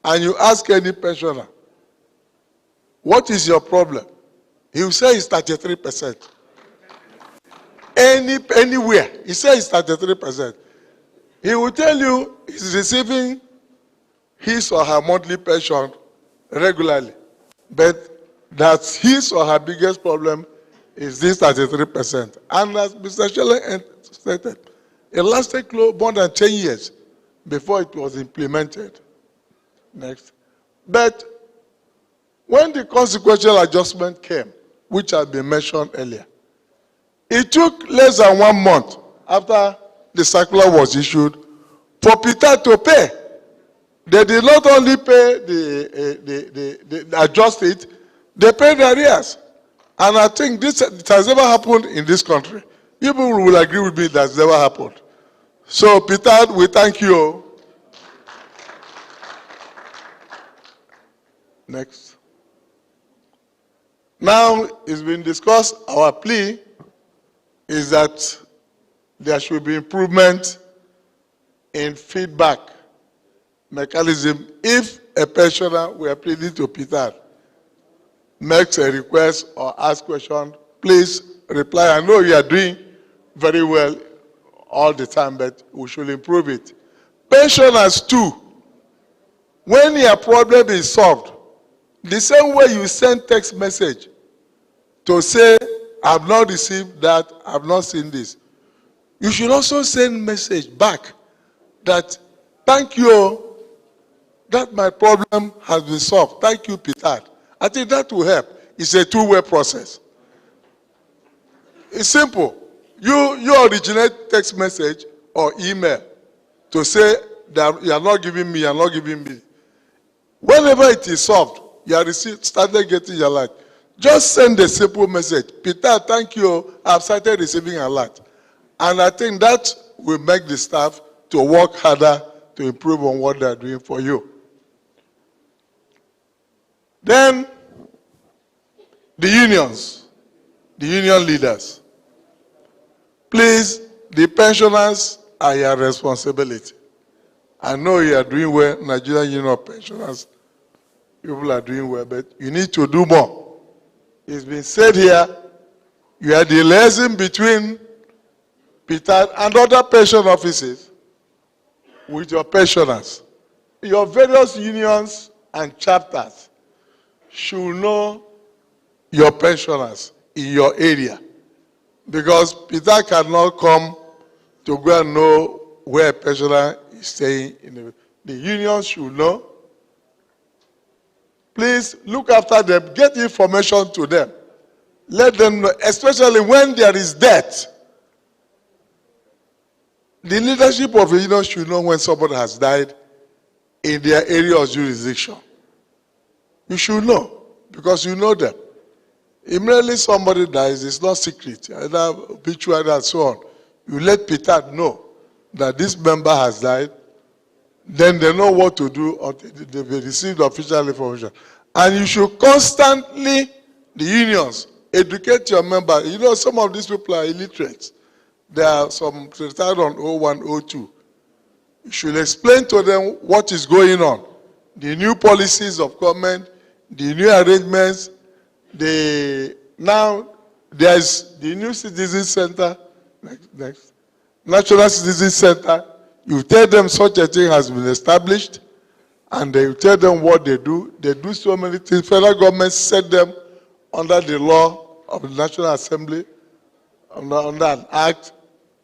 and you ask any pensioner, what is your problem? He will say it's 33%. Anywhere, he says it's 33%. He will tell you he's receiving his or her monthly pension regularly, but that his or her biggest problem is this 33%. And as Mr. Shelley stated, it lasted more than 10 years before it was implemented. Next. But when the consequential adjustment came, which had been mentioned earlier, it took less than 1 month after the circular was issued for Ptad to pay. They did not only pay the adjust it, they paid the arrears. And I think it has never happened in this country. People will agree with me that it's never happened. So Ptad, we thank you. Next. Now it's been discussed, our plea is that there should be improvement in feedback mechanism. If a pensioner, we are pleading to Ptad, makes a request or asks question, please reply. I know you are doing very well all the time, but we should improve it. Pensioners too, when your problem is solved, the same way you send text message to say, I've not received that, I've not seen this, you should also send message back that, thank you, that my problem has been solved. Thank you, Ptad. I think that will help. It's a two-way process. It's simple. You originate text message or email to say that you are not giving me, you are not giving me. Whenever it is solved, you are started getting your alert. Just send a simple message. Ptad, thank you, I've started receiving alert. And I think that will make the staff to work harder to improve on what they are doing for you. Then, the unions, the union leaders. Please, the pensioners are your responsibility. I know you are doing well, Nigerian Union of Pensioners, people are doing well, but you need to do more. It's been said here, you are the liaison between Ptad and other pension offices with your pensioners. Your various unions and chapters should know your pensioners in your area. Because Ptad cannot come to go and know where a pensioner is staying. The union should know. Please look after them, get information to them. Let them know, especially when there is death. The leadership of the union should know when somebody has died in their area of jurisdiction. You should know, because you know them. Immediately somebody dies, it's not secret, either obituary and so on. You let Ptad know that this member has died, then they know what to do until they've received official information. And you should constantly, the unions, educate your members. You know, some of these people are illiterate. There are some retired on 01, 02. You should explain to them what is going on. The new policies of government, the new arrangements, now there's the new citizen center, next, National Citizen Center. You tell them such a thing has been established, and they tell them what they do. They do so many things. Federal government set them under the law of the National Assembly, under an act,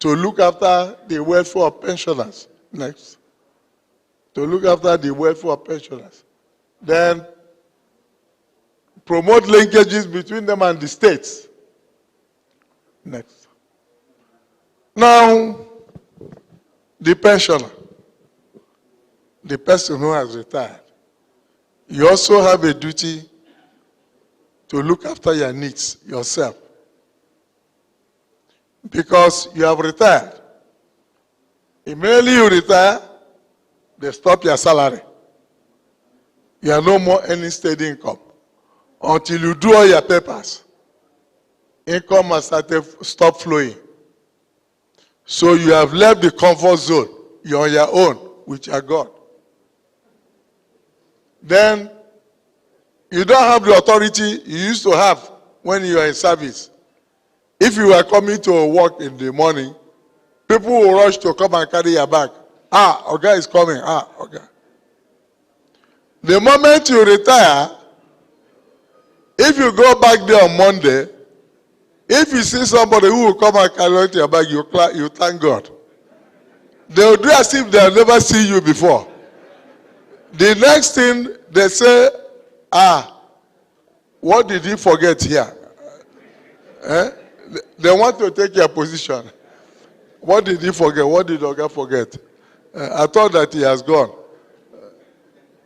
to look after the welfare of pensioners. Next. To look after the welfare of pensioners. Then promote linkages between them and the states. Next. Now, the pensioner, the person who has retired, you also have a duty to look after your needs yourself. Because you have retired. Immediately you retire, they stop your salary. You have no more any steady income until you do all your papers. Income has stop flowing. So you have left the comfort zone. You're on your own with your God. Then you don't have the authority you used to have when you were in service. If you were coming to work in the morning, people will rush to come and carry your bag. Oga is coming. Oga. The moment you retire, if you go back there on Monday, if you see somebody who will come and carry your bag, you thank God. They will do as if they have never seen you before. The next thing they say, what did he forget here? They want to take your position. What did he forget? What did Oga forget? I thought that he has gone.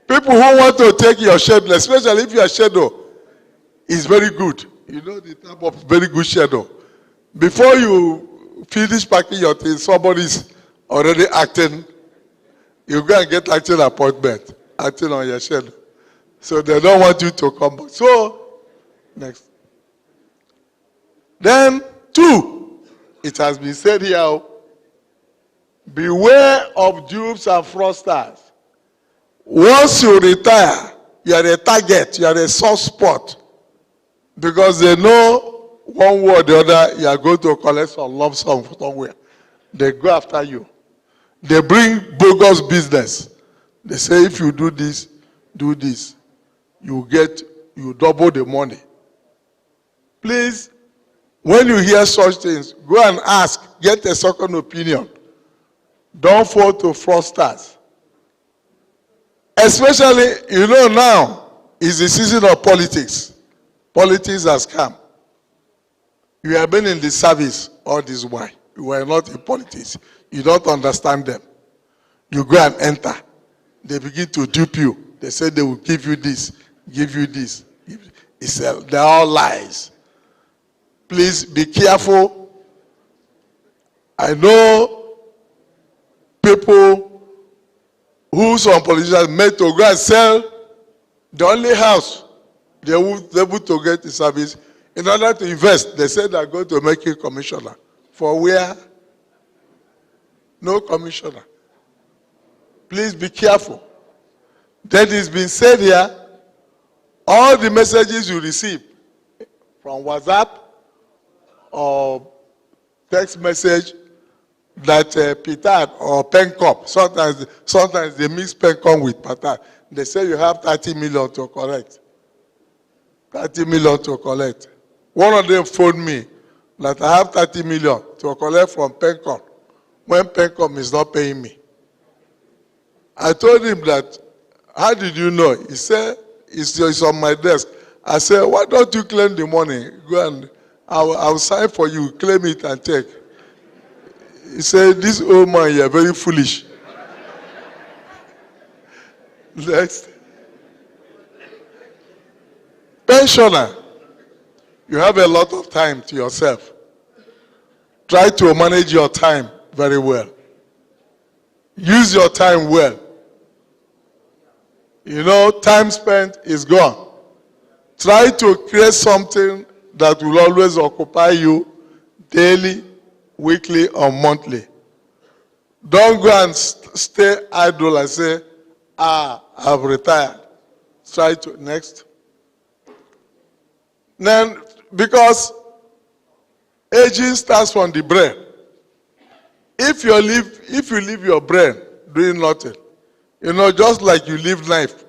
People who want to take your shadow, especially if your shadow is very good. You know the type of very good shadow. Before you finish packing your things, somebody's already acting. You go and get acting appointment, acting on your shadow. So they don't want you to come back. So, next. Then, 2, it has been said here, beware of dupes and fraudsters. Once you retire, you are a target, you are a soft spot. Because they know one way or the other, you are going to collect some lump sum somewhere. They go after you. They bring bogus business. They say if you do this, you double the money. Please, when you hear such things, go and ask, get a second opinion. Don't fall to fraudsters. Especially, you know now, is the season of politics. Politics has come. You have been in the service all this while. You were not in politics. You don't understand them. You go and enter. They begin to dupe you. They say they will give you this, give you this. They're all lies. Please be careful. I know people who some politicians made to go and sell the only house they were able to get the service in order to invest. They said they're going to make you commissioner. For where? No commissioner. Please be careful. Then it's been said here, all the messages you receive from WhatsApp or text message that Ptad or Pencom, sometimes they mix Pencom with Ptad. They say you have 30 million to collect. 30 million to collect. One of them phoned me that I have 30 million to collect from Pencom when Pencom is not paying me. I told him that, how did you know? He said, it's on my desk. I said, why don't you claim the money? Go and I'll sign for you, claim it and take. He said, this old man, you are very foolish. Next. Pensioner, you have a lot of time to yourself. Try to manage your time very well. Use your time well. You know, time spent is gone. Try to create something that will always occupy you daily, weekly, or monthly. Don't go and stay idle and say, I've retired. Try to, next. Then, because aging starts from the brain. If you leave your brain doing nothing, you know, just like you leave knife,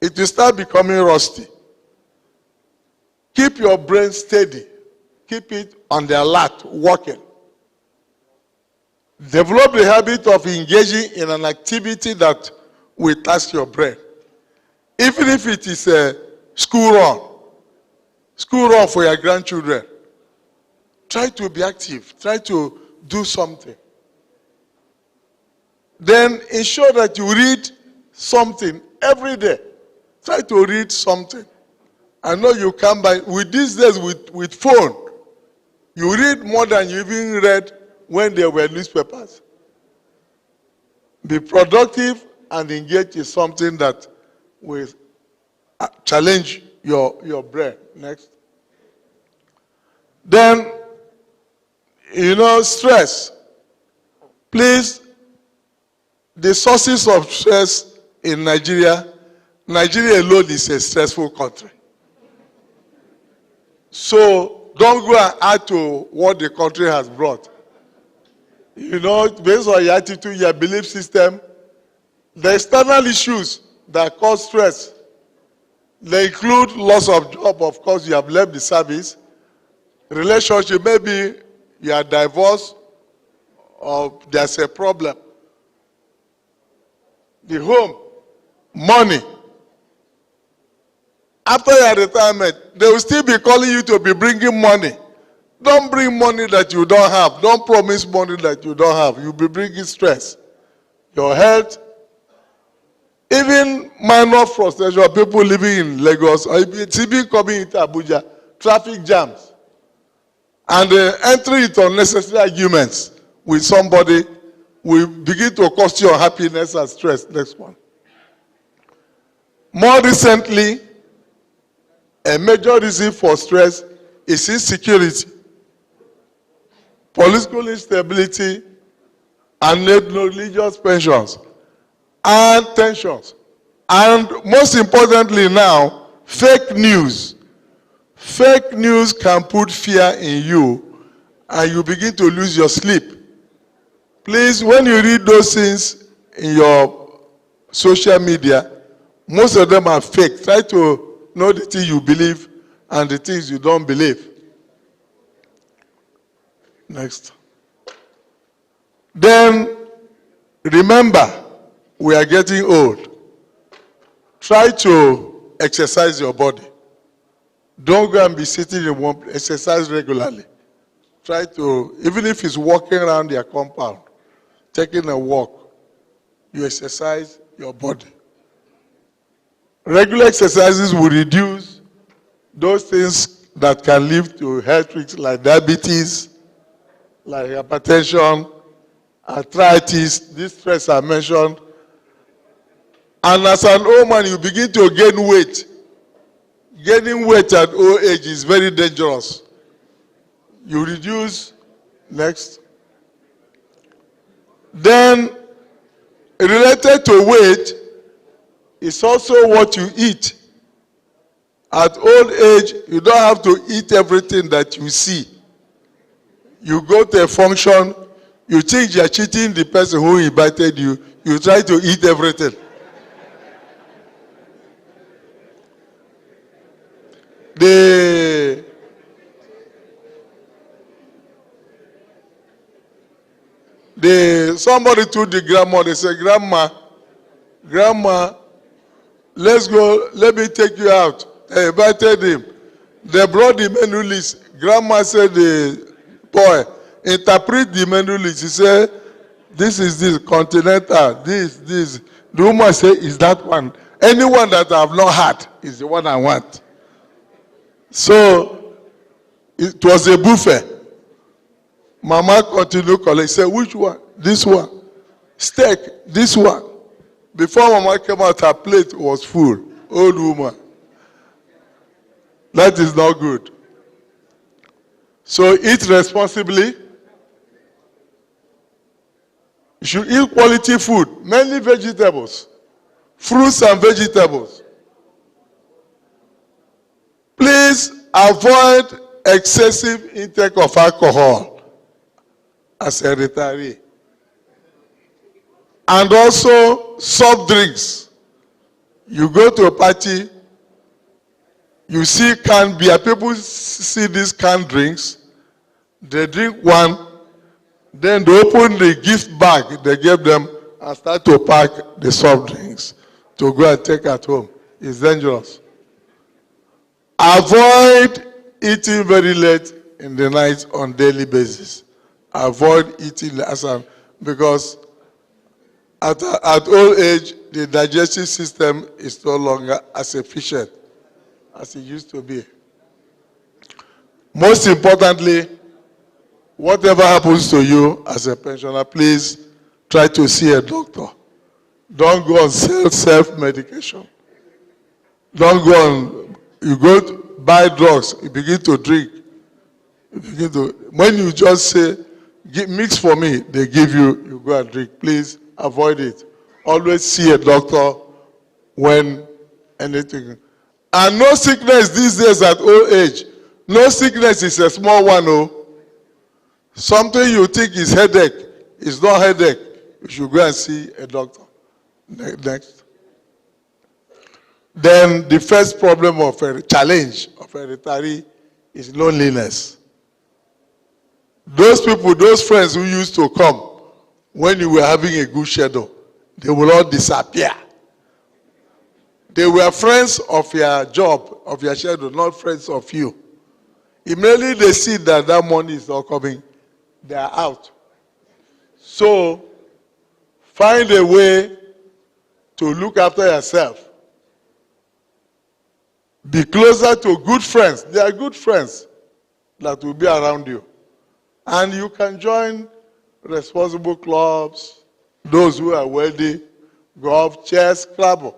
it will start becoming rusty. Keep your brain steady. Keep it on the alert, working. Develop the habit of engaging in an activity that will task your brain. Even if it is a school run for your grandchildren. Try to be active. Try to do something. Then ensure that you read something every day. Try to read something. I know you can buy, with these days with phone, you read more than you even read when there were newspapers. Be productive and engage in something that will challenge your brain. Next. Then, you know, stress. Please, the sources of stress in Nigeria alone is a stressful country. So, don't go and add to what the country has brought. You know, based on your attitude, your belief system, the external issues that cause stress, they include loss of job. Of course, you have left the service. Relationship, maybe you are divorced or there's a problem. The home, money. After your retirement, they will still be calling you to be bringing money. Don't bring money that you don't have. Don't promise money that you don't have. You'll be bringing stress. Your health, even minor frustration, people living in Lagos, or even coming into Abuja, traffic jams, and entering into unnecessary arguments with somebody will begin to cost you unhappiness and stress. Next one. More recently, a major reason for stress is insecurity, political instability, and religious pensions, and tensions. And most importantly now, fake news. Fake news can put fear in you, and you begin to lose your sleep. Please, when you read those things in your social media, most of them are fake. Try to know the things you believe and the things you don't believe. Next. Then, remember, we are getting old. Try to exercise your body. Don't go and be sitting in one place. Exercise regularly. Try to, even if it's walking around your compound, taking a walk, you exercise your body. Regular exercises will reduce those things that can lead to health risks like diabetes, like hypertension, arthritis, this stress I mentioned. And as an old man, you begin to gain weight. Gaining weight at old age is very dangerous. You reduce, next. Then, related to weight, is also what you eat. At old age, you don't have to eat everything that you see. You go to a function, you think you're cheating the person who invited you, you try to eat everything. somebody told the grandma, they said, Grandma, let's go, let me take you out. They invited him. They brought the menu list. Grandma said, boy, interpret the menu list. He said, this is this, continental, this. The woman said, is that one? Anyone that I have not had is the one I want. So, it was a buffet. Mama continued calling. Said, which one? This one. Steak, this one. Before Mama came out, her plate was full. Old woman. That is not good. So eat responsibly. You should eat quality food, mainly vegetables, fruits and vegetables. Please avoid excessive intake of alcohol as a retiree. And also soft drinks. You go to a party, you see canned beer. People see these canned drinks. They drink one, then they open the gift bag they gave them and start to pack the soft drinks to go and take at home. It's dangerous. Avoid eating very late in the night on daily basis. Avoid eating because at old age, the digestive system is no longer as efficient as it used to be. Most importantly, whatever happens to you as a pensioner, please try to see a doctor. Don't go on self-medication. Don't go on, you go to buy drugs, you begin to drink. When you just say, mix for me, they give you, you go and drink. Please avoid it. Always see a doctor when anything. And no sickness these days at old age. No sickness is a small one, oh. Something you think is headache is not headache. You should go and see a doctor. Next. Then the first problem of a challenge of a retiree is loneliness. Those people, those friends who used to come when you were having a good schedule, they will all disappear. They were friends of your job, of your schedule, not friends of you. Immediately they see that that money is not coming, they are out. So, find a way to look after yourself. Be closer to good friends. They are good friends that will be around you. And you can join responsible clubs, those who are wealthy, golf, chess, club,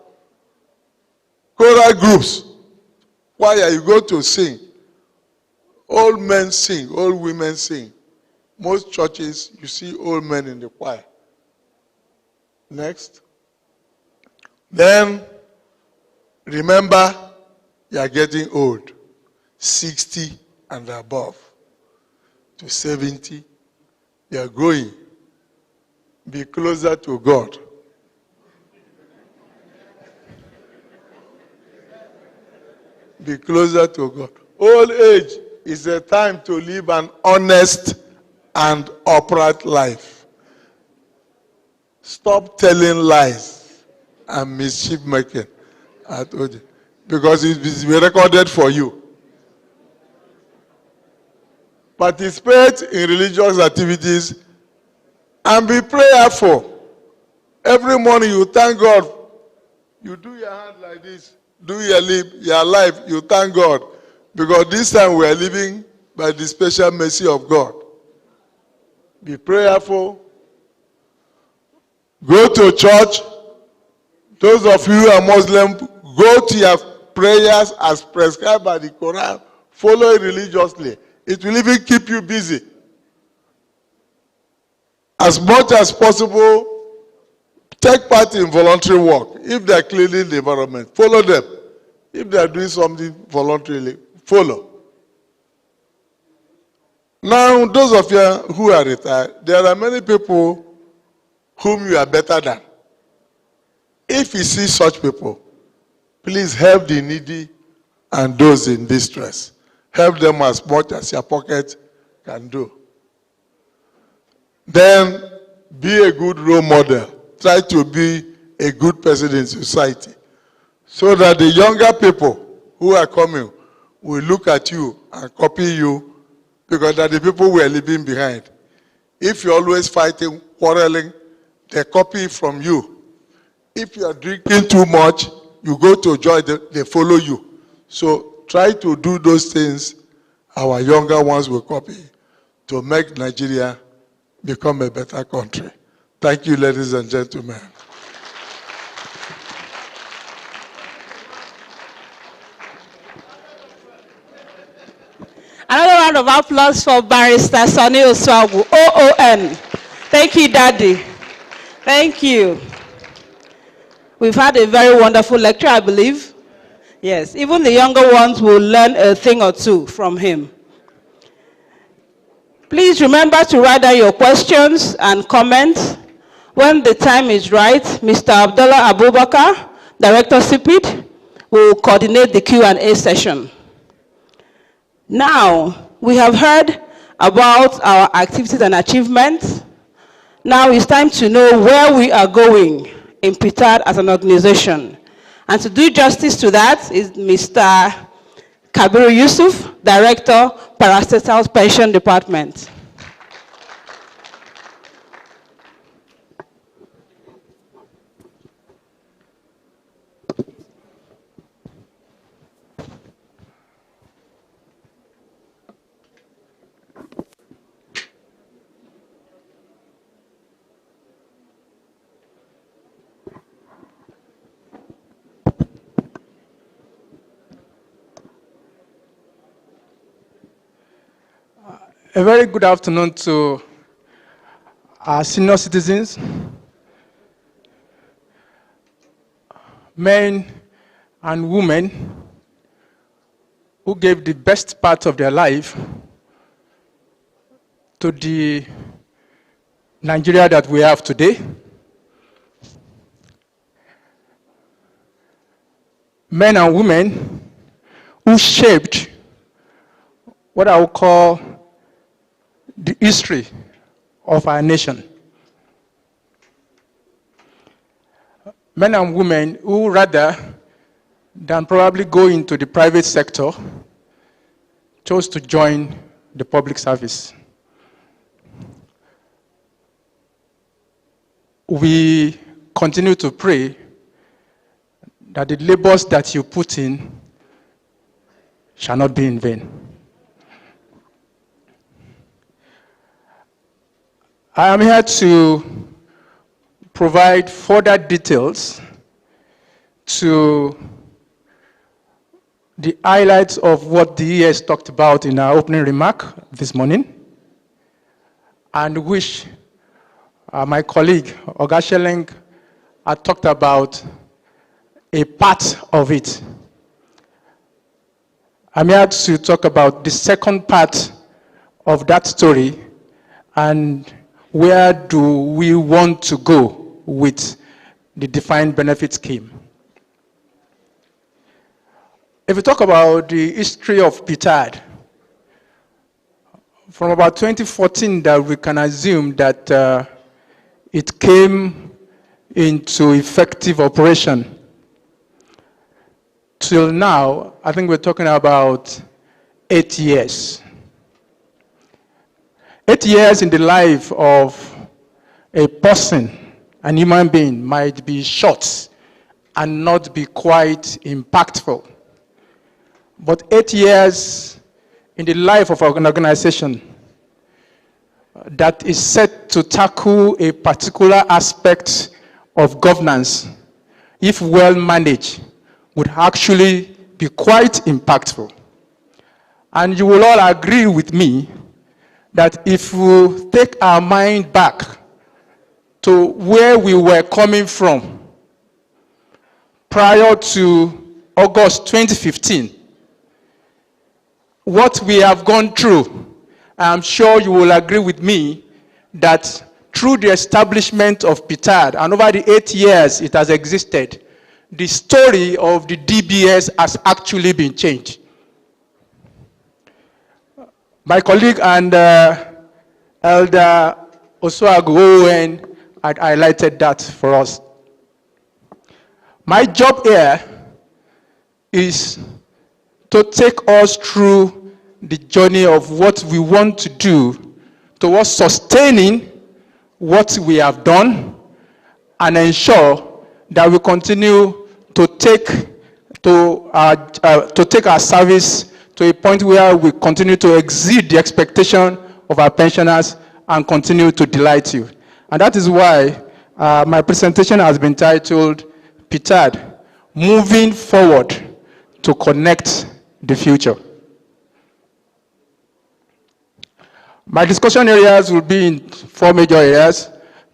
choral groups. Why are you going to sing? Old men sing, old women sing. Most churches, you see old men in the choir. Next. Then, remember, you are getting old. 60 and above to 70, you are growing. Be closer to God. Be closer to God. Old age is a time to live an honest and upright life. Stop telling lies and mischief making. I told you. Because it will be recorded for you. Participate in religious activities and be prayerful. Every morning you thank God. You do your hand like this. Do your life, you thank God. Because this time we are living by the special mercy of God. Be prayerful. Go to church. Those of you who are Muslim, go to your prayers as prescribed by the Quran. Follow it religiously. It will even keep you busy. As much as possible, take part in voluntary work. If they are cleaning the environment, follow them. If they are doing something voluntarily, follow. Now, those of you who are retired, there are many people whom you are better than. If you see such people, please help the needy and those in distress. Help them as much as your pocket can do. Then be a good role model. Try to be a good person in society. So that the younger people who are coming will look at you and copy you, because they're the people we are leaving behind. If you're always fighting, quarreling, they copy from you. If you are drinking too much, you go to joy, they follow you. So try to do those things our younger ones will copy to make Nigeria become a better country. Thank you, ladies and gentlemen. Another round of applause for Barrister Sonny Oswagu, OON. Thank you, Daddy. Thank you. We've had a very wonderful lecture, I believe. Yes, even the younger ones will learn a thing or two from him. Please remember to write down your questions and comments. When the time is right, Mr. Abdullah Abubakar, Director CPID, will coordinate the Q&A session. Now, we have heard about our activities and achievements. Now it's time to know where we are going in Ptad as an organization. And to do justice to that is Mr. Kabiru Yusuf, Director, Parastatal Pension Department. A very good afternoon to our senior citizens, men and women who gave the best part of their life to the Nigeria that we have today. Men and women who shaped what I would call the history of our nation. Men and women who, rather than probably go into the private sector, chose to join the public service. We continue to pray that the labors that you put in shall not be in vain. I am here to provide further details to the highlights of what the ES talked about in our opening remark this morning, and which my colleague, Oga Sheleng, had talked about a part of it. I'm here to talk about the second part of that story, and where do we want to go with the defined benefit scheme. If we talk about the history of Ptad, from about 2014 that we can assume that it came into effective operation, till now, I think we're talking about 8 years. 8 years in the life of a person, an human being, might be short and not be quite impactful. But 8 years in the life of an organization that is set to tackle a particular aspect of governance, if well managed, would actually be quite impactful. And you will all agree with me that if we take our mind back to where we were coming from prior to August 2015, what we have gone through, I'm sure you will agree with me that through the establishment of Ptad, and over the 8 years it has existed, the story of the DBS has actually been changed. My colleague and Elder Osuagu ON had highlighted that for us. My job here is to take us through the journey of what we want to do towards sustaining what we have done and ensure that we continue to take our service to a point where we continue to exceed the expectation of our pensioners and continue to delight you. And that is why my presentation has been titled Ptad, Moving Forward to Connect the Future. My discussion areas will be in 4 major areas: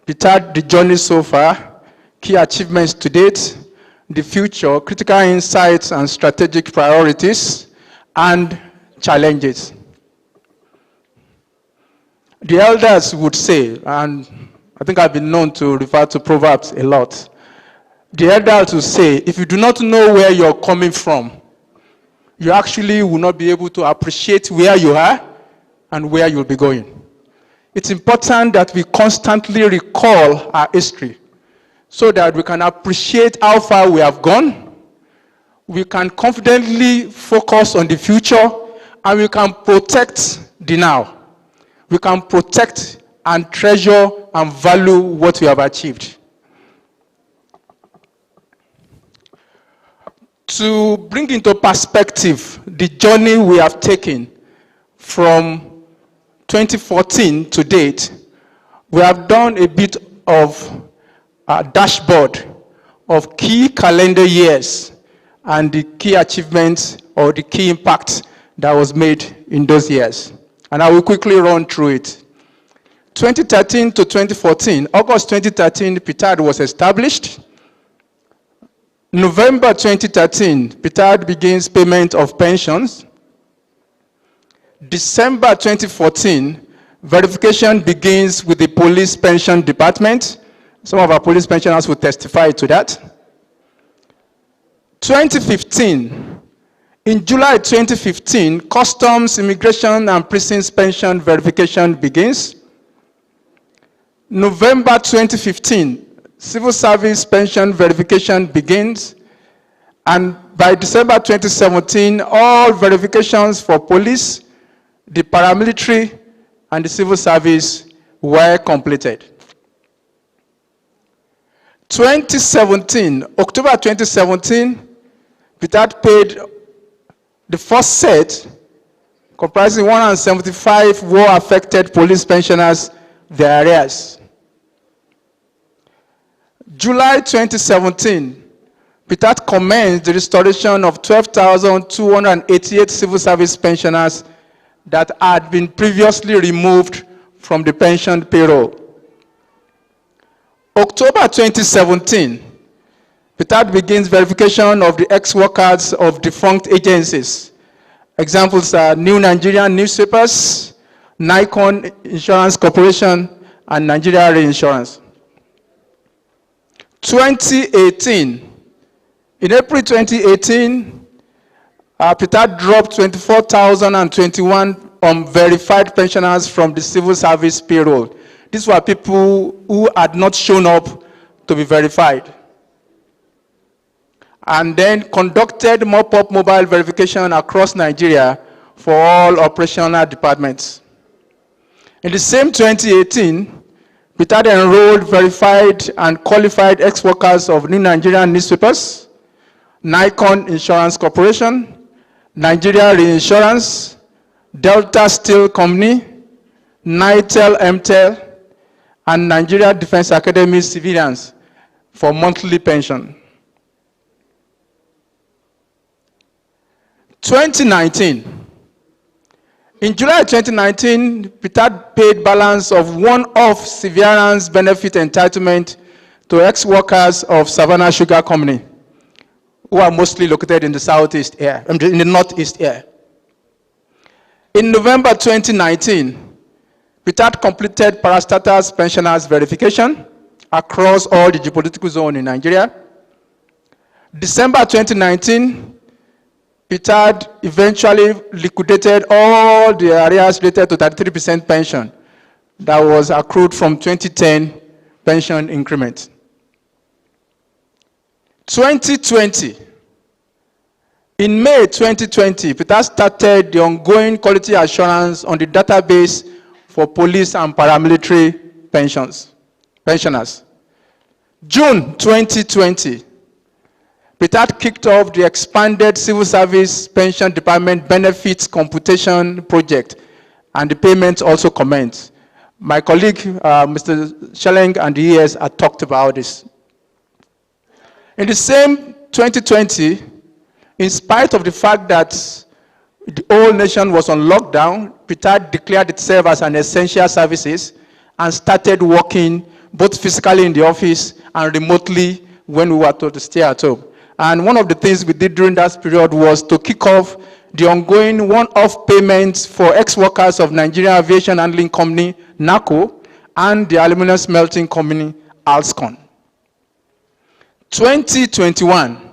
Ptad, the journey so far, key achievements to date, the future, critical insights and strategic priorities, and challenges. The elders would say, and I think I've been known to refer to Proverbs a lot, the elders would say, if you do not know where you're coming from, you actually will not be able to appreciate where you are and where you'll be going. It's important that we constantly recall our history so that we can appreciate how far we have gone, we can confidently focus on the future, and we can protect the now. We can protect and treasure and value what we have achieved. To bring into perspective the journey we have taken from 2014 to date, we have done a bit of a dashboard of key calendar years and the key achievements or the key impact that was made in those years. And I will quickly run through it. 2013 to 2014, August 2013, Ptad was established. November 2013, Ptad begins payment of pensions. December 2014, verification begins with the police pension department. Some of our police pensioners will testify to that. 2015, in July 2015, Customs, Immigration and Prisons pension verification begins. November 2015, Civil Service pension verification begins. And by December 2017, all verifications for police, the paramilitary, and the civil service were completed. 2017, October 2017, Ptad paid the first set, comprising 175 war-affected police pensioners, their arrears. July 2017, Ptad commenced the restoration of 12,288 civil service pensioners that had been previously removed from the pension payroll. October 2017, Ptad begins verification of the ex-workers of defunct agencies. Examples are New Nigerian Newspapers, Nikon Insurance Corporation, and Nigeria Reinsurance. 2018, in April 2018, Ptad dropped 24,021 unverified pensioners from the civil service payroll. These were people who had not shown up to be verified. And then conducted mop-up mobile verification across Nigeria for all operational departments. In the same 2018, Ptad enrolled verified and qualified ex-workers of New Nigerian Newspapers, Nikon Insurance Corporation, Nigeria Reinsurance, Delta Steel Company, Nitel MTEL, and Nigeria Defense Academy civilians for monthly pension. 2019. In July 2019, Ptad paid balance of one-off severance benefit entitlement to ex-workers of Savannah Sugar Company, who are mostly located in the southeast here, in the northeast here. In November 2019, Ptad completed parastatus pensioners verification across all the geopolitical zone in Nigeria. December 2019, Ptad eventually liquidated all the areas related to 33% pension that was accrued from 2010 pension increment. 2020. In May 2020, Ptad started the ongoing quality assurance on the database for police and paramilitary pensioners. June 2020, Ptad kicked off the expanded civil service pension department benefits computation project, and the payments also commenced. My colleague, Mr. Shelleng, and the ES had talked about this. In the same 2020, in spite of the fact that the whole nation was on lockdown, Ptad declared itself as an essential services and started working both physically in the office and remotely when we were told to stay at home. And one of the things we did during that period was to kick off the ongoing one-off payments for ex-workers of Nigerian Aviation Handling Company, NACO, and the Aluminum Smelting Company, Alscon. 2021.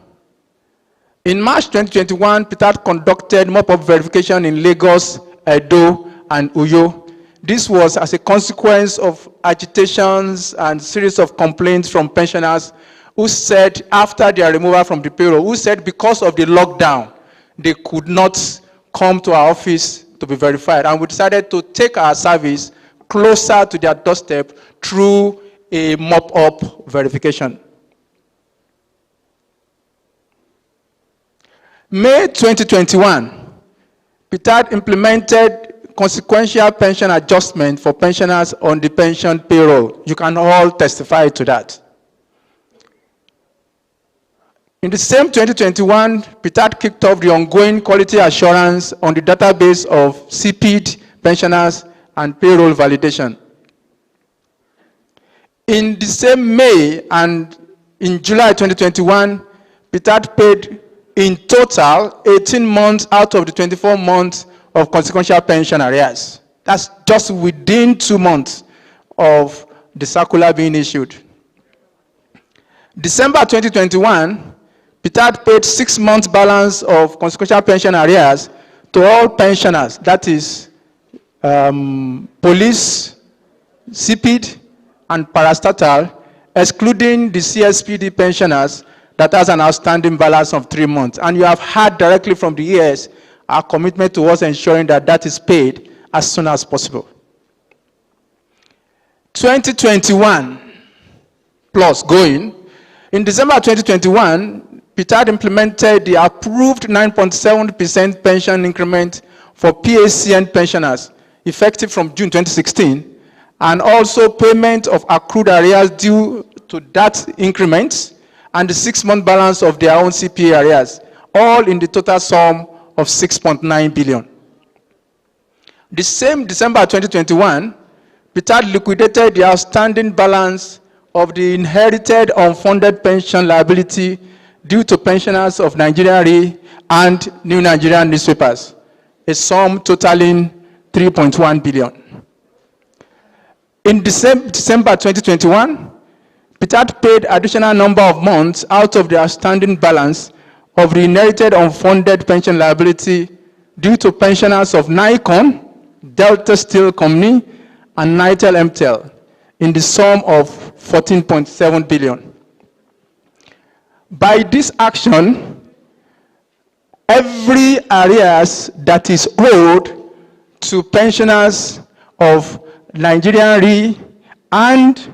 In March 2021, Ptad conducted mop-up verification in Lagos, Edo, and Uyo. This was as a consequence of agitations and series of complaints from pensioners who said, after their removal from the payroll, who said because of the lockdown, they could not come to our office to be verified. And we decided to take our service closer to their doorstep through a mop-up verification. May 2021, Ptad implemented consequential pension adjustment for pensioners on the pension payroll. You can all testify to that. In the same 2021, Ptad kicked off the ongoing quality assurance on the database of CPD pensioners and payroll validation. In the same May and in July 2021, Ptad paid in total 18 months out of the 24 months of consequential pension arrears. That's just within 2 months of the circular being issued. December 2021, Ptad paid 6 months balance of consequential pension arrears to all pensioners, that is police, CPD, and parastatal, excluding the CSPD pensioners that has an outstanding balance of 3 months. And you have heard directly from the ES our commitment towards ensuring that that is paid as soon as possible. 2021 plus going. In December 2021, Ptad implemented the approved 9.7% pension increment for PACN pensioners, effective from June 2016, and also payment of accrued arrears due to that increment, and the 6-month balance of their own CPA arrears, all in the total sum of 6.9 billion. The same December 2021, Ptad liquidated the outstanding balance of the inherited unfunded pension liability due to pensioners of Nigeria Re and New Nigerian newspapers, a sum totaling 3.1 billion. In December 2021, Ptad paid additional number of months out of the outstanding balance of the inherited unfunded pension liability due to pensioners of Nikon, Delta Steel Company, and Nitel MTEL in the sum of 14.7 billion. By this action, every arrears that is owed to pensioners of Nigerian Re and,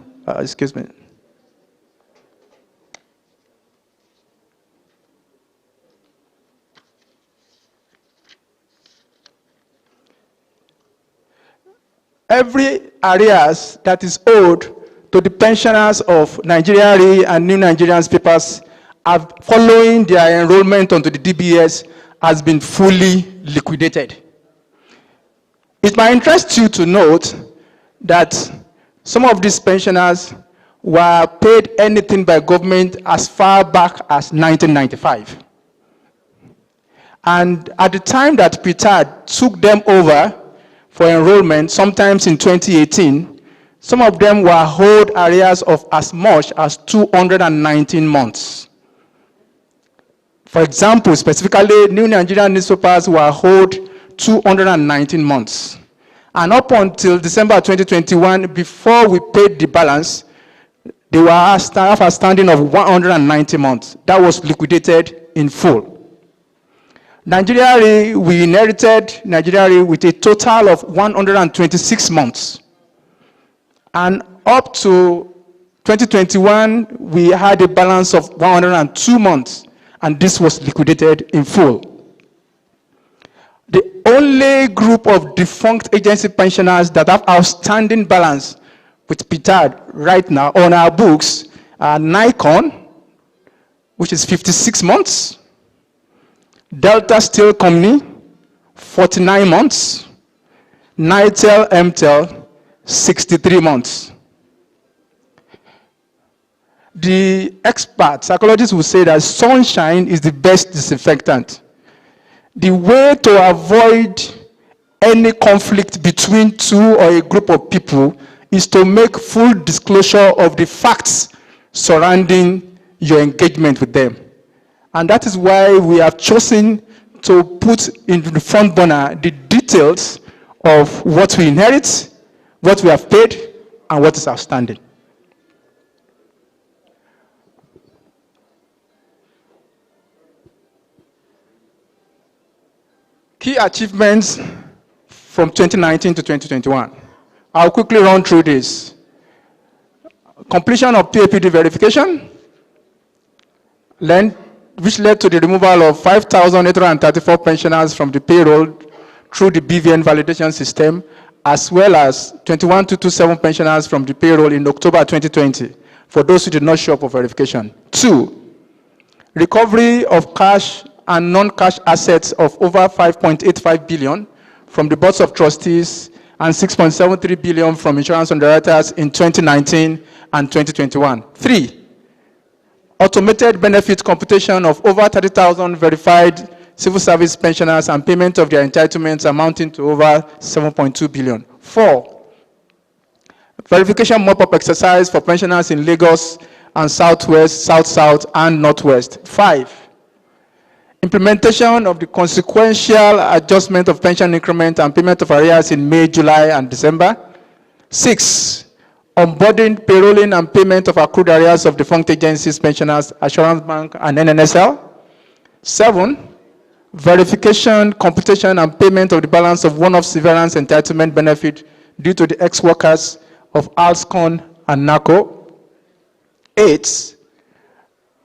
every arrears that is owed to the pensioners of Nigeria Re and New Nigerian papers following their enrollment onto the DBS has been fully liquidated. It might interest you to note that some of these pensioners were paid anything by government as far back as 1995. And at the time that Ptad took them over for enrollment, sometimes in 2018, some of them were owed arrears of as much as 219 months. For example, specifically, New Nigerian newspapers were owed 219 months. And up until December 2021, before we paid the balance, they were outstanding of 190 months. That was liquidated in full. Nigeria, we inherited Nigeria with a total of 126 months. And up to 2021, we had a balance of 102 months, and this was liquidated in full. The only group of defunct agency pensioners that have outstanding balance with Ptad right now on our books are Nikon, which is 56 months, Delta Steel Company, 49 months, Nitel MTEL, 63 months. The experts, psychologists will say that sunshine is the best disinfectant. The way to avoid any conflict between two or a group of people is to make full disclosure of the facts surrounding your engagement with them. And that is why we have chosen to put in the front burner the details of what we inherit, what we have paid, and what is outstanding. Key achievements from 2019 to 2021. I'll quickly run through this. Completion of PAPD verification, which led to the removal of 5,834 pensioners from the payroll through the BVN validation system, as well as 21,227 pensioners from the payroll in October 2020, for those who did not show up for verification. 2, recovery of cash and non-cash assets of over 5.85 billion from the boards of trustees and 6.73 billion from insurance underwriters in 2019 and 2021. 3, automated benefit computation of over 30,000 verified civil service pensioners and payment of their entitlements amounting to over 7.2 billion. 4, verification mop-up exercise for pensioners in Lagos and Southwest, South-South, and Northwest. 5, implementation of the consequential adjustment of pension increment and payment of arrears in May, July, and December. 6, onboarding, payrolling, and payment of accrued arrears of defunct agencies, pensioners, Assurance Bank, and NNSL. 7, verification, computation, and payment of the balance of one-off severance entitlement benefit due to the ex-workers of Alscon and NACO. 8,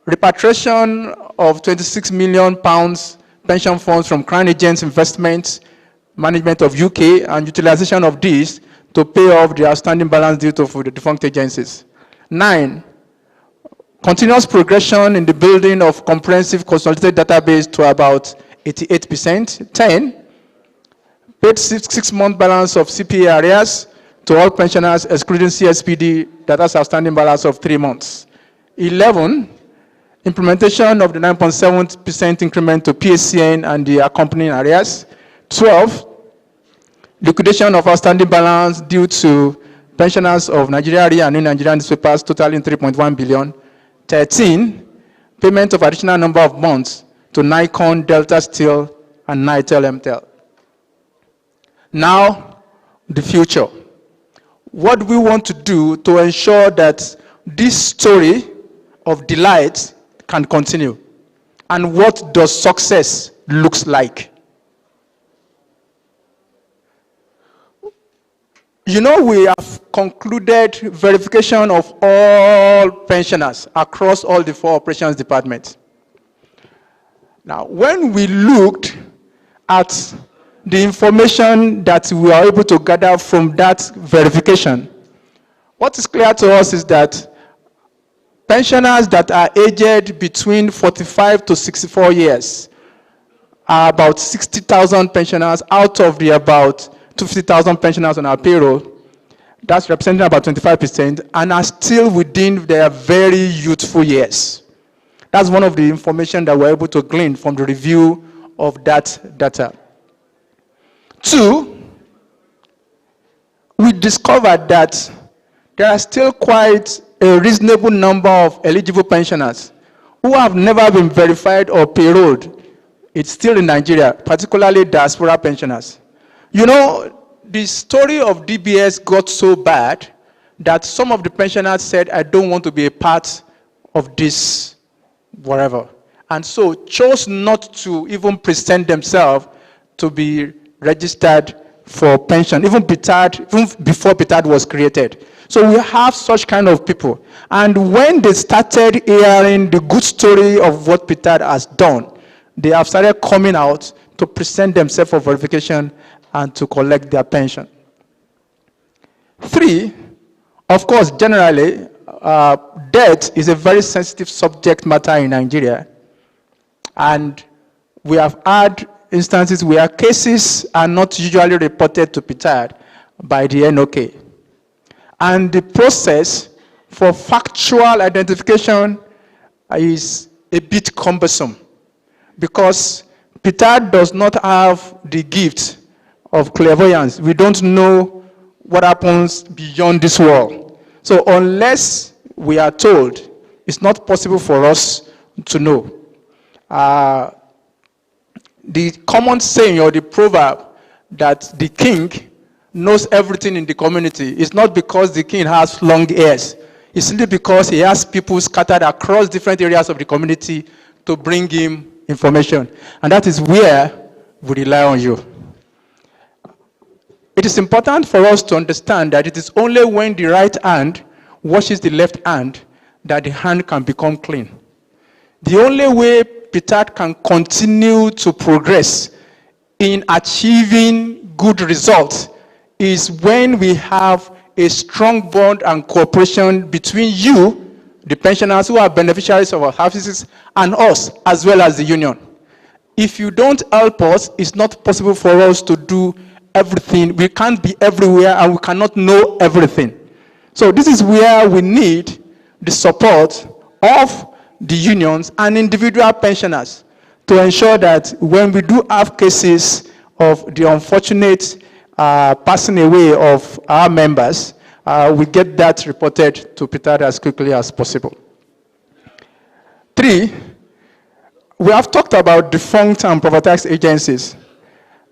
repatriation of 26 million pounds pension funds from Crown Agents Investment Management of UK and utilization of these to pay off the outstanding balance due to the defunct agencies. 9, continuous progression in the building of comprehensive consolidated database to about 88%. 10, paid 6-month balance of CPA arrears to all pensioners excluding CSPD that has outstanding balance of 3 months. 11, implementation of the 9.7% increment to PSCN and the accompanying arrears. 12, liquidation of outstanding balance due to pensioners of Nigeria Re and New Nigerian newspapers totaling 3.1 billion. 13, payment of additional number of months to Nikon, Delta Steel, and Nitel MTEL. Now, the future. What we want to do to ensure that this story of delight can continue, and what does success looks like. You know, we have concluded verification of all pensioners across all the 4 operations departments. Now, when we looked at the information that we are able to gather from that verification, what is clear to us is that pensioners that are aged between 45 to 64 years are about 60,000 pensioners out of the about 250,000 pensioners on our payroll. That's representing about 25% and are still within their very youthful years. That's one of the information that we're able to glean from the review of that data. 2, we discovered that there are still quite a reasonable number of eligible pensioners who have never been verified or payrolled. It's still in Nigeria, particularly diaspora pensioners. You know, the story of DBS got so bad that some of the pensioners said, I don't want to be a part of this, whatever. And so chose not to even present themselves to be registered for pension, even before Ptad was created. So we have such kind of people. And when they started hearing the good story of what Ptad has done, they have started coming out to present themselves for verification and to collect their pension. 3, of course, generally, debt is a very sensitive subject matter in Nigeria. And we have had instances where cases are not usually reported to Ptad by the NOK. And the process for factual identification is a bit cumbersome because Ptad does not have the gift of clairvoyance. We don't know what happens beyond this world. So unless we are told, it's not possible for us to know. The common saying or the proverb that the king knows everything in the community is not because the king has long ears. It's simply because he has people scattered across different areas of the community to bring him information. And that is where we rely on you. It is important for us to understand that it is only when the right hand washes the left hand that the hand can become clean. The only way Ptad can continue to progress in achieving good results is when we have a strong bond and cooperation between you, the pensioners who are beneficiaries of our services, and us, as well as the union. If you don't help us, it's not possible for us to do everything. We can't be everywhere and we cannot know everything. So this is where we need the support of the unions and individual pensioners to ensure that when we do have cases of the unfortunate passing away of our members, we get that reported to Ptad as quickly as possible. 3, we have talked about defunct and privatized agencies,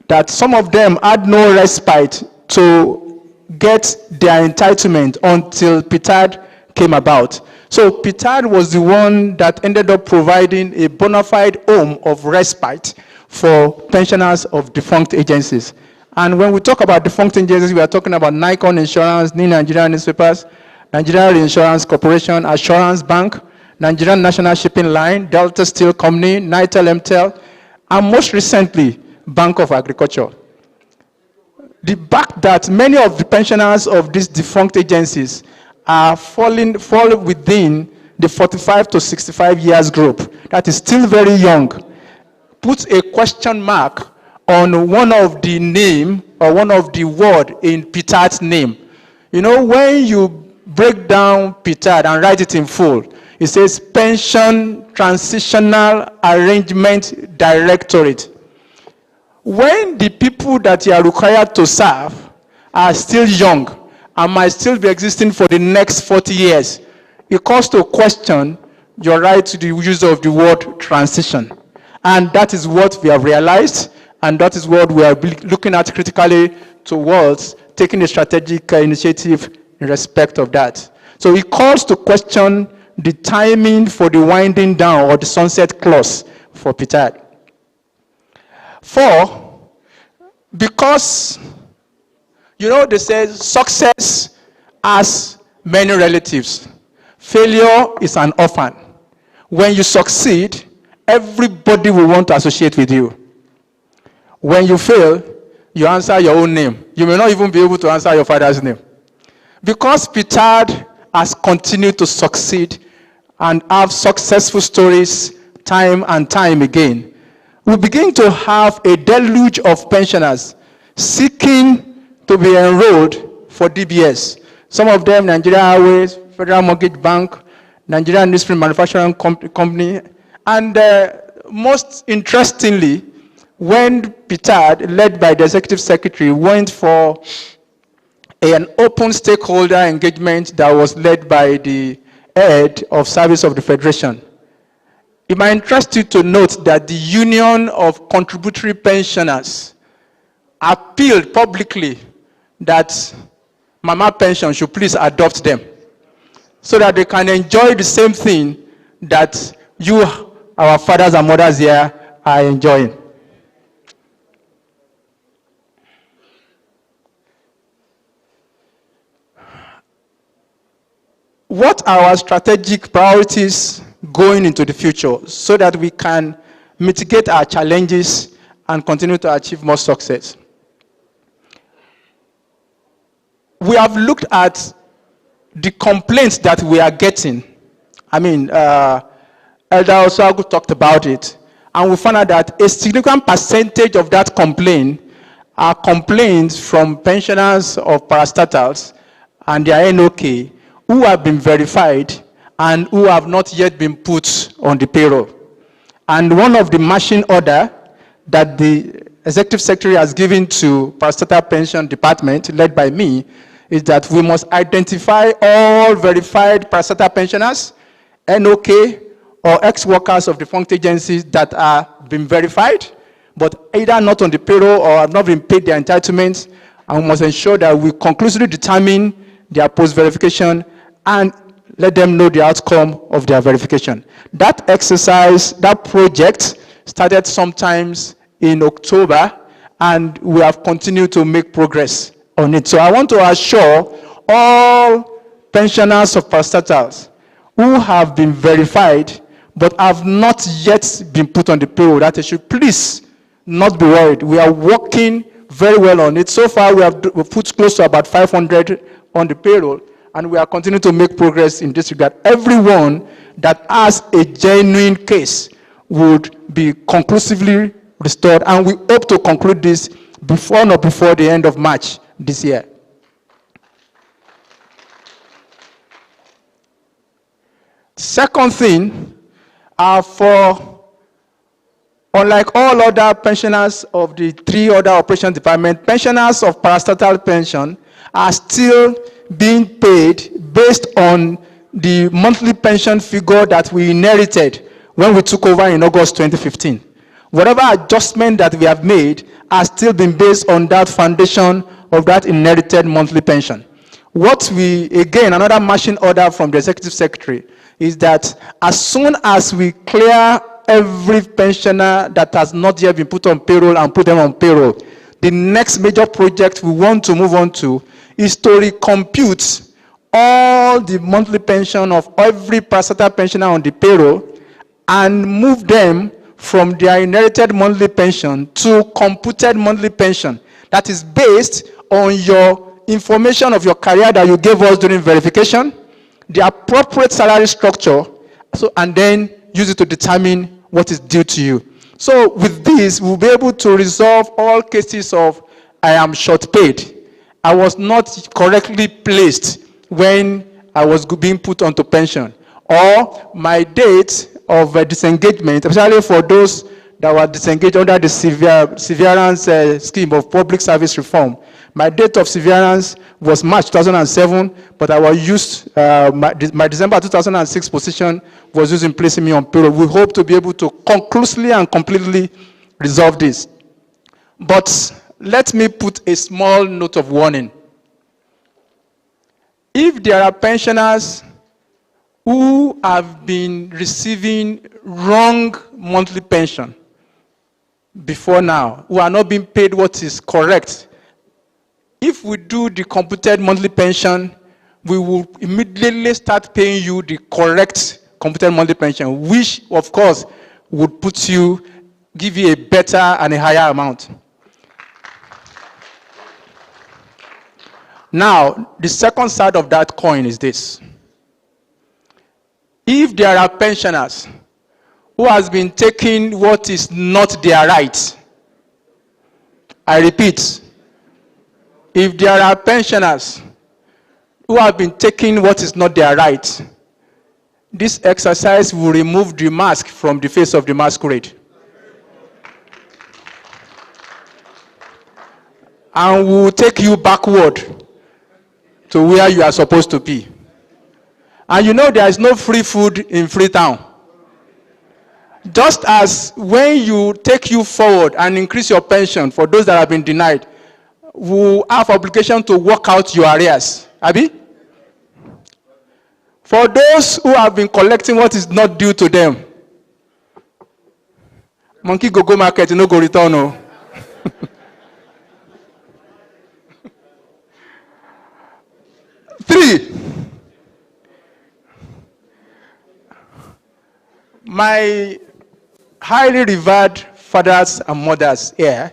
that some of them had no respite to get their entitlement until Ptad came about. So Ptad was the one that ended up providing a bona fide home of respite for pensioners of defunct agencies. And when we talk about defunct agencies, we are talking about Nikon Insurance, New Nigerian Newspapers, Nigerian Insurance Corporation, Assurance Bank, Nigerian National Shipping Line, Delta Steel Company, Nitel MTEL, and most recently, Bank of Agriculture. The fact that many of the pensioners of these defunct agencies are fall within the 45 to 65 years group, that is still very young, puts a question mark on one of the name or one of the word in Ptad's name. You know, when you break down Ptad and write it in full, it says Pension Transitional Arrangement Directorate. When the people that you are required to serve are still young and might still be existing for the next 40 years, it calls to question your right to the use of the word transition. And that is what we have realized, and that is what we are looking at critically towards taking a strategic initiative in respect of that. So it calls to question the timing for the winding down or the sunset clause for Ptad. 4, because, you know, they say success has many relatives. Failure is an orphan. When you succeed, everybody will want to associate with you. When you fail, you answer your own name. You may not even be able to answer your father's name. Because Ptad has continued to succeed and have successful stories time and time again, we begin to have a deluge of pensioners seeking to be enrolled for DBS. Some of them, Nigeria Airways, Federal Mortgage Bank, Nigerian Newsprint Manufacturing Company, and most interestingly, when Ptad, led by the Executive Secretary, went for an open stakeholder engagement that was led by the head of service of the Federation, it might interest you to note that the Union of Contributory Pensioners appealed publicly that Mama Pension should please adopt them so that they can enjoy the same thing that you, our fathers and mothers here, are enjoying. What are our strategic priorities going into the future so that we can mitigate our challenges and continue to achieve more success? We have looked at the complaints that we are getting. I mean, Elder Osagu talked about it, and we found out that a significant percentage of that complaint are complaints from pensioners of parastatals and their NOK who have been verified and who have not yet been put on the payroll. And one of the marching order that the Executive Secretary has given to Parastatal Pension Department, led by me, is that we must identify all verified parastatal pensioners, NOK, or ex-workers of defunct agencies that are being verified, but either not on the payroll or have not been paid their entitlements, and we must ensure that we conclusively determine their post-verification and let them know the outcome of their verification. That exercise, that project, started sometimes in October, and we have continued to make progress on it. So I want to assure all pensioners of parastatals who have been verified but have not yet been put on the payroll that they should please not be worried. We are working very well on it. So far, we've put close to about 500 on the payroll, and we are continuing to make progress in this regard. Everyone that has a genuine case would be conclusively restored, and we hope to conclude this before the end of March this year. Second thing, unlike all other pensioners of the 3 other operation departments, pensioners of parastatal pension are still being paid based on the monthly pension figure that we inherited when we took over in August 2015. Whatever adjustment that we have made has still been based on that foundation of that inherited monthly pension. What we, again, another marching order from the Executive Secretary is that as soon as we clear every pensioner that has not yet been put on payroll and put them on payroll, the next major project we want to move on to is to recompute all the monthly pension of every parastatal pensioner on the payroll and move them from their inherited monthly pension to computed monthly pension that is based on your information of your career that you gave us during verification, the appropriate salary structure, and then use it to determine what is due to you. So with this, we'll be able to resolve all cases of I am short paid. I was not correctly placed when I was being put onto pension, or my date of disengagement, especially for those that were disengaged under the severance scheme of public service reform. My date of severance was March 2007, but I was used, my December 2006 position was used in placing me on payroll. We hope to be able to conclusively and completely resolve this. But let me put a small note of warning. If there are pensioners who have been receiving wrong monthly pension before now, who are not being paid what is correct, if we do the computed monthly pension, we will immediately start paying you the correct computed monthly pension, which of course would give you a better and a higher amount. Now, the second side of that coin is this. If there are pensioners who has been taking what is not their right, I repeat, if there are pensioners who have been taking what is not their right, this exercise will remove the mask from the face of the masquerade. And will take you backward to where you are supposed to be. And you know there is no free food in Freetown. Just as when you take you forward and increase your pension for those that have been denied, will have obligation to work out your arrears. Abi? For those who have been collecting what is not due to them, monkey go market, you no go return. No. 3, my highly revered fathers and mothers here,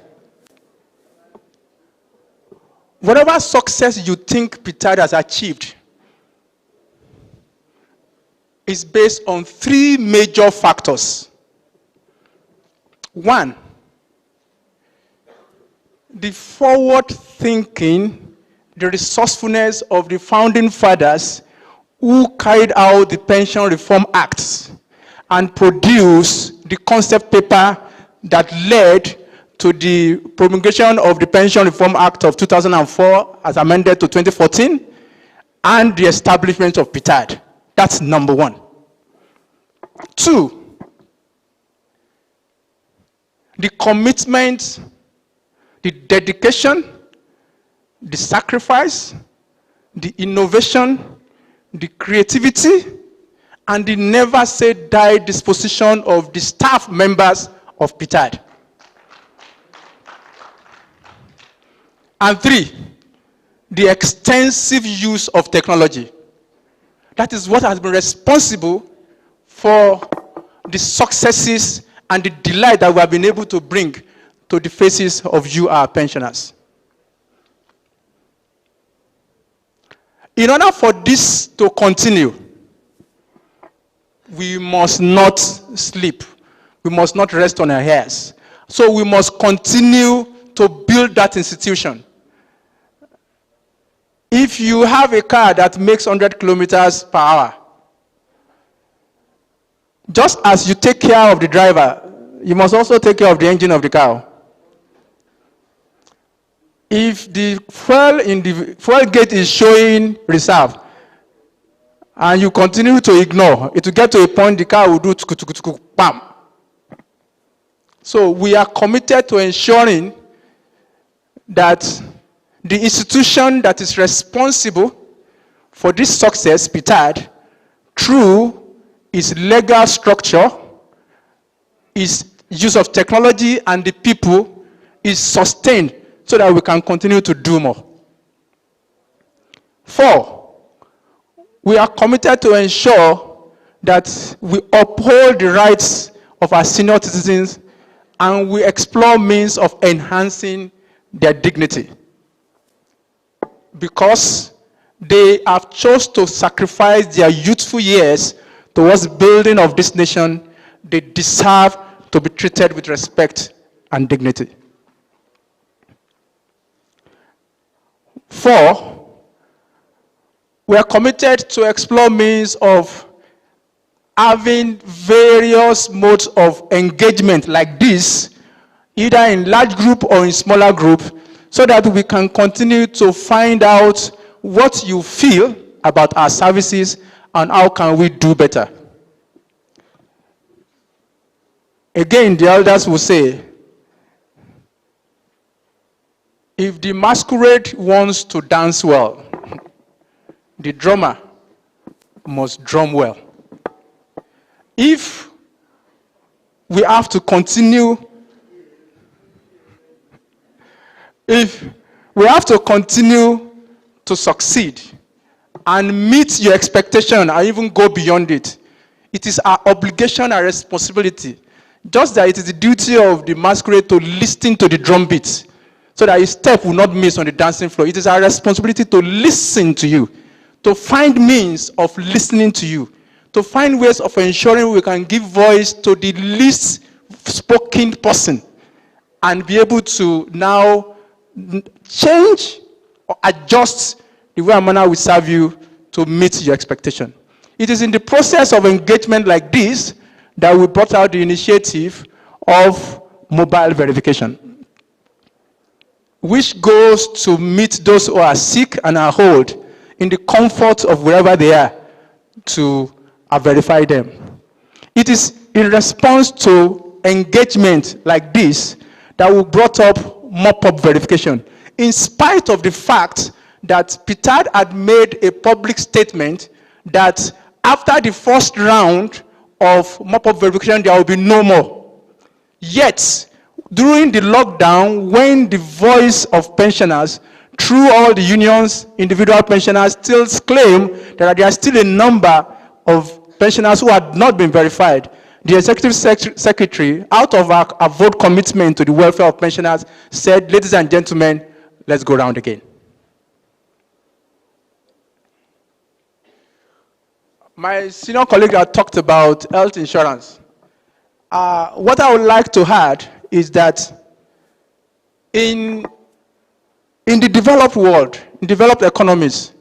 whatever success you think Ptad has achieved is based on 3 major factors. 1, the forward thinking, the resourcefulness of the founding fathers who carried out the Pension Reform Acts and produced the concept paper that led to the promulgation of the Pension Reform Act of 2004 as amended to 2014 and the establishment of Ptad. That's number 1. 2, the commitment, the dedication, the sacrifice, the innovation, the creativity, and the never say die disposition of the staff members of Ptad. And 3, the extensive use of technology. That is what has been responsible for the successes and the delight that we have been able to bring to the faces of you, our pensioners. In order for this to continue, we must not sleep. We must not rest on our hairs. So we must continue to build that institution. If you have a car that makes 100 kilometers per hour, just as you take care of the driver, you must also take care of the engine of the car. If the fuel in the fuel gauge is showing reserve, and you continue to ignore, it will get to a point the car will do bam. So we are committed to ensuring that the institution that is responsible for this success, Ptad, through its legal structure, its use of technology and the people, is sustained so that we can continue to do more. 4, we are committed to ensure that we uphold the rights of our senior citizens and we explore means of enhancing their dignity. Because they have chosen to sacrifice their youthful years towards building of this nation, they deserve to be treated with respect and dignity. 4, we are committed to explore means of having various modes of engagement like this, either in large group or in smaller group, so that we can continue to find out what you feel about our services and how can we do better. Again, the elders will say, if the masquerade wants to dance well, the drummer must drum well. If we have to continue, to succeed and meet your expectation and even go beyond it, it is our obligation and responsibility, just that it is the duty of the masquerade to listen to the drum beats so that his step will not miss on the dancing floor. It is our responsibility to listen to you, to find means of listening to you, to find ways of ensuring we can give voice to the least spoken person and be able to now change or adjust the way and manner we serve you to meet your expectation. It is in the process of engagement like this that we brought out the initiative of mobile verification, which goes to meet those who are sick and are old in the comfort of wherever they are to verify them. It is in response to engagement like this that we brought up mop-up verification. in spite of the fact that Ptad had made a public statement that after the first round of mop-up verification, there will be no more. Yet, during the lockdown, when the voice of pensioners, through all the unions, individual pensioners still claim that there are still a number of pensioners who had not been verified, the executive secretary, out of our vote commitment to the welfare of pensioners, said, ladies and gentlemen, let's go round again. My senior colleague had talked about health insurance. What I would like to add is that in the developed world, in developed economies,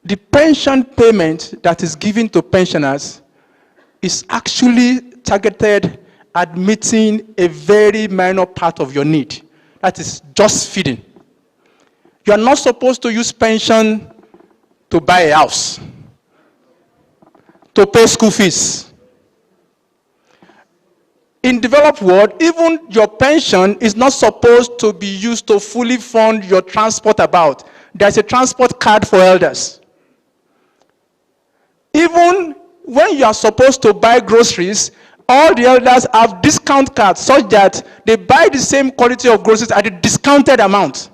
the pension payment that is given to pensioners is actually targeted at meeting a very minor part of your need. That is just feeding. You are not supposed to use pension to buy a house, to pay school fees. In developed world, even your pension is not supposed to be used to fully fund your transport about. There's a transport card for elders. Even when you are supposed to buy groceries, all the elders have discount cards such that they buy the same quality of groceries at a discounted amount.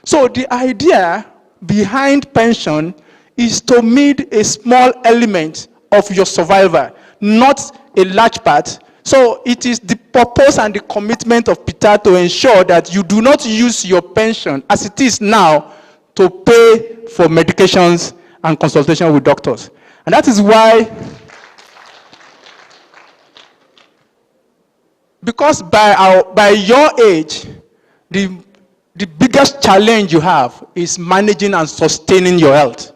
So the idea behind pension is to meet a small element of your survival, not a large part. So it is the purpose and the commitment of Ptad to ensure that you do not use your pension as it is now to pay for medications and consultation with doctors. And that is why, because by your age, the biggest challenge you have is managing and sustaining your health.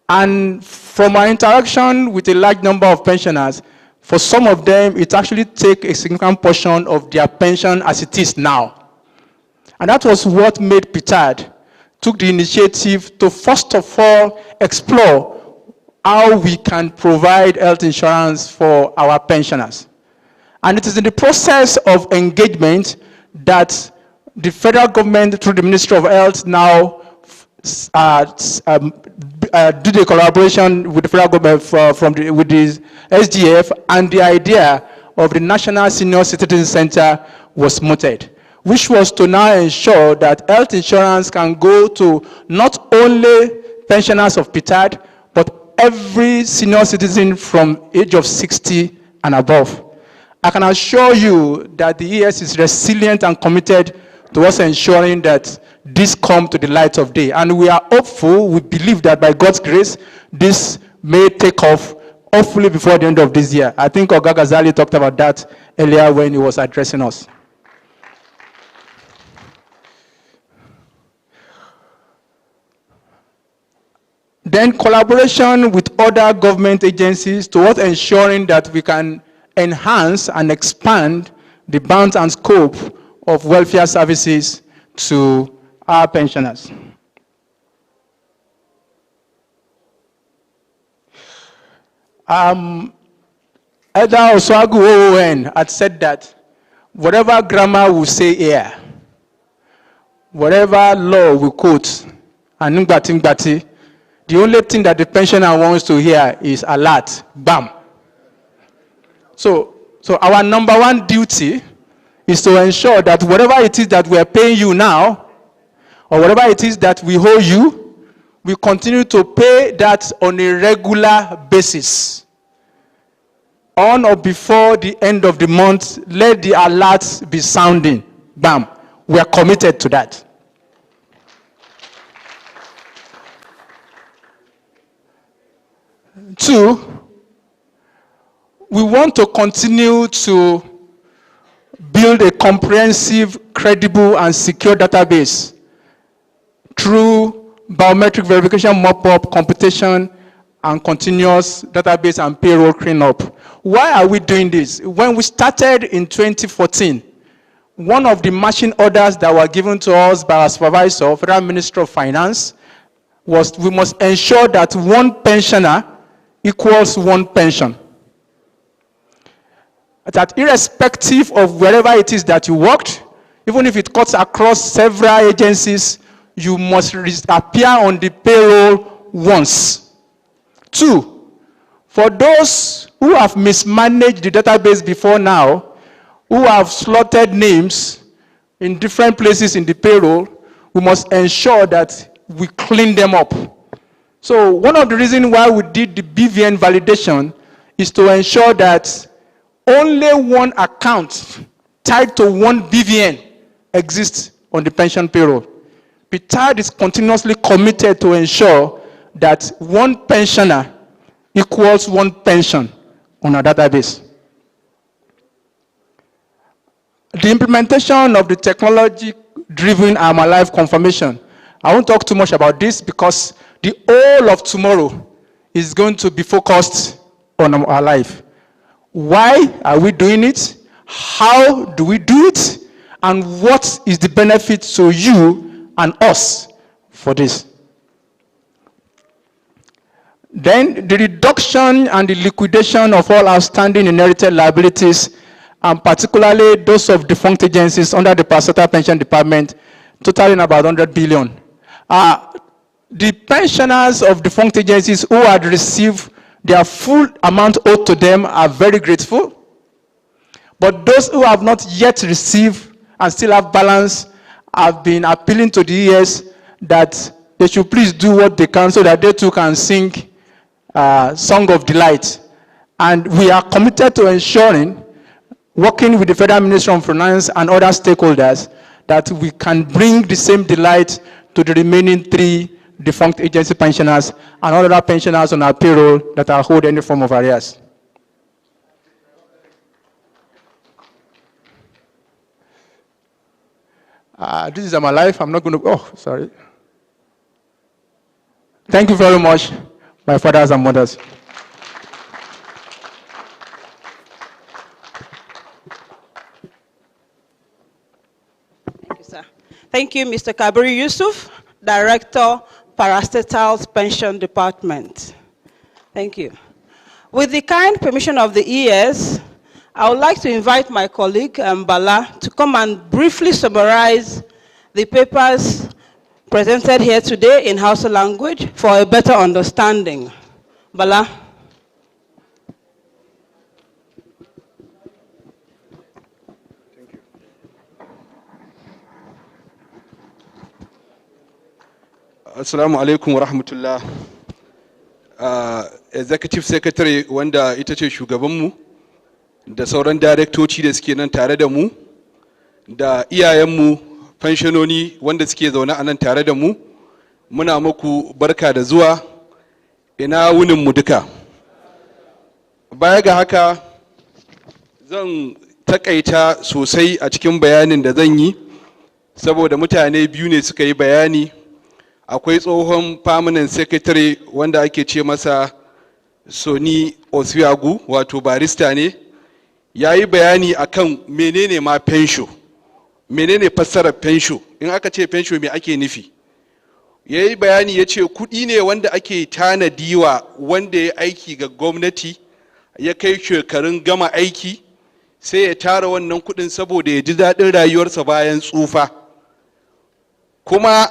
And from our interaction with a large number of pensioners, for some of them, it actually takes a significant portion of their pension as it is now. And that was what made Ptad took the initiative to first of all explore how we can provide health insurance for our pensioners. And it is in the process of engagement that the federal government, through the Ministry of Health, now do the collaboration with the federal government with the SDF, and the idea of the National Senior Citizen Center was mooted, which was to now ensure that health insurance can go to not only pensioners of Ptad, but every senior citizen from age of 60 and above. I can assure you that the ES is resilient and committed to us ensuring that this comes to the light of day. And we are hopeful, we believe that by God's grace, this may take off, hopefully before the end of this year. I think Oga Ghazali talked about that earlier when he was addressing us. Then collaboration with other government agencies towards ensuring that we can enhance and expand the bounds and scope of welfare services to our pensioners. Elder Oswagu OON had said that whatever grammar we say here, whatever law we quote, and ngbati, the only thing that the pensioner wants to hear is alert, bam. So our number one duty is to ensure that whatever it is that we are paying you now, or whatever it is that we owe you, we continue to pay that on a regular basis. On or before the end of the month, let the alerts be sounding. Bam. We are committed to that. Two, we want to continue to build a comprehensive, credible, and secure database through biometric verification, mop-up, computation, and continuous database and payroll cleanup. Why are we doing this? When we started in 2014, one of the marching orders that were given to us by our supervisor, Federal Minister of Finance, was we must ensure that one pensioner equals one pension. That irrespective of wherever it is that you worked, even if it cuts across several agencies, you must appear on the payroll once. 2, for those who have mismanaged the database before now, who have slotted names in different places in the payroll, we must ensure that we clean them up. So one of the reasons why we did the BVN validation is to ensure that only one account tied to one BVN exists on the pension payroll. Ptad is continuously committed to ensure that one pensioner equals one pension on our database. The implementation of the technology-driven I'm Alive confirmation. I won't talk too much about this because the whole of tomorrow is going to be focused on our life. Why are we doing it? How do we do it? And what is the benefit to you and us for this? Then the reduction and the liquidation of all outstanding inherited liabilities, and particularly those of defunct agencies under the Parastatal Pension Department, totaling about 100 billion. The pensioners of defunct agencies who had received their full amount owed to them are very grateful. But those who have not yet received and still have balance have been appealing to the ES that they should please do what they can so that they too can sing Song of Delight. And we are committed to ensuring, working with the Federal Ministry of Finance and other stakeholders, that we can bring the same delight to the remaining 3 defunct agency pensioners and other pensioners on our payroll that are owed any form of arrears. This is my life. I'm not going to, oh, sorry. Thank you very much, my fathers and mothers. Thank you, sir. Thank you, Mr. Kabiri Yusuf, Director, Parastatal's Pension Department. Thank you. With the kind permission of the ES, I would like to invite my colleague, Bala, to come and briefly summarize the papers presented here today in Hausa language for a better understanding. Bala. Thank you. Assalamu alaikum wa rahmatullah. Executive Secretary wanda ita ce shugabanmu da sauran daraktoci da suke nan tare da mu da iyayenmu pensiononi wanda suke zaune a nan tare da mu, muna muku barka da zuwa, ina wunin mu duka. Baya ga haka zan takaita sosai a cikin bayanin da zan yi saboda mutane biyu ne suka yi bayani. Akwai tsohon permanent secretary wanda ake ce masa Soni Osiagu, wato barista ne, ya yi bayani akan menene ma pension, menene fassarar pension, in aka ce pension me ake nufi. Ya yi bayani ya ce kuɗi ne wanda ake tanadiwa wanda ya aiki ga gwamnati ya kai shekarun gama aiki, sai ya tara wannan kuɗin saboda ya ji daɗin rayuwarsa bayan tsufa. Kuma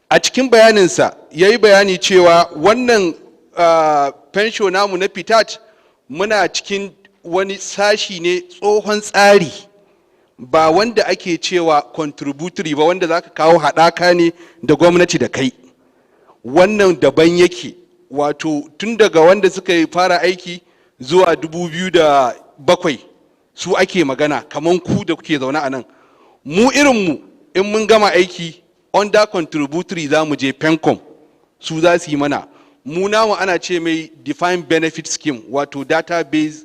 a cikin bayaninsa ya yi bayani cewa wannan pension namu na Ptad muna cikin wani sashi ne tsohon tsari, ba wanda ake cewa contributory ba, wanda za ka kawo haɗaka ne da gwamnati da kai. Wannan daban yake, wato tun daga wanda suka fara aiki zuwa 2007 su ake magana, kaman ku da kuke zaune a nan. Mu irinmu in mun gama aiki under contributory za mu je pencom, su za su yi mana. Mu namu ana ce mai defined benefit scheme, wato database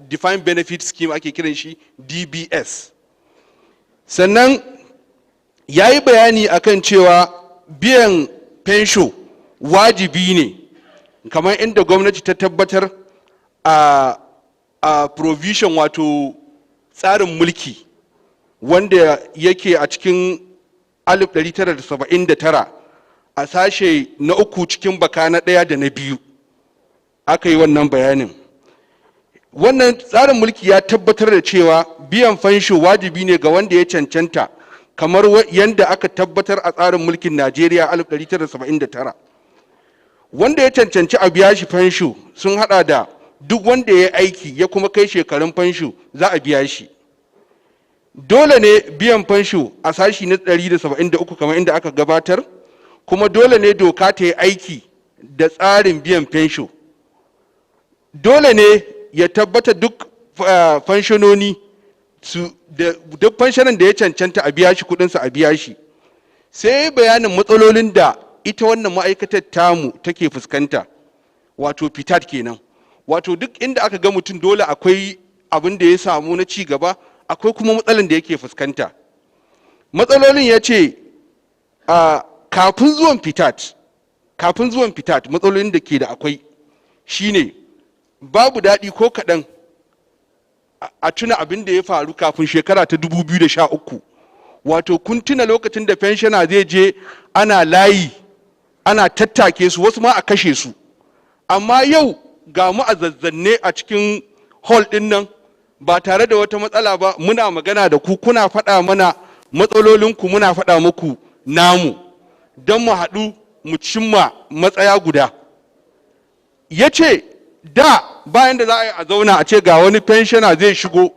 defined benefit scheme ake kiran shi DBS. Sannan ya yi bayani akan cewa biyan pension wajibi ne, kamar inda gwamnati ta tabbatar a provision, wato tsarin mulki wanda yake a cikin 1979 a sashe na 3 cikin baka na 1 da na 2 aka yi wannan bayanin. wannan tsarin mulki ya tabbatar da cewa biyan fansho wajibi ne ga wanda ya cancanta kamar yadda aka tabbatar a tsarin mulkin Najeriya 1979. Wanda ya cancanci a biya shi fansho sun hada da duk wanda ya aiki ya kuma kai shekarun fansho za a biya shi. Dole ne biyan fansho a sashi na 173 kamar inda aka gabatar, kuma dole ne doka ta yi aiki da tsarin biyan fansho. Dole ne ya tabbata duk fanshononi duk fanshonan da ya cancanta a biya shi kudinsa a biya shi. Sai bayanin matsalolin da ita wannan ma'aikatar tamu take fuskanta, wato Ptad kenan. Wato duk inda aka ga mutum dole akwai abin da ya samu na ci gaba, akwai kuma matsalan da yake fuskanta. Matsalolin ya ce kafin zuwan Ptad matsalolin da ke da akwai shine babu daɗi ko kaɗan a tuna abin da ya faru kafin shekara ta 2013. Wato kun tuna lokacin da fenshana zai je ana layi ana tattake su, wasu ma a kashe su. Amma yau ga mu a zazzanne a cikin hall ɗin nan ba tare da wata matsala ba, muna magana da ku, kuna faɗa mana matsalolinku, muna faɗa muku namu don mu haɗu mu cimma matsaya guda. Ya ce da bayan da za a yi a zauna a ce ga wani fenshana zai shigo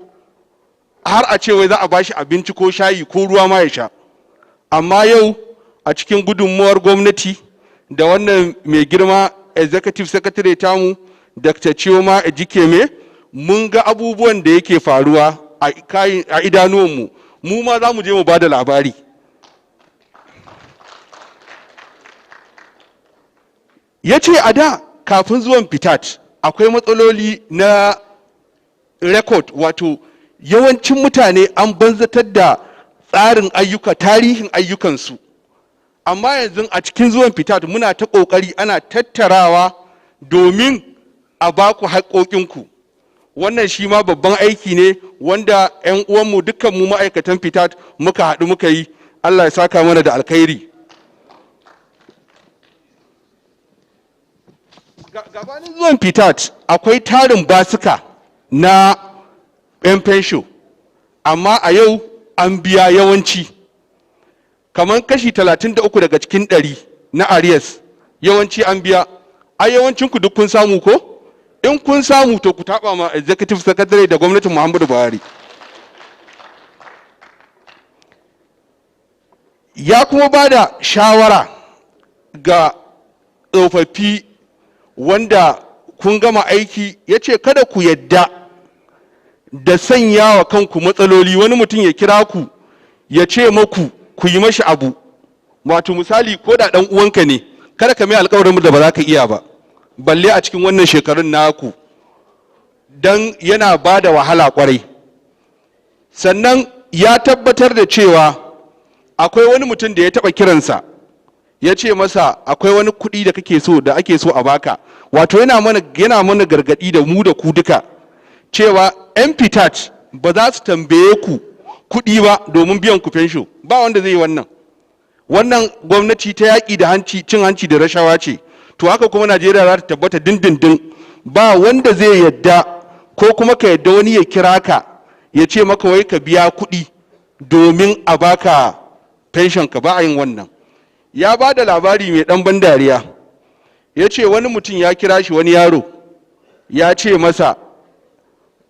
har a ce wai za a bashi abinci ko shayi ko ruwa ma ya sha. Amma yau a cikin gudunmuwar gwamnati da wannan mai girma executive secretary tamu Dr. Chioma Ejikeme, mun ga abubuwan da yake faruwa a idanuwanmu, mu ma za mu je mu ba da labari. Ya ce a da kafin zuwan Ptad akwai matsaloli na record, wato yawancin mutane an banzatar da tsarin ayyuka, tarihin ayyukansu. Amma yanzu a cikin zuwan Ptad muna ta ƙoƙari ana tattarawa domin a ba ku haƙoƙinku. Wannan shi ma babban aiki ne wanda 'yan uwanmu dukkanmu ma'aikatan Ptad muka haɗu muka yi. Allah ya saka mana da alkhairi. Gabanin zuwan Ptad akwai tarin basuka na 'yan fensho, amma a yau an biya yawanci kamar kashi 33 daga cikin 100 na arias yawanci an biya. A yawancinku duk kun samu ko? In kun samu to ku taɓa ma executive secretary da gwamnatin Muhammadu Buhari. Ya kuma ba da shawara ga tsofaffi wanda kun gama aiki, ya ce kada ku yadda da sanya wa kanku matsaloli. Wani mutum ya kira ku ya ce maku ku yi mashi abu, wato misali ko da ɗan uwanka ne, kada ka mai alƙawarin da ba za ka iya ba, balle a cikin wannan shekarun naku, don yana ba da wahala kwarai. Sannan ya tabbatar da cewa akwai wani mutum da ya taɓa kiransa ya ce masa akwai wani kuɗi da kake so da ake so a baka. Wato yana mana gargaɗi da mu da ku duka cewa 'yan Ptad ba za su tambaye ku kuɗi ba domin biyan ku fensho, ba wanda zai yi wannan. Wannan gwamnati ta yaƙi da cin hanci da rashawa ce, to haka kuma Najeriya za ta tabbata dindindin. Ba wanda zai yadda ko kuma ka yadda wani ya kira ka ya ce maka wai ka biya kuɗi domin a baka fenshon ka, ba a yin wannan. Ya ba da labari mai ɗan ban dariya, ya ce wani mutum ya kira shi, wani yaro ya ce masa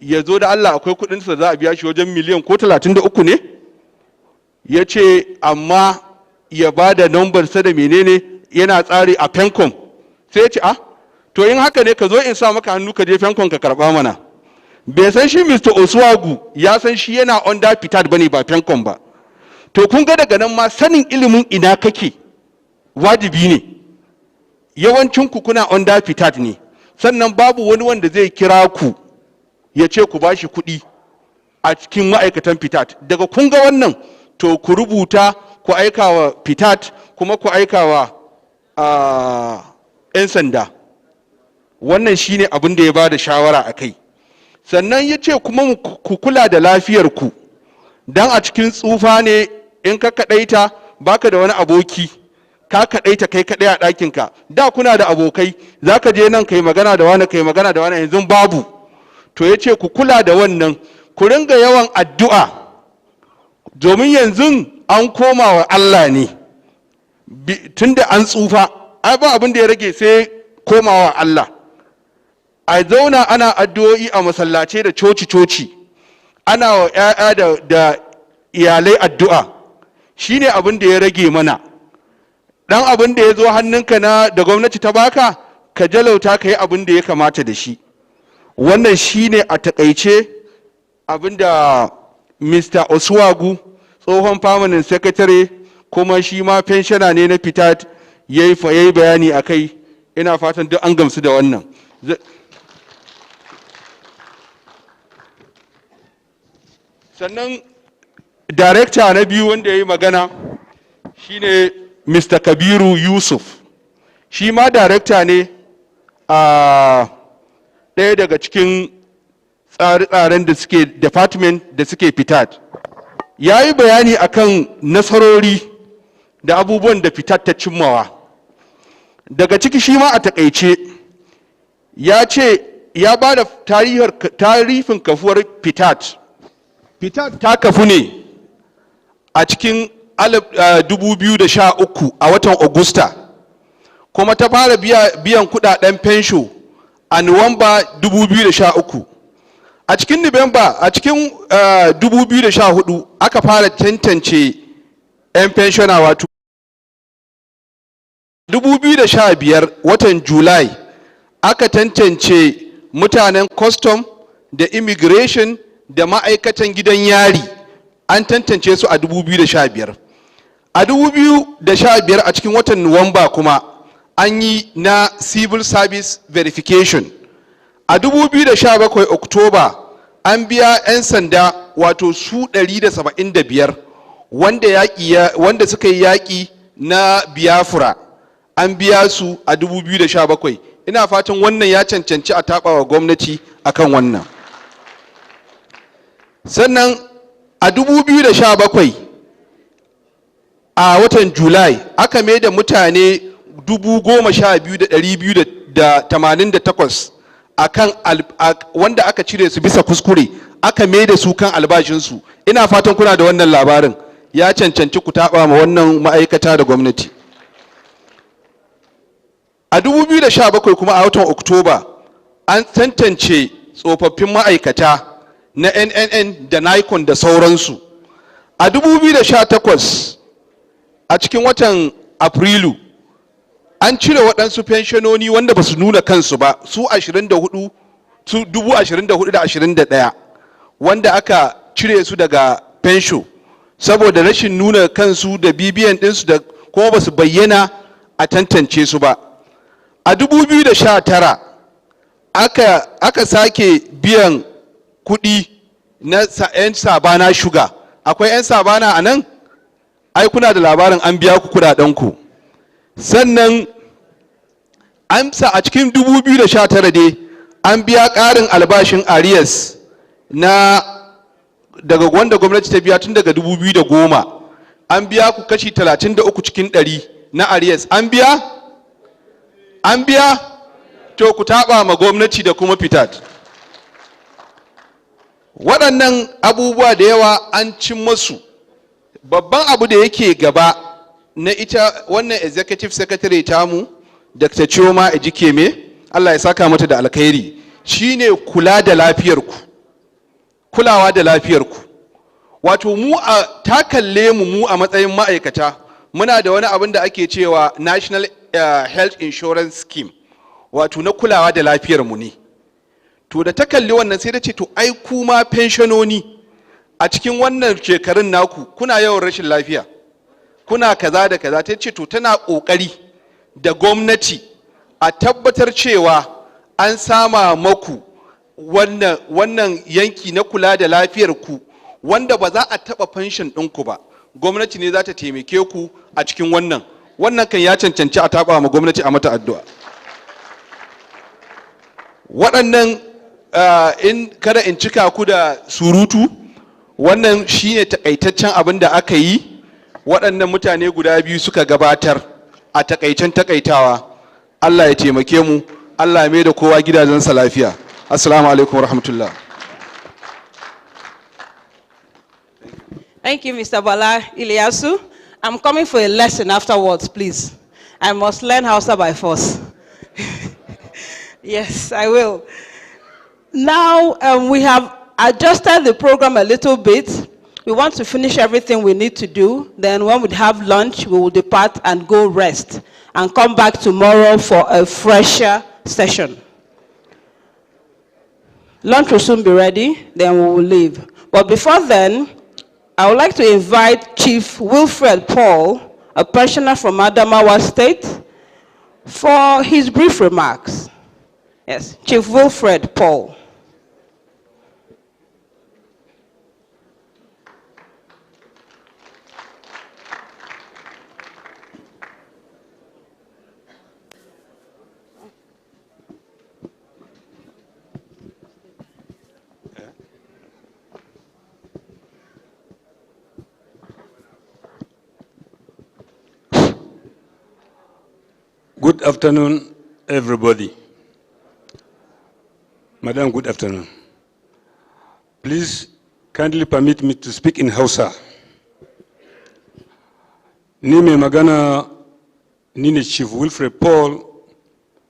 ya zo da Allah akwai kuɗinsa za a biya shi wajen miliyan ko 33 ne, ya ce amma ya ba da nambarsa da menene yana tsari a Fencom. Sai ya ce to in haka ne ka zo in sa maka hannu ka je Fencom ka karɓa mana. Bai san shi Mr. Oswagu ya san shi yana under Ptad bane ba Fencom ba. To kun ga daga nan ma sanin ilimin ina kake wajibi ne. Yawancinku kuna under Ptad ne, sannan babu wani wanda zai kira ku ya ce ku bashi kuɗi a cikin ma'aikatan Ptad. Daga kun ga wannan to ku rubuta ku aika wa Ptad kuma ku aika wa 'yan sanda. Wannan shine abin da ya ba da shawara a kai. Sannan ya ce kuma ku kula da lafiyarku, don a cikin tsufa ne in ka kaɗaita baka da wani aboki, ka kaɗaita kai kaɗai a ɗakinka. Da kuna da abokai, za ka je nan kai magana da wani kai magana da wani, yanzu babu. to ya ce ku kula da wannan, ku ringa yawan addu'a domin yanzu an koma wa Allah ne tunda an tsufa, ai ba abin da ya rage sai komawa Allah. A zauna ana addu'o'i a masallace da coci-coci, ana wa 'ya'ya da iyalai addu'a, shine abin da ya rage mana. Dan abin da ya zo hannunka da gwamnati ta baka, ka jalauta ka yi abin da ya kamata da shi. Wannan shine a takaice abin da Mr. Oswagu, tsohon permanent secretary kuma shi ma pensioner ne na Ptad, ya yi bayani a kai. Ina fatan duk an gamsu da wannan. Sannan director na biyu wanda ya yi magana shine Mr. Kabiru Yusuf, shi ma director ne a ɗaya daga cikin tsare-tsaren da suke department da suke Ptad. Ya yi bayani akan nasarori da abubuwan da Ptad ta cimmawa. Daga ciki shi ma a takaice ya ce ya ba da tarihin kafuwar Ptad. Ptad ta kafu ne a cikin 2013 a watan Agusta, kuma ta fara biyan kudaden fensho a Nuwamba 2013. A cikin Nuwamba, a cikin 2014 aka fara tantance 'yan fenshona, wato 2015 watan Julai aka tantance mutanen custom da immigration da ma'aikatan gidan yari, an tantance su a 2015. A 2015 a cikin watan Nuwamba kuma an yi na civil service verification. A 2017 Oktoba an biya 'yan sanda wato su 175 wanda suka yi yaƙi na Biafra, an biya su a 2017. Ina fatan wannan ya cancanci a taɓa wa gwamnati akan wannan. Sannan a 2017 a watan Julai aka mai da mutane 12,288 akan wanda aka cire su bisa kuskure, aka mai da su kan albashinsu. Ina fatan kuna da wannan labarin, ya cancanci ku taɓa ma wannan ma'aikata da gwamnati. A 2017 kuma a watan Oktoba an tantance tsofaffin ma'aikata na NNN da Nikon da sauransu. A 2018 a cikin watan Afrilu an cire waɗansu fenshononi wanda ba su nuna kansu ba, su 24,021 wanda aka cire su daga fensho saboda rashin nuna kansu da bibiyan ɗinsu da kuma ba su bayyana a tantance su ba. A 2019 aka sake biyan kuɗi na 'yan sabana shuga. Akwai 'yan sabana a nan? Ai kuna da labarin an biya ku kuɗaɗenku. Sannan amsa a cikin 2019 dai an biya ƙarin albashin Arias daga wanda gwamnati ta biya tun daga 2010. An biya ku kashi 33 cikin 100 na Arias. An biya? To ku taɓa ma gwamnati da kuma Ptad. Waɗannan abubuwa da yawa an cin masu. Babban abu da yake gaba na ita wannan executive secretary tamu, Dr. Chioma Ejikeme, Allah ya saka mata da alkhairi, shine kulawa da lafiyarku. Wato mu ta kalle mu a matsayin ma'aikata, muna da wani abin da ake cewa National Health Insurance Scheme, wato na kulawa da lafiyarmu ne. To da ta kalli wannan sai da ce to ai kuma pensiononi a cikin wannan shekarun naku kuna yawan rashin lafiya, kuna kaza da kaza. Ta ce to tana kokari da gwamnati a tabbatar cewa an sama maku wannan yanki na kula da lafiyar ku wanda ba za a taba pension ɗinku ba. Gwamnati ne za ta taimake ku a cikin wannan kan ya cancanci a taba ma gwamnati a mata addu'a. Waɗannan kada in cika ku da surutu, wannan shine takaitaccen abin da aka yi. Waɗannan mutane guda biyu suka gabatar a takaitawa. Allah ya taimake mu, Allah ya mai da kowa gidajensa lafiya. Assalamu alaikum wa rahmatullah. Thank you, Mr. Bala Iliasu. I'm coming for a lesson afterwards, please. I must learn Hausa by force. Yes, I will. Now, we have adjusted the program a little bit. We want to finish everything we need to do. Then when we have lunch, we will depart and go rest and come back tomorrow for a fresher session. Lunch will soon be ready, then we will leave. But before then, I would like to invite Chief Wilfred Paul, a pensioner from Adamawa State, for his brief remarks. Yes, Chief Wilfred Paul. Good afternoon, everybody. Madam, good afternoon. Please kindly permit me to speak in Hausa. Ni mai magana ni ne Chief Wilfred Paul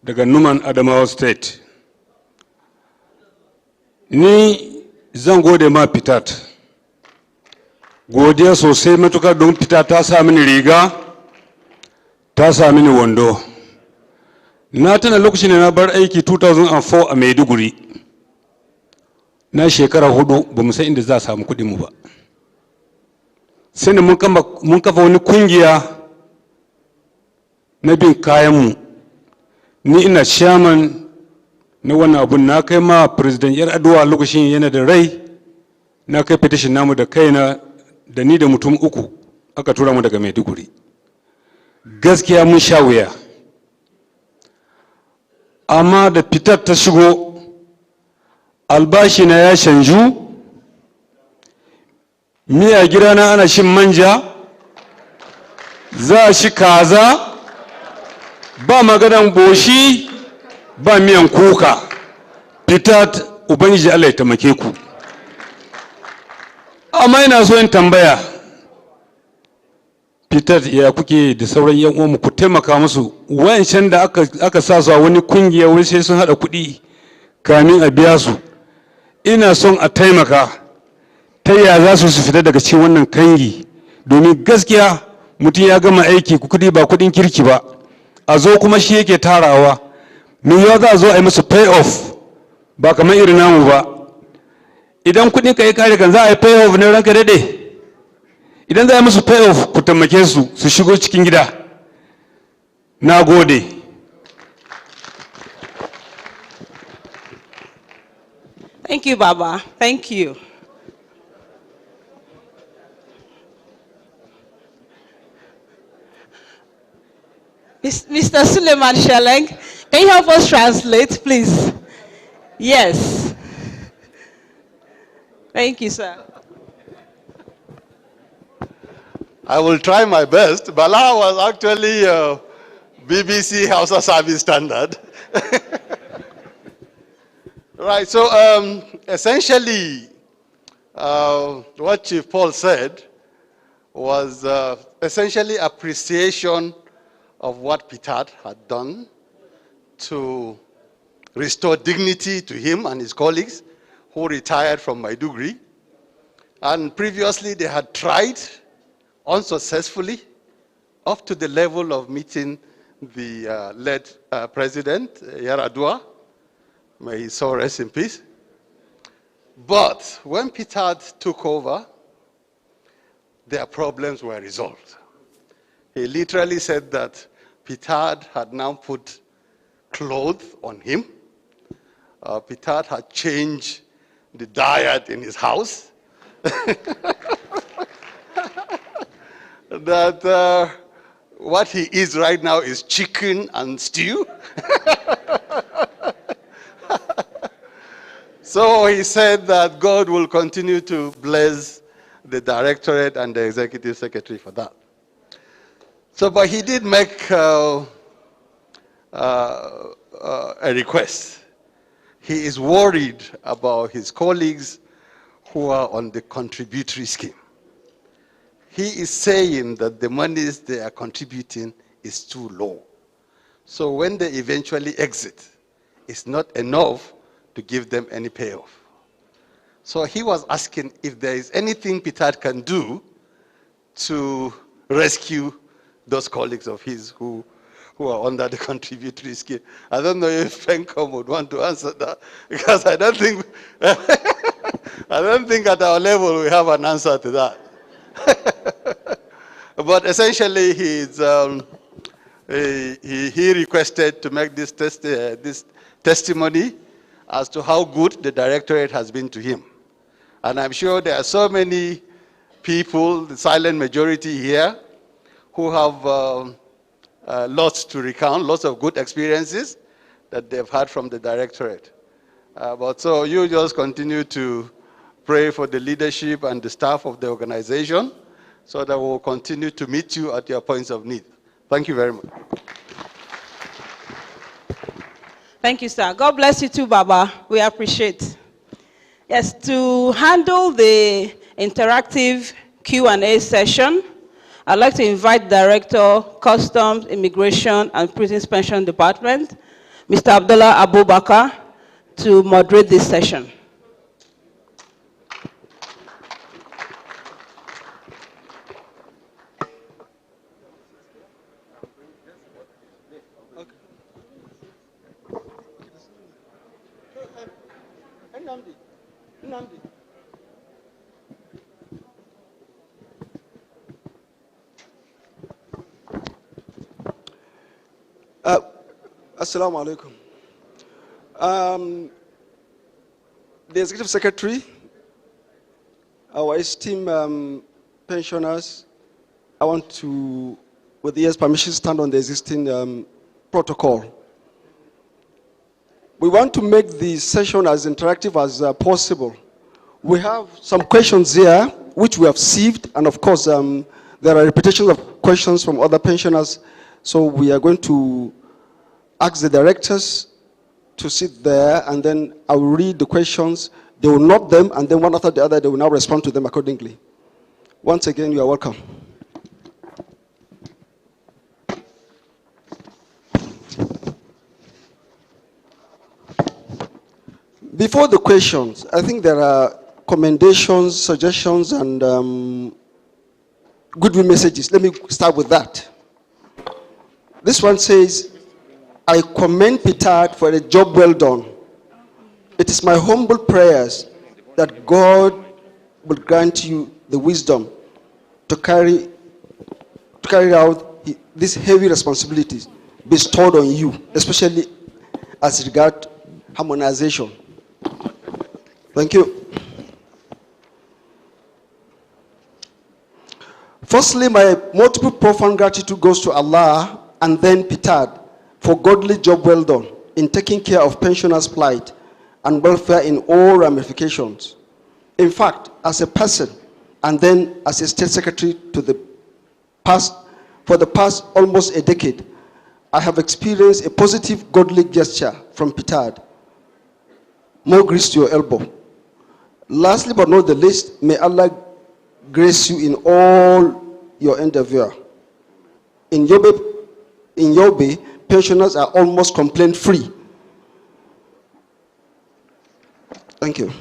daga Numan Adamawa State. Ni zan gode ma Ptad. Godiya sosai matuka don Ptad ta sa mini riga, ta sa mini wando. Na tana lokacin da na bar aiki 2004 a Maiduguri. Na shekara 4 ba mu san inda za a samu kuɗin mu ba. Sai da mun kafa wani kungiya na bin kayan mu. Ni ina chairman na wannan abun, na kai ma President Yar'adua lokacin yana da rai, na kai petition namu da kaina da ni da mutum 3 aka tura mu daga Maiduguri. Gaskiya mun sha wuya. Amma da Ptad ta shigo, albashi na ya shanju, miya gidana ana shin manja, za a shi kaza, ba maganan boshi, ba miyan kuka. Ptad, Ubangiji Allah ya taimake ku. Amma ina so in tambaya, Ptad, ya kuke da sauran yan uwanmu ku taimaka musu, wayancan da aka sa su a wani kungiya wani sai sun hada kuɗi kamin a biya su. Ina son a taimaka ta yaya za su fita daga cikin wannan kangi, domin gaskiya mutum ya gama aiki kuɗi ba kuɗin kirki ba, a zo kuma shi yake tarawa. Me yawa za a zo a yi musu pay off ba kamar irin namu ba. Idan kuɗin ka yi kare kan za a yi pay off ne ranka daɗe. Idan za a yi musu pay off ku taimake su su shigo cikin gida. Na gode. Thank you, Baba. Thank you. Mr. Suleiman Sheleng, can you help us translate, please? Yes. Thank you, sir. I will try my best. Bala was actually BBC Hausa Service Standard. Right, so essentially what Chief Paul said was essentially appreciation of what Ptad had done to restore dignity to him and his colleagues who retired from Maiduguri. And previously they had tried unsuccessfully up to the level of meeting the late President Yar'Adua. May his soul rest in peace. But when Ptad took over, their problems were resolved. He literally said that Ptad had now put clothes on him. Ptad had changed the diet in his house. That what he eats right now is chicken and stew. So he said that God will continue to bless the directorate and the executive secretary for that. So, but he did make a request. he is worried about his colleagues who are on the contributory scheme. He is saying that the monies they are contributing is too low. So when they eventually exit, it's not enough to give them any payoff. So he was asking if there is anything Ptad can do to rescue those colleagues of his who are under the contributory scheme. I don't know if Fencom would want to answer that, because I don't think I don't think at our level we have an answer to that. But essentially, he requested to make this testimony as to how good the directorate has been to him. And I'm sure there are so many people, the silent majority here, who have lots to recount, lots of good experiences that they've had from the directorate. But so you just continue to pray for the leadership and the staff of the organization so that we'll continue to meet you at your points of need. Thank you very much. Thank you, sir. God bless you too, Baba. We appreciate. Yes, to handle the interactive Q&A session, I'd like to invite Director, Customs, Immigration, and Prisons Pension Department, Mr. Abdullah Abubakar, to moderate this session. Assalamu alaikum. The Executive Secretary, our esteemed pensioners, I want to, with the permission, stand on the existing protocol. We want to make the session as interactive as possible. We have some questions here which we have received, and of course there are repetitions of questions from other pensioners, so we are going to ask the directors to sit there, and then I will read the questions. They will note them, and then one after the other, they will now respond to them accordingly. Once again, you are welcome. Before the questions, I think there are commendations, suggestions, and goodwill messages. Let me start with that. This one says, I commend Ptad for a job well done. It is my humble prayers that God will grant you the wisdom to carry out these heavy responsibilities bestowed on you, especially as regard harmonization. Thank you. Firstly, my multiple profound gratitude goes to Allah and then Ptad for godly job well done in taking care of pensioners' plight and welfare in all ramifications. In fact, as a person and then as a state secretary for the past almost a decade, I have experienced a positive godly gesture from Ptad. More grease to your elbow. Lastly but not the least, may Allah grace you in all your endeavor. In Yobe, pensioners are almost complaint-free. Thank you.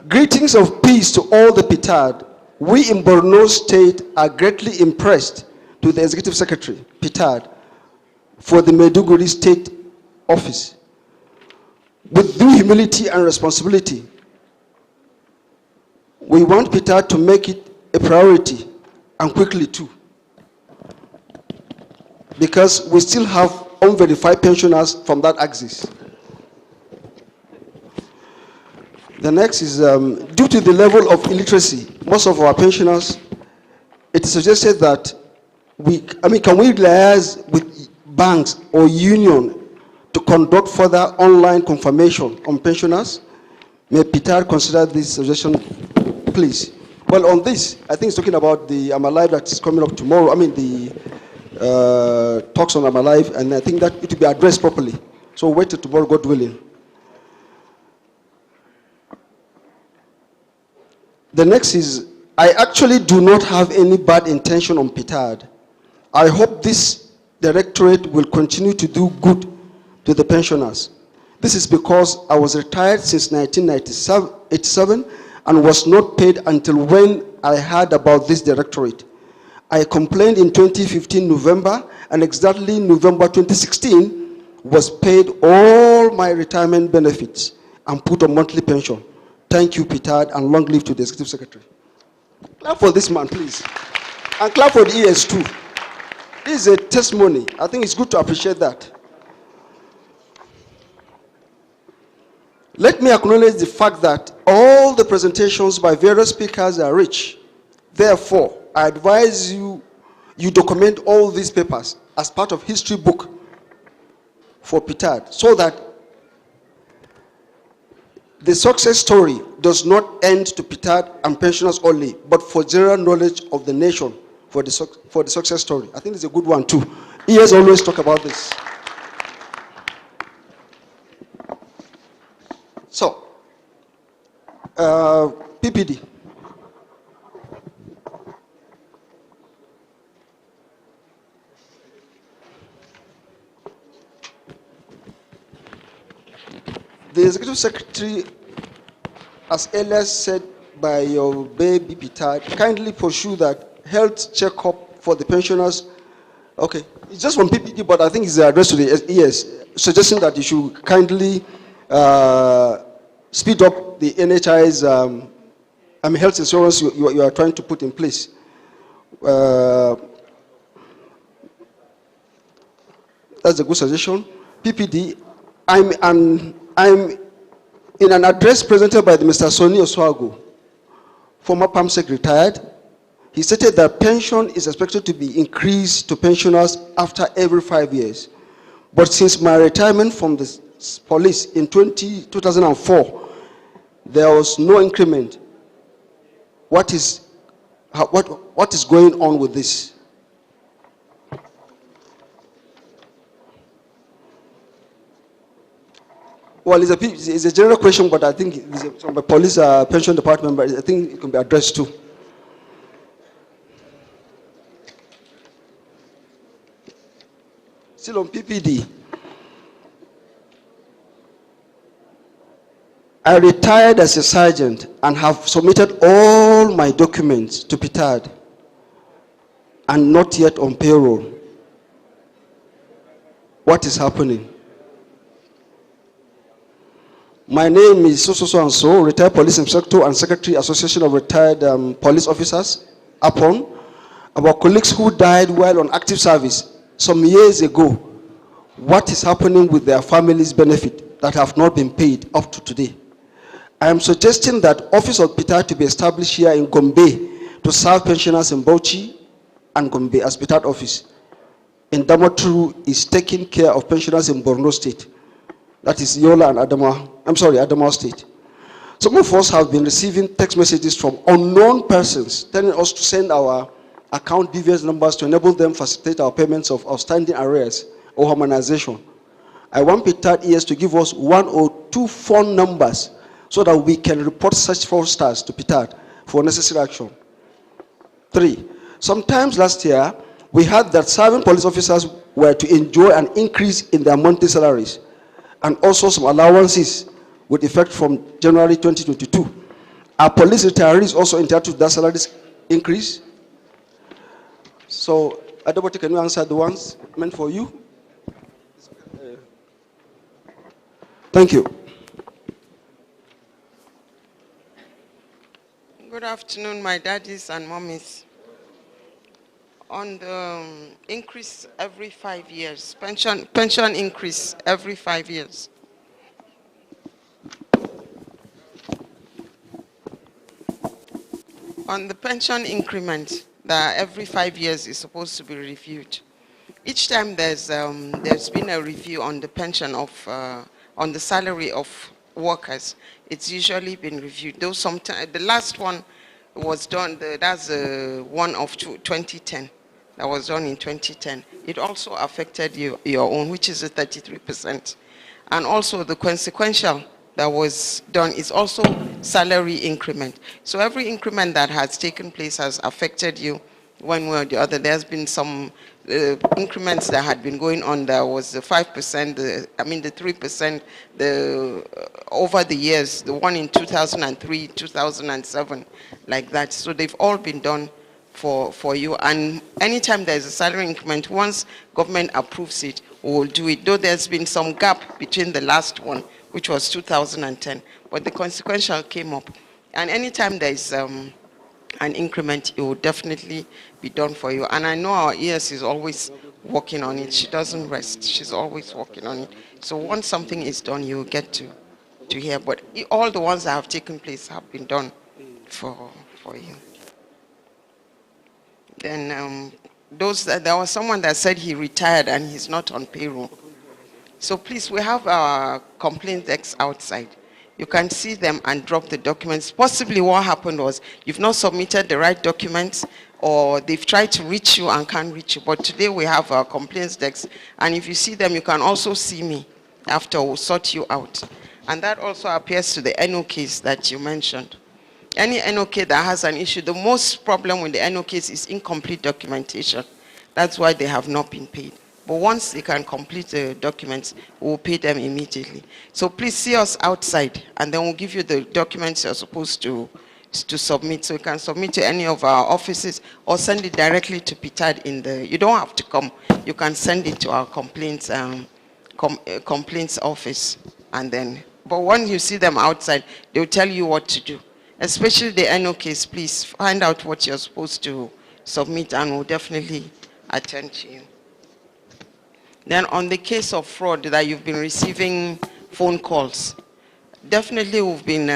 Greetings of peace to all the Ptad. We in Borno State are greatly impressed to the Executive Secretary, Ptad, for the Maiduguri State Office. With due humility and responsibility, we want Ptad to make it a priority, and quickly too, because we still have unverified pensioners from that axis. The next is, due to the level of illiteracy, most of our pensioners, it is suggested that can we liaise with banks or union to conduct further online confirmation on pensioners? May Ptad consider this suggestion, please. Well, on this, I think it's talking about the I'm Alive that is coming up tomorrow. I mean, the talks on my life, and I think that it will be addressed properly. So wait till tomorrow, God willing. The next is, I actually do not have any bad intention on Ptad. I hope this directorate will continue to do good to the pensioners. This is because I was retired since 1987 and was not paid until when I heard about this directorate. I complained in 2015 November, and exactly November 2016 was paid all my retirement benefits and put on monthly pension. Thank you, Ptad, and long live to the Executive Secretary. Clap for this man, please. And clap for the ES too. This is a testimony. I think it's good to appreciate that. Let me acknowledge the fact that all the presentations by various speakers are rich. Therefore, I advise you document all these papers as part of history book for Ptad, so that the success story does not end to Ptad and pensioners only, but for general knowledge of the nation for the success story. I think it's a good one too. He has always talked about this. So, PPD. The Executive Secretary, as earlier said by your baby Ptad, kindly pursue that health checkup for the pensioners. Okay, it's just from PPD, but I think it's addressed to the ES, suggesting that you should kindly speed up the NHI's health insurance you are trying to put in place. That's a good suggestion. PPD, I'm in an address presented by Mr. Sonny Oswago, former PAMSEC retired. He stated that pension is expected to be increased to pensioners after every 5 years. But since my retirement from the police in 2004, there was no increment. What is going on with this? Well, it's a general question, but I think it's from the police pension department, but I think it can be addressed too. Still on PPD. I retired as a sergeant and have submitted all my documents to Ptad and not yet on payroll. What is happening? My name is so, retired police inspector and secretary, Association of Retired Police Officers, APON, about colleagues who died while on active service some years ago. What is happening with their families' benefit that have not been paid up to today? I am suggesting that Office of Ptad to be established here in Gombe to serve pensioners in Bauchi and Gombe as Ptad office. In Damaturu is taking care of pensioners in Borno State. That is Yola and Adamawa State. Some of us have been receiving text messages from unknown persons telling us to send our account details numbers to enable them facilitate our payments of outstanding arrears or harmonization. I want Ptad ES to give us 1 or 2 phone numbers so that we can report such fraudsters to Ptad for necessary action. 3, sometimes last year, we heard that serving police officers were to enjoy an increase in their monthly salaries, and also some allowances with effect from January 2022. Are police retirees also entitled to that salary increase? So, Adoboti, can you answer the ones meant for you? Thank you. Good afternoon, my daddies and mommies. On the increase every 5 years, pension increase every 5 years. On the pension increment that every 5 years is supposed to be reviewed. Each time there's been a review on the pension of on the salary of workers, it's usually been reviewed. Though sometimes the last one was done, that's one of 2010. that was done in 2010. It also affected your own, which is a 33%. And also the consequential that was done is also salary increment. So every increment that has taken place has affected you one way or the other. There's been some increments that had been going on. There was the 5%, the 3%, over the years, the one in 2003, 2007, like that. So they've all been done for you. And anytime there's a salary increment, once government approves it, we'll do it. Though there's been some gap between the last one, which was 2010, but the consequential came up. And anytime there's an increment, it will definitely be done for you. And I know our ES is always working on it. She doesn't rest. She's always working on it. So once something is done, you'll get to hear. But all the ones that have taken place have been done for you. Then there was someone that said he retired and he's not on payroll. So please, we have our complaint decks outside. You can see them and drop the documents. Possibly what happened was you've not submitted the right documents, or they've tried to reach you and can't reach you. But today we have our complaints decks, and if you see them, you can also see me after we'll sort you out. And that also appears to the NOKs that you mentioned. Any NOK that has an issue, the most problem with the NOKs is incomplete documentation. That's why they have not been paid. But once they can complete the documents, we'll pay them immediately. So please see us outside, and then we'll give you the documents you're supposed to submit. So you can submit to any of our offices or send it directly to Ptad you don't have to come. You can send it to our complaints office. And then, but when you see them outside, they'll tell you what to do. Especially the NOKs, please find out what you're supposed to submit, and we'll definitely attend to you. Then on the case of fraud that you've been receiving phone calls, definitely we've been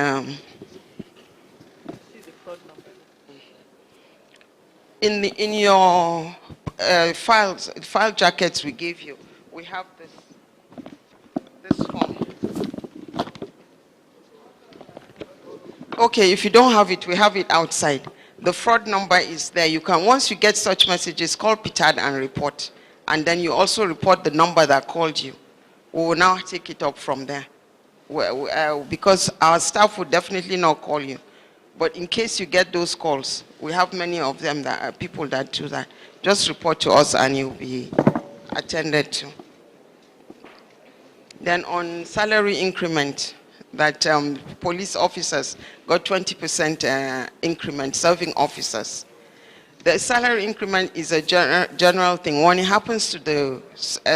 in your file jackets we gave you, we have this form. Okay, if you don't have it, we have it outside. The fraud number is there. You can, once you get such messages, call Ptad and report. And then you also report the number that called you. We will now take it up from there. Because our staff will definitely not call you. But in case you get those calls, we have many of them that are people that do that. Just report to us and you'll be attended to. Then on salary increment, that police officers got 20% increment, serving officers. The salary increment is a general thing. When it happens to the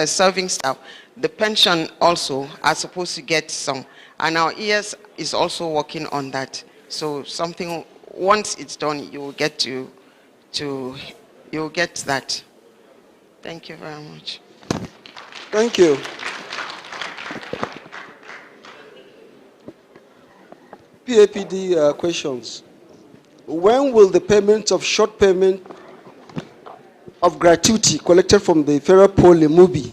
serving staff, the pension also are supposed to get some. And our ES is also working on that. So something, once it's done, you will get you'll get that. Thank you very much. Thank you. PAPD questions. When will the payment of short payment of gratuity collected from the federal poly MUBI?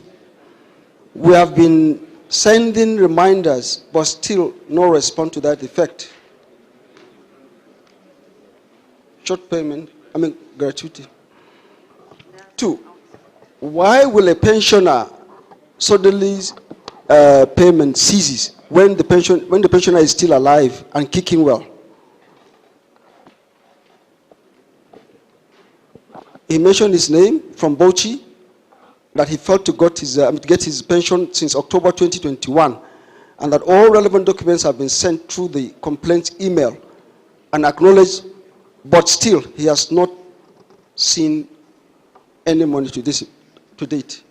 We have been sending reminders, but still no response to that effect. Short payment, gratuity. 2, why will a pensioner suddenly payment ceases when the pensioner is still alive and kicking well? He mentioned his name from Bauchi, that he failed to get his pension since October 2021, and that all relevant documents have been sent through the complaint email and acknowledged, but still he has not seen any money to date.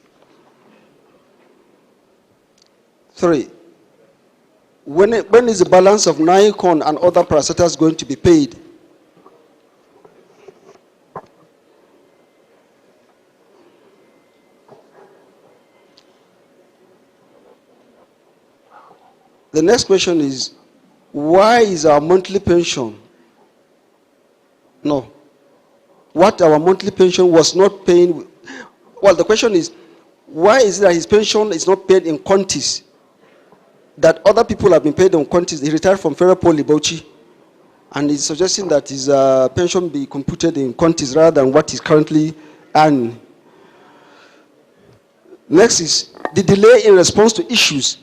3, when is the balance of Nikon and other parastatals going to be paid? The next question is, why is our monthly pension, what our monthly pension was not paying, well, the question is, why is it that his pension is not paid in quantities, that other people have been paid in quantities? He retired from Federal Poly Bauchi, and he's suggesting that his pension be computed in quantities rather than what is currently And next is the delay in response to issues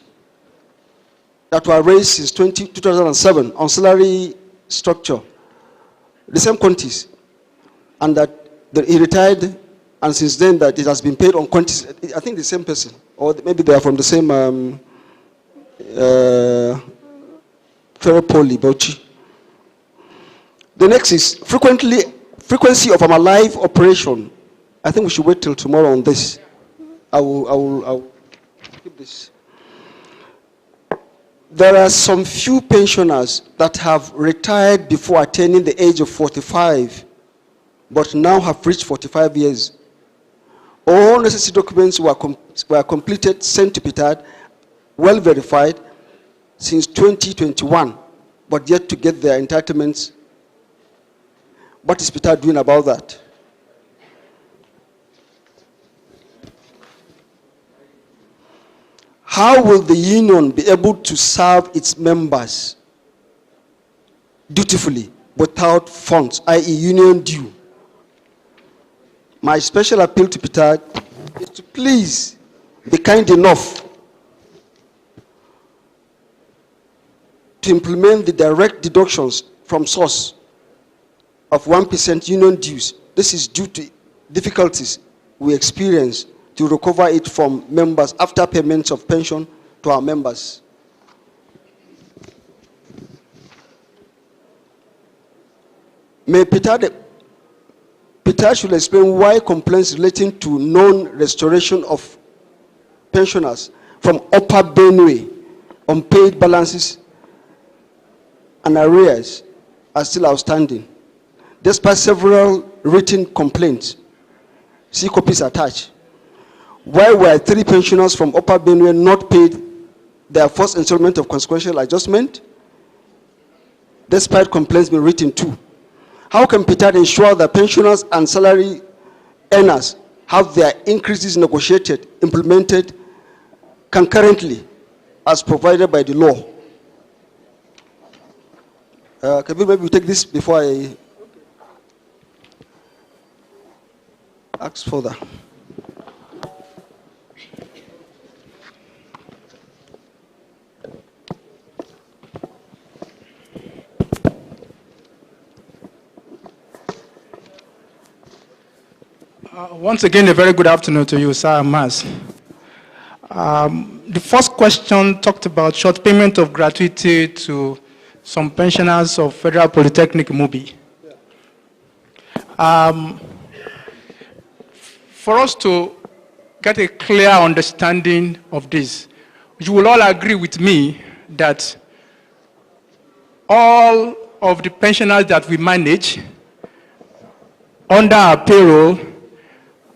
that were raised since 2007 on salary structure. The same quantities, and that he retired, and since then that it has been paid on quantities. I think the same person, or maybe they are from the same Ferropoli, Bauchi. The next is frequency of our live operation. I think we should wait till tomorrow on this. I will keep this. There are some few pensioners that have retired before attaining the age of 45, but now have reached 45 years. All necessary documents were completed, sent to Ptad, well verified, since 2021, but yet to get their entitlements. What is Ptad doing about that? How will the union be able to serve its members dutifully without funds, i.e. union due? My special appeal to Ptad is to please be kind enough to implement the direct deductions from source of 1% union dues. This is due to difficulties we experience to recover it from members after payments of pension to our members. May Ptad should explain why complaints relating to non-restoration of pensioners from Upper Benue, unpaid balances and arrears are still outstanding, despite several written complaints. See copies attached. Why were 3 pensioners from Upper Benue not paid their first installment of consequential adjustment, despite complaints being written too? How can Ptad ensure that pensioners and salary earners have their increases negotiated, implemented concurrently as provided by the law? Can we maybe take this before I ask further? Once again, a very good afternoon to you, Sir Mas. The first question talked about short payment of gratuity to some pensioners of Federal Polytechnic Mubi. For us to get a clear understanding of this, you will all agree with me that all of the pensioners that we manage under our payroll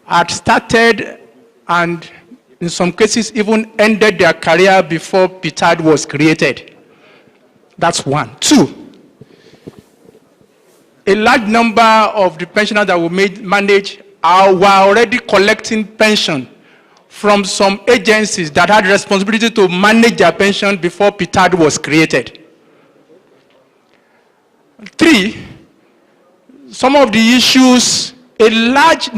had started and in some cases even ended their career before Ptad was created. That's one. 2, a large number of the pensioners that we manage were already collecting pension from some agencies that had responsibility to manage their pension before Ptad was created. 3, some of the issues, a large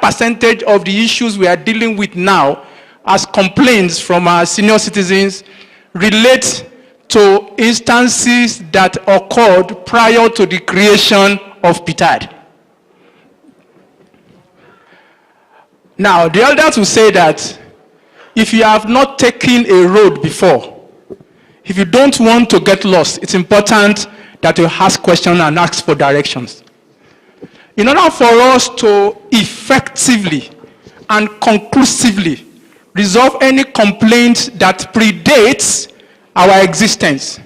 percentage of the issues we are dealing with now as complaints from our senior citizens relate to instances that occurred prior to the creation of Ptad. Now, the elders will say that if you have not taken a road before, if you don't want to get lost, it's important that you ask questions and ask for directions. In order for us to effectively and conclusively resolve any complaint that predates our existence,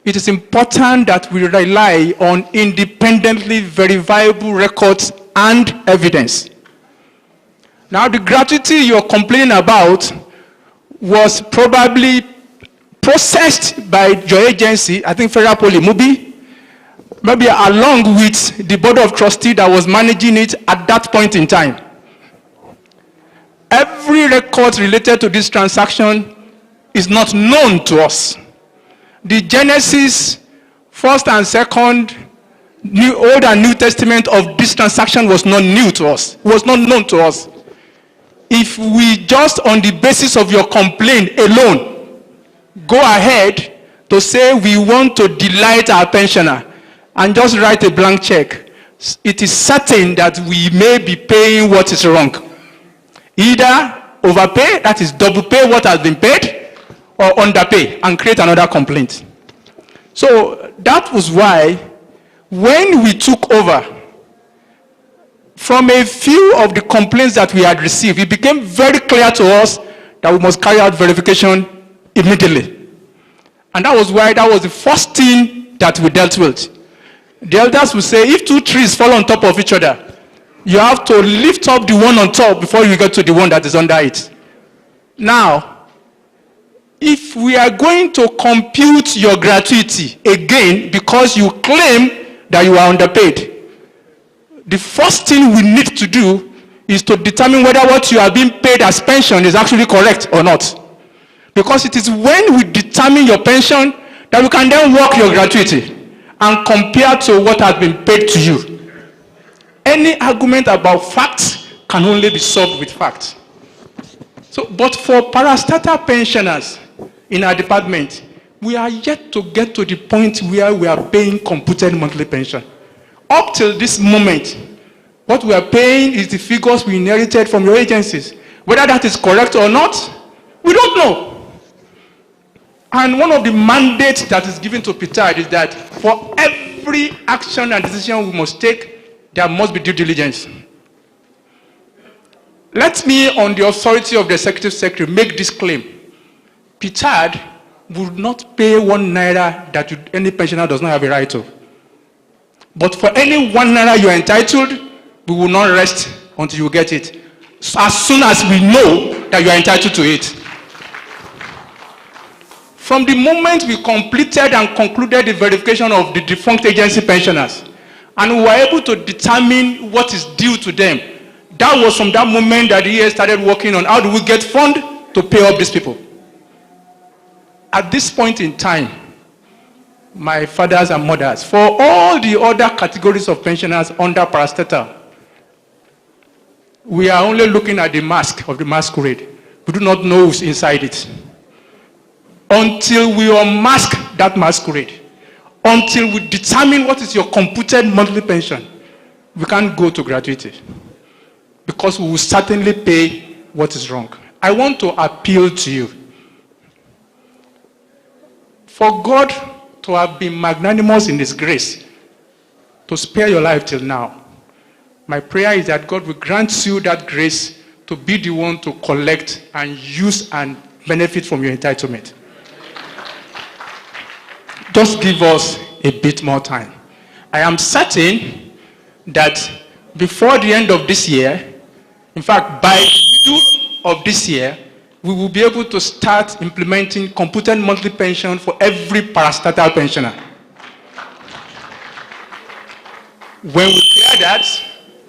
it is important that we rely on independently verifiable records and evidence. Now, the gratuity you're complaining about was probably processed by your agency, I think Federal Poly Mubi, maybe along with the board of trustees that was managing it at that point in time. Every record related to this transaction is not known to us. The genesis, first and second Old and New Testament of this transaction was not new to us, was not known to us. If we just on the basis of your complaint alone go ahead to say we want to delight our pensioner and just write a blank check, it is certain that we may be paying what is wrong. Either overpay, that is double pay what has been paid, or underpay and create another complaint. So that was why when we took over, from a few of the complaints that we had received, it became very clear to us that we must carry out verification immediately. And that was why that was the first thing that we dealt with. The elders will say, if two trees fall on top of each other, you have to lift up the one on top before you get to the one that is under it. Now, if we are going to compute your gratuity again because you claim that you are underpaid, the first thing we need to do is to determine whether what you are being paid as pension is actually correct or not. Because it is when we determine your pension that we can then work your gratuity and compare to what has been paid to you. Any argument about facts can only be solved with facts. So, but for parastatal pensioners in our department, we are yet to get to the point where we are paying computed monthly pension. Up till this moment, what we are paying is the figures we inherited from your agencies. Whether that is correct or not, we don't know. And one of the mandates that is given to Ptad is that for every action and decision we must take, there must be due diligence. Let me, on the authority of the Executive Secretary, make this claim. Ptad would not pay 1 naira that any pensioner does not have a right to. But for any 1 naira you are entitled, we will not rest until you get it, as soon as we know that you are entitled to it. From the moment we completed and concluded the verification of the defunct agency pensioners, and we were able to determine what is due to them, that was from that moment that the EA started working on how do we get fund to pay up these people. At this point in time, my fathers and mothers, for all the other categories of pensioners under parastatal, we are only looking at the mask of the masquerade. We do not know who's inside it. Until we unmask that masquerade, until we determine what is your computed monthly pension, we can't go to gratuity, because we will certainly pay what is wrong. I want to appeal to you. For God to have been magnanimous in His grace to spare your life till now, my prayer is that God will grant you that grace to be the one to collect and use and benefit from your entitlement. Just give us a bit more time. I am certain that before the end of this year, in fact, by the middle of this year, we will be able to start implementing computed monthly pension for every parastatal pensioner. When we clear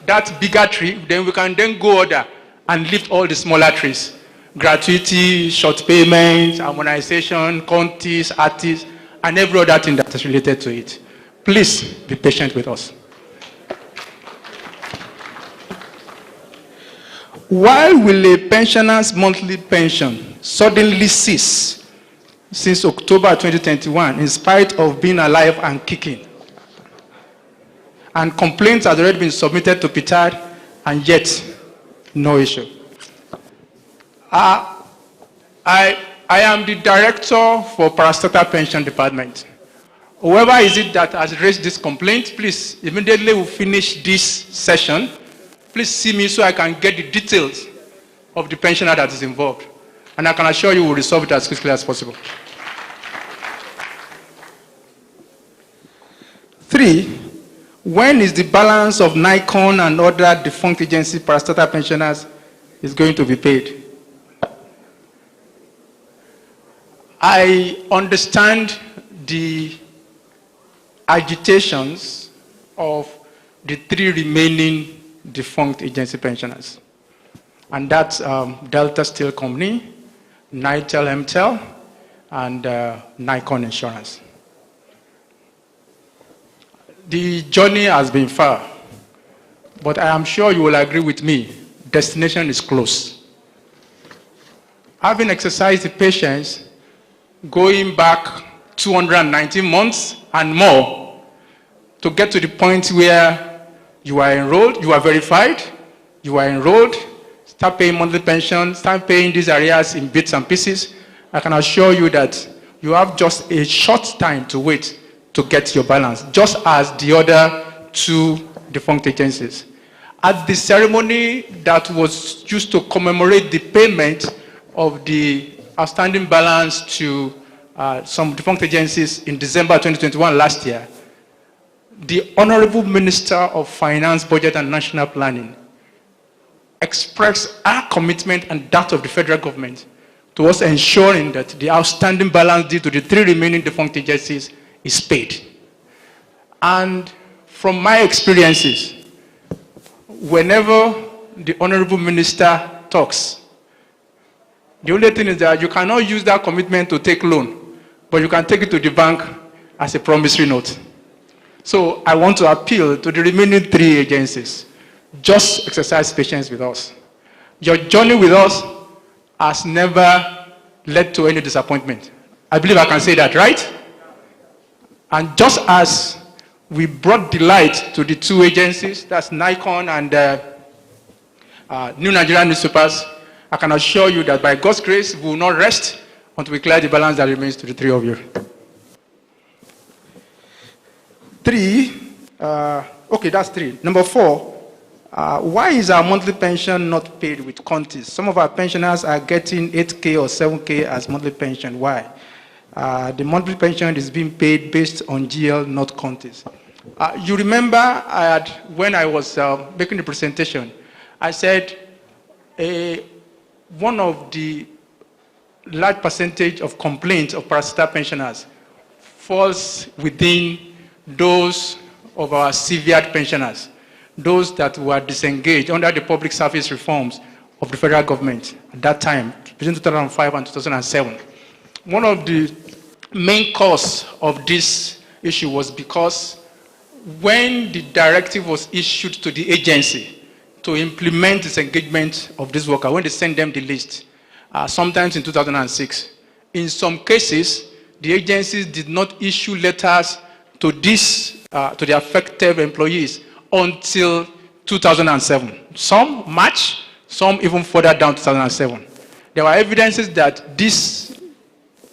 that bigger tree, then we can then go order and lift all the smaller trees. Gratuity, short payments, harmonization, contis, artists, and every other thing that is related to it. Please be patient with us. Why will a pensioner's monthly pension suddenly cease since October 2021 in spite of being alive and kicking? And complaints have already been submitted to Ptad, and yet no issue. I am the director for parastatal pension department. Whoever is it that has raised this complaint, please immediately we'll finish this session. Please see me so I can get the details of the pensioner that is involved. And I can assure you we'll resolve it as quickly as possible. 3, when is the balance of Nikon and other defunct agency parastatal pensioners is going to be paid? I understand the agitations of the 3 remaining defunct agency pensioners. And that's Delta Steel Company, Nitel MTEL, and Nikon Insurance. The journey has been far, but I am sure you will agree with me, destination is close. Having exercised the patience, going back 219 months and more to get to the point where you are enrolled, you are verified, you are enrolled, start paying monthly pension, start paying these areas in bits and pieces, I can assure you that you have just a short time to wait to get your balance, just as the other two defunct agencies. At the ceremony that was used to commemorate the payment of the outstanding balance to some defunct agencies in December 2021 last year, the Honorable Minister of Finance, Budget and National Planning expressed our commitment and that of the federal government to us ensuring that the outstanding balance due to the 3 remaining defunct agencies is paid. And from my experiences, whenever the Honorable Minister talks, the only thing is that you cannot use that commitment to take loan, but you can take it to the bank as a promissory note. So I want to appeal to the remaining 3 agencies. Just exercise patience with us. Your journey with us has never led to any disappointment. I believe I can say that, right? And just as we brought delight to the 2 agencies, that's Nikon and New Nigerian Newspapers, I can assure you that by God's grace, we will not rest until we clear the balance that remains to the 3 of you. 3, okay, that's 3. Number 4, why is our monthly pension not paid with contis? Some of our pensioners are getting 8K or 7K as monthly pension. Why? The monthly pension is being paid based on GL, not contis. You remember when I was making the presentation, I said one of the large percentage of complaints of parasitic pensioners falls within those of our severed pensioners, those that were disengaged under the public service reforms of the federal government at that time, between 2005 and 2007. One of the main cause of this issue was because when the directive was issued to the agency to implement disengagement of this worker, when they sent them the list, sometimes in 2006, in some cases, the agencies did not issue letters to the affected employees until 2007. Some March, some even further down 2007. There were evidences that this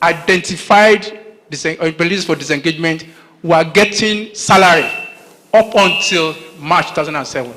identified employees for disengagement were getting salary up until March 2007.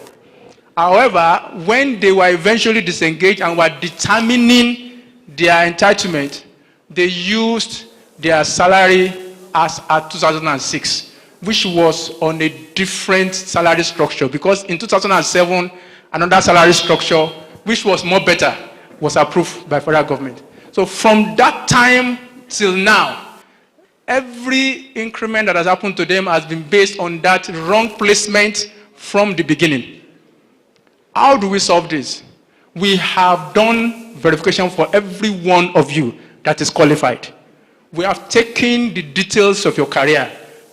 However, when they were eventually disengaged and were determining their entitlement, they used their salary as at 2006, which was on a different salary structure, because in 2007, another salary structure, which was more better, was approved by federal government. So from that time till now, every increment that has happened to them has been based on that wrong placement from the beginning. How do we solve this? We have done verification for every one of you that is qualified. We have taken the details of your career,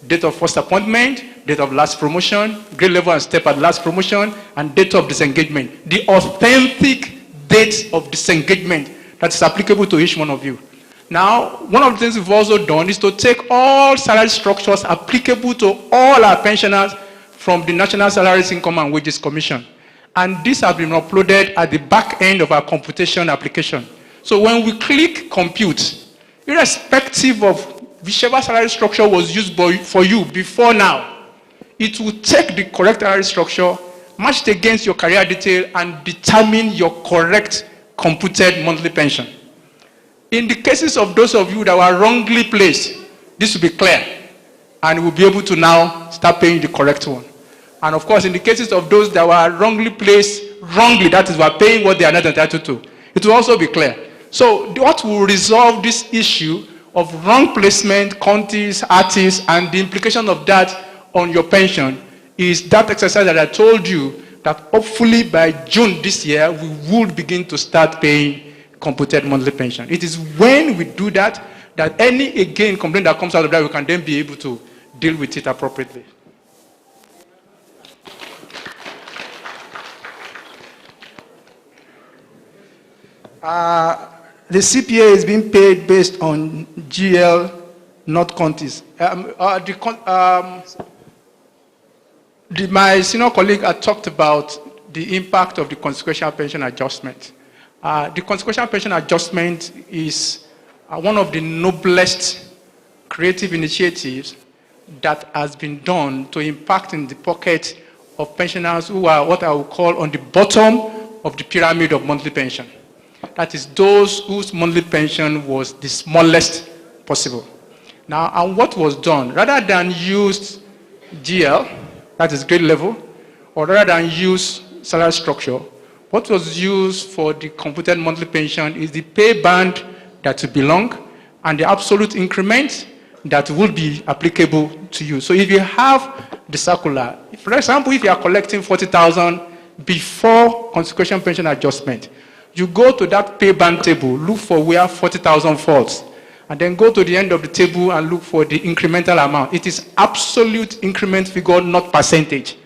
date of first appointment, date of last promotion, grade level and step at last promotion, and date of disengagement. The authentic date of disengagement that is applicable to each one of you. Now, one of the things we've also done is to take all salary structures applicable to all our pensioners from the National Salaries, Income and Wages Commission. And this has been uploaded at the back end of our computation application. So when we click compute, irrespective of whichever salary structure was used for you before now, it will take the correct salary structure, match it against your career detail, and determine your correct computed monthly pension. In the cases of those of you that were wrongly placed, this will be clear, and we'll be able to now start paying the correct one. And of course, in the cases of those that were wrongly placed, that is, were paying what they are not entitled to, it will also be clear. So what will resolve this issue of wrong placement, contis, artists, and the implication of that on your pension is that exercise that I told you, that hopefully by June this year, we will begin to start paying computed monthly pension. It is when we do that, that any, again, complaint that comes out of that, we can then be able to deal with it appropriately. The CPA is being paid based on GL, not Contis. My senior colleague had talked about the impact of the consequential pension adjustment. The consequential pension adjustment is one of the noblest creative initiatives that has been done to impact in the pocket of pensioners who are what I would call on the bottom of the pyramid of monthly pension. That is those whose monthly pension was the smallest possible. Now, and what was done, rather than use GL, that is grade level, or rather than use salary structure, what was used for the computed monthly pension is the pay band that will belong and the absolute increment that will be applicable to you. So if you have the circular, for example, if you are collecting 40,000 before consequential pension adjustment, you go to that pay band table, look for where 40,000 falls, and then go to the end of the table and look for the incremental amount. It is absolute increment figure, not percentage.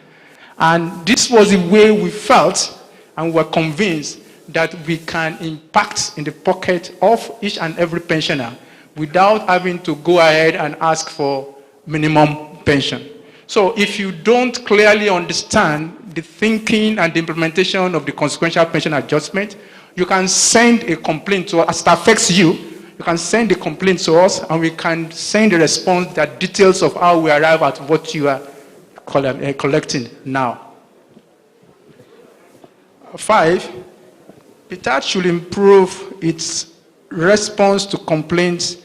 And this was the way we felt and were convinced that we can impact in the pocket of each and every pensioner without having to go ahead and ask for minimum pension. So if you don't clearly understand the thinking and the implementation of the consequential pension adjustment, you can send a complaint to us as it affects you. You can send a complaint to us and we can send a response that details of how we arrive at what you are collecting now. 5, Ptad should improve its response to complaints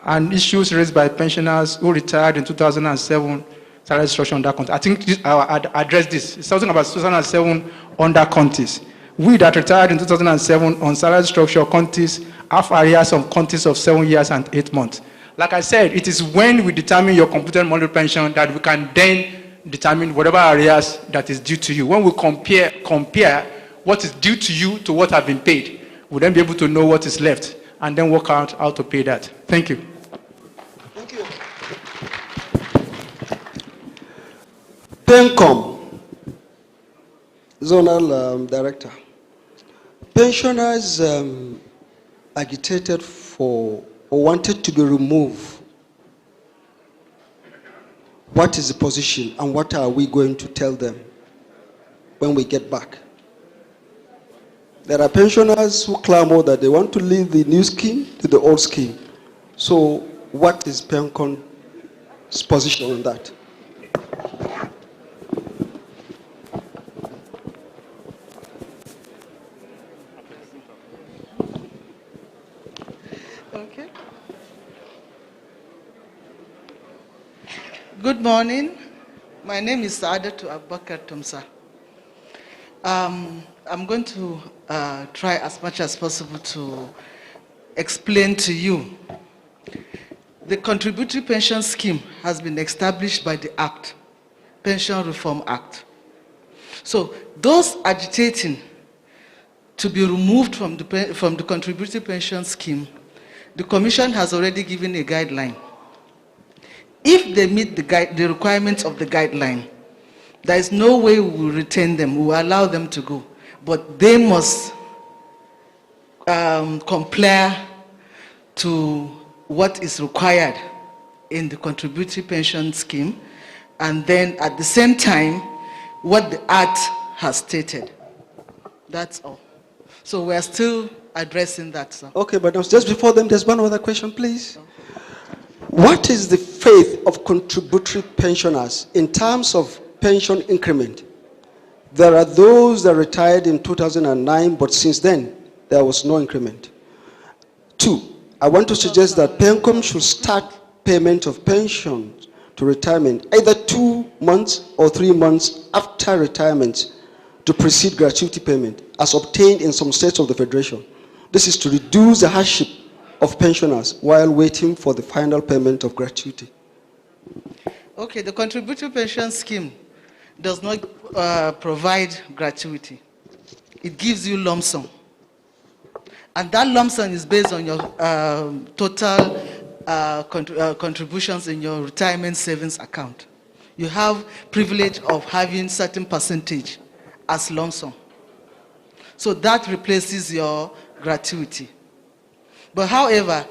and issues raised by pensioners who retired in 2007 salary structure under Contis. I think I'll address this. It's something about 2007 under Contis. We that retired in 2007 on salary structure Contis have arrears of Contis of 7 years and 8 months. Like I said, it is when we determine your computed monthly pension that we can then determine whatever arrears that is due to you. When we compare what is due to you to what have been paid, we'll then be able to know what is left and then work out how to pay that. Thank you. Thank you. PENCOM, Zonal Director. Pensioners agitated for or wanted to be removed. What is the position and what are we going to tell them when we get back? There are pensioners who clamor that they want to leave the new scheme to the old scheme. So what is PENCOM's position on that? Okay. Good morning. My name is Saadatu Abubakar Tomsa. I'm going to try as much as possible to explain to you. The contributory pension scheme has been established by the Act, Pension Reform Act. So those agitating to be removed from the contributory pension scheme, the Commission has already given a guideline. If they meet the requirements of the guideline, there is no way we will retain them, we will allow them to go. But they must comply to what is required in the contributory pension scheme, and then at the same time, what the Act has stated. That's all. So we are still addressing that, sir. Okay, but just before them, there's one other question, please. What is the fate of contributory pensioners in terms of pension increment? There are those that retired in 2009, but since then, there was no increment. 2, I want to suggest that PENCOM should start payment of pensions to retirement either 2 months or 3 months after retirement to precede gratuity payment as obtained in some states of the Federation. This is to reduce the hardship of pensioners while waiting for the final payment of gratuity. Okay, the contributory pension scheme does not provide gratuity. It gives you lump sum. And that lump sum is based on your total contributions in your retirement savings account. You have privilege of having certain percentage as lump sum. So that replaces your gratuity. But however,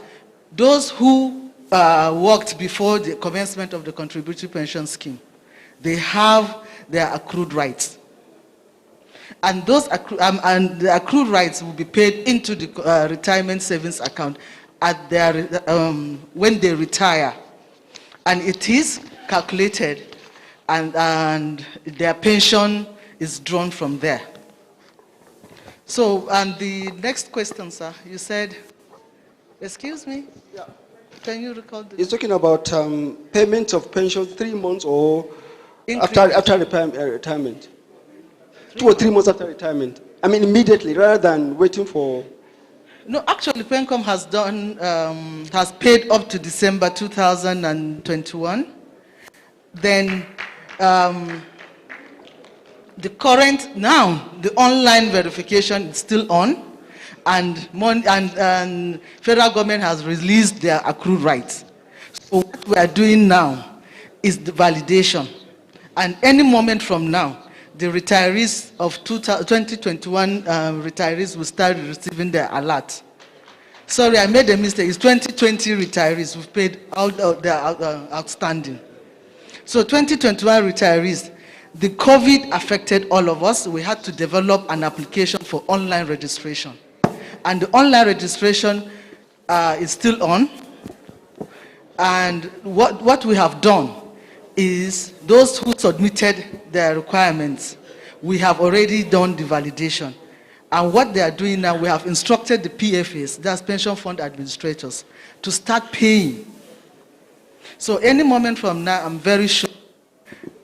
those who worked before the commencement of the contributory pension scheme, they have their accrued rights. And those the accrued rights will be paid into the retirement savings account at their, when they retire. And it is calculated, and their pension is drawn from there. So, and the next question, sir, you said, excuse me? Yeah. Can you recall the... You're talking about payment of pension 3 months or after retirement? 2 or 3 months after retirement. I mean, immediately, rather than waiting for... No, actually, PENCOM has done, has paid up to December 2021. Then, the current, now, the online verification is still on, and federal government has released their accrued rights. So what we are doing now is the validation. And any moment from now, the retirees of 2021 retirees will start receiving their alert. Sorry, I made a mistake. It's 2020 retirees who've paid out their outstanding. So 2021 retirees, the COVID affected all of us. We had to develop an application for online registration. And the online registration is still on. And what we have done is those who submitted their requirements, we have already done the validation. And what they are doing now, we have instructed the PFAs, that's pension fund administrators, to start paying. So any moment from now, I'm very sure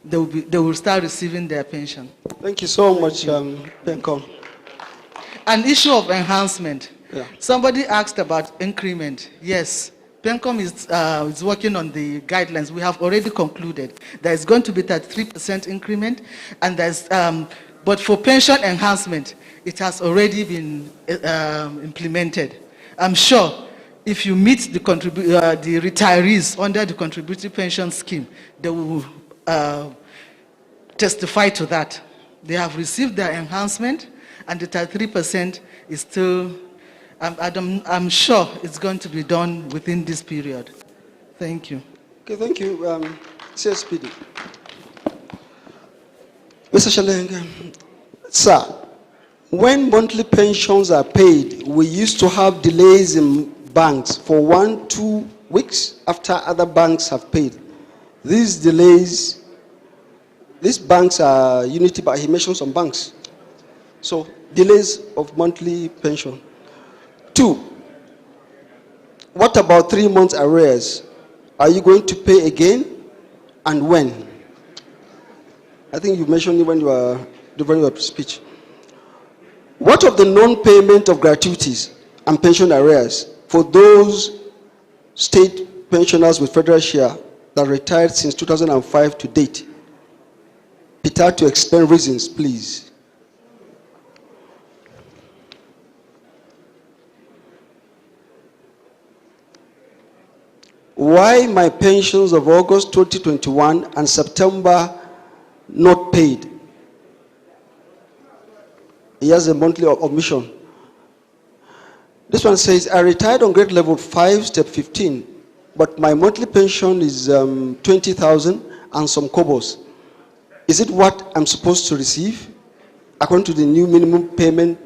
they will start receiving their pension. Thank you so much, PENCOM. An issue of enhancement. Yeah. Somebody asked about increment. Yes. PENCOM is working on the guidelines. We have already concluded there is going to be 33% increment, and there's, but for pension enhancement, it has already been implemented. I'm sure if you meet the retirees under the contributory pension scheme, they will testify to that. They have received their enhancement, and the 33% is still, I'm sure it's going to be done within this period. Thank you. Okay, thank you. CSPD. Mr. Shaleng, sir, when monthly pensions are paid, we used to have delays in banks for 1-2 weeks after other banks have paid. These delays, these banks are Unity, but he mentioned some banks. So, delays of monthly pension. 2, what about 3 months arrears? Are you going to pay again, and when? I think you mentioned it when you were delivering your speech. What of the non-payment of gratuities and pension arrears for those state pensioners with federal share that retired since 2005 to date? Ptad to explain reasons, please. Why my pensions of August 2021 and September not paid? He has a monthly omission. This one says, I retired on grade level 5, step 15, but my monthly pension is 20,000 and some kobos. Is it what I'm supposed to receive according to the new minimum payment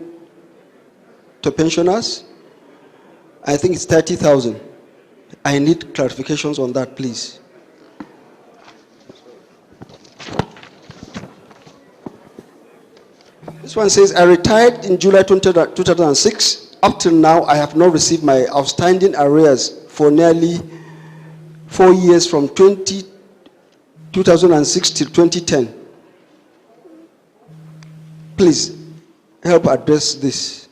to pensioners? I think it's 30,000. I need clarifications on that, please. This one says, I retired in July 2006. Up till now, I have not received my outstanding arrears for nearly 4 years from 2006 till 2010. Please, help address this.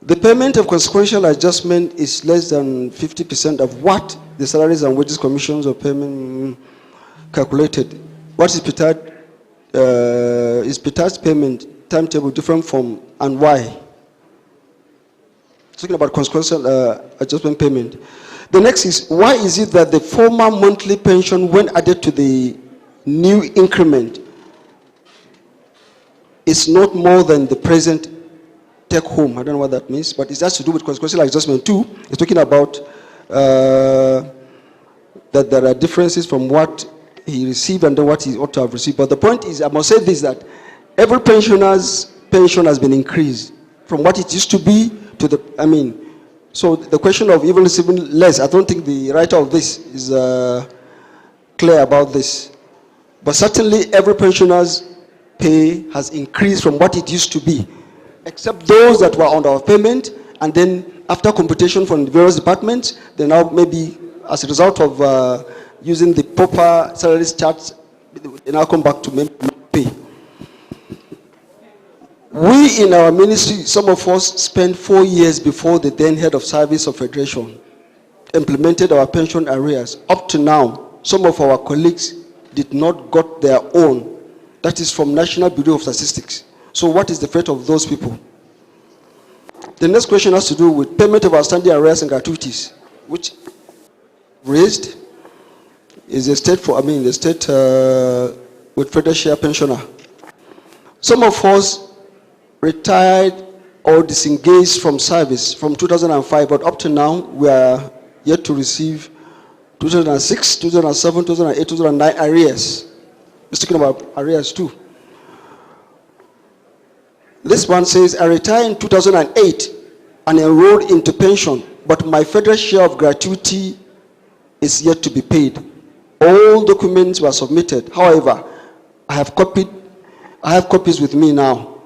The payment of consequential adjustment is less than 50% of what the Salaries and Wages Commissions of Payment calculated. What is Ptad? Is Ptad's payment timetable different from, and why? Talking about consequential adjustment payment. The next is, why is it that the former monthly pension, when added to the new increment, is not more than the present take home. I don't know what that means, but it has to do with consequential adjustment too. It's talking about that there are differences from what he received and then what he ought to have received. But the point is, I must say this, that every pensioner's pension has been increased from what it used to be to the, so the question of even receiving less, I don't think the writer of this is clear about this. But certainly every pensioner's pay has increased from what it used to be, except those that were on our payment, and then after computation from the various departments, they now maybe as a result of using the proper salaries charts, they now come back to pay. We in our ministry, some of us spent 4 years before the then head of service of Federation implemented our pension arrears. Up to now, some of our colleagues did not got their own. That is from National Bureau of Statistics. So what is the fate of those people? The next question has to do with payment of outstanding arrears and gratuities, which raised is the state with federal share pensioner. Some of us retired or disengaged from service from 2005, but up to now we are yet to receive 2006, 2007, 2008, 2009 arrears. We're speaking about arrears too. This one says, I retired in 2008 and enrolled into pension, but my federal share of gratuity is yet to be paid. All documents were submitted. However, I have copies with me now.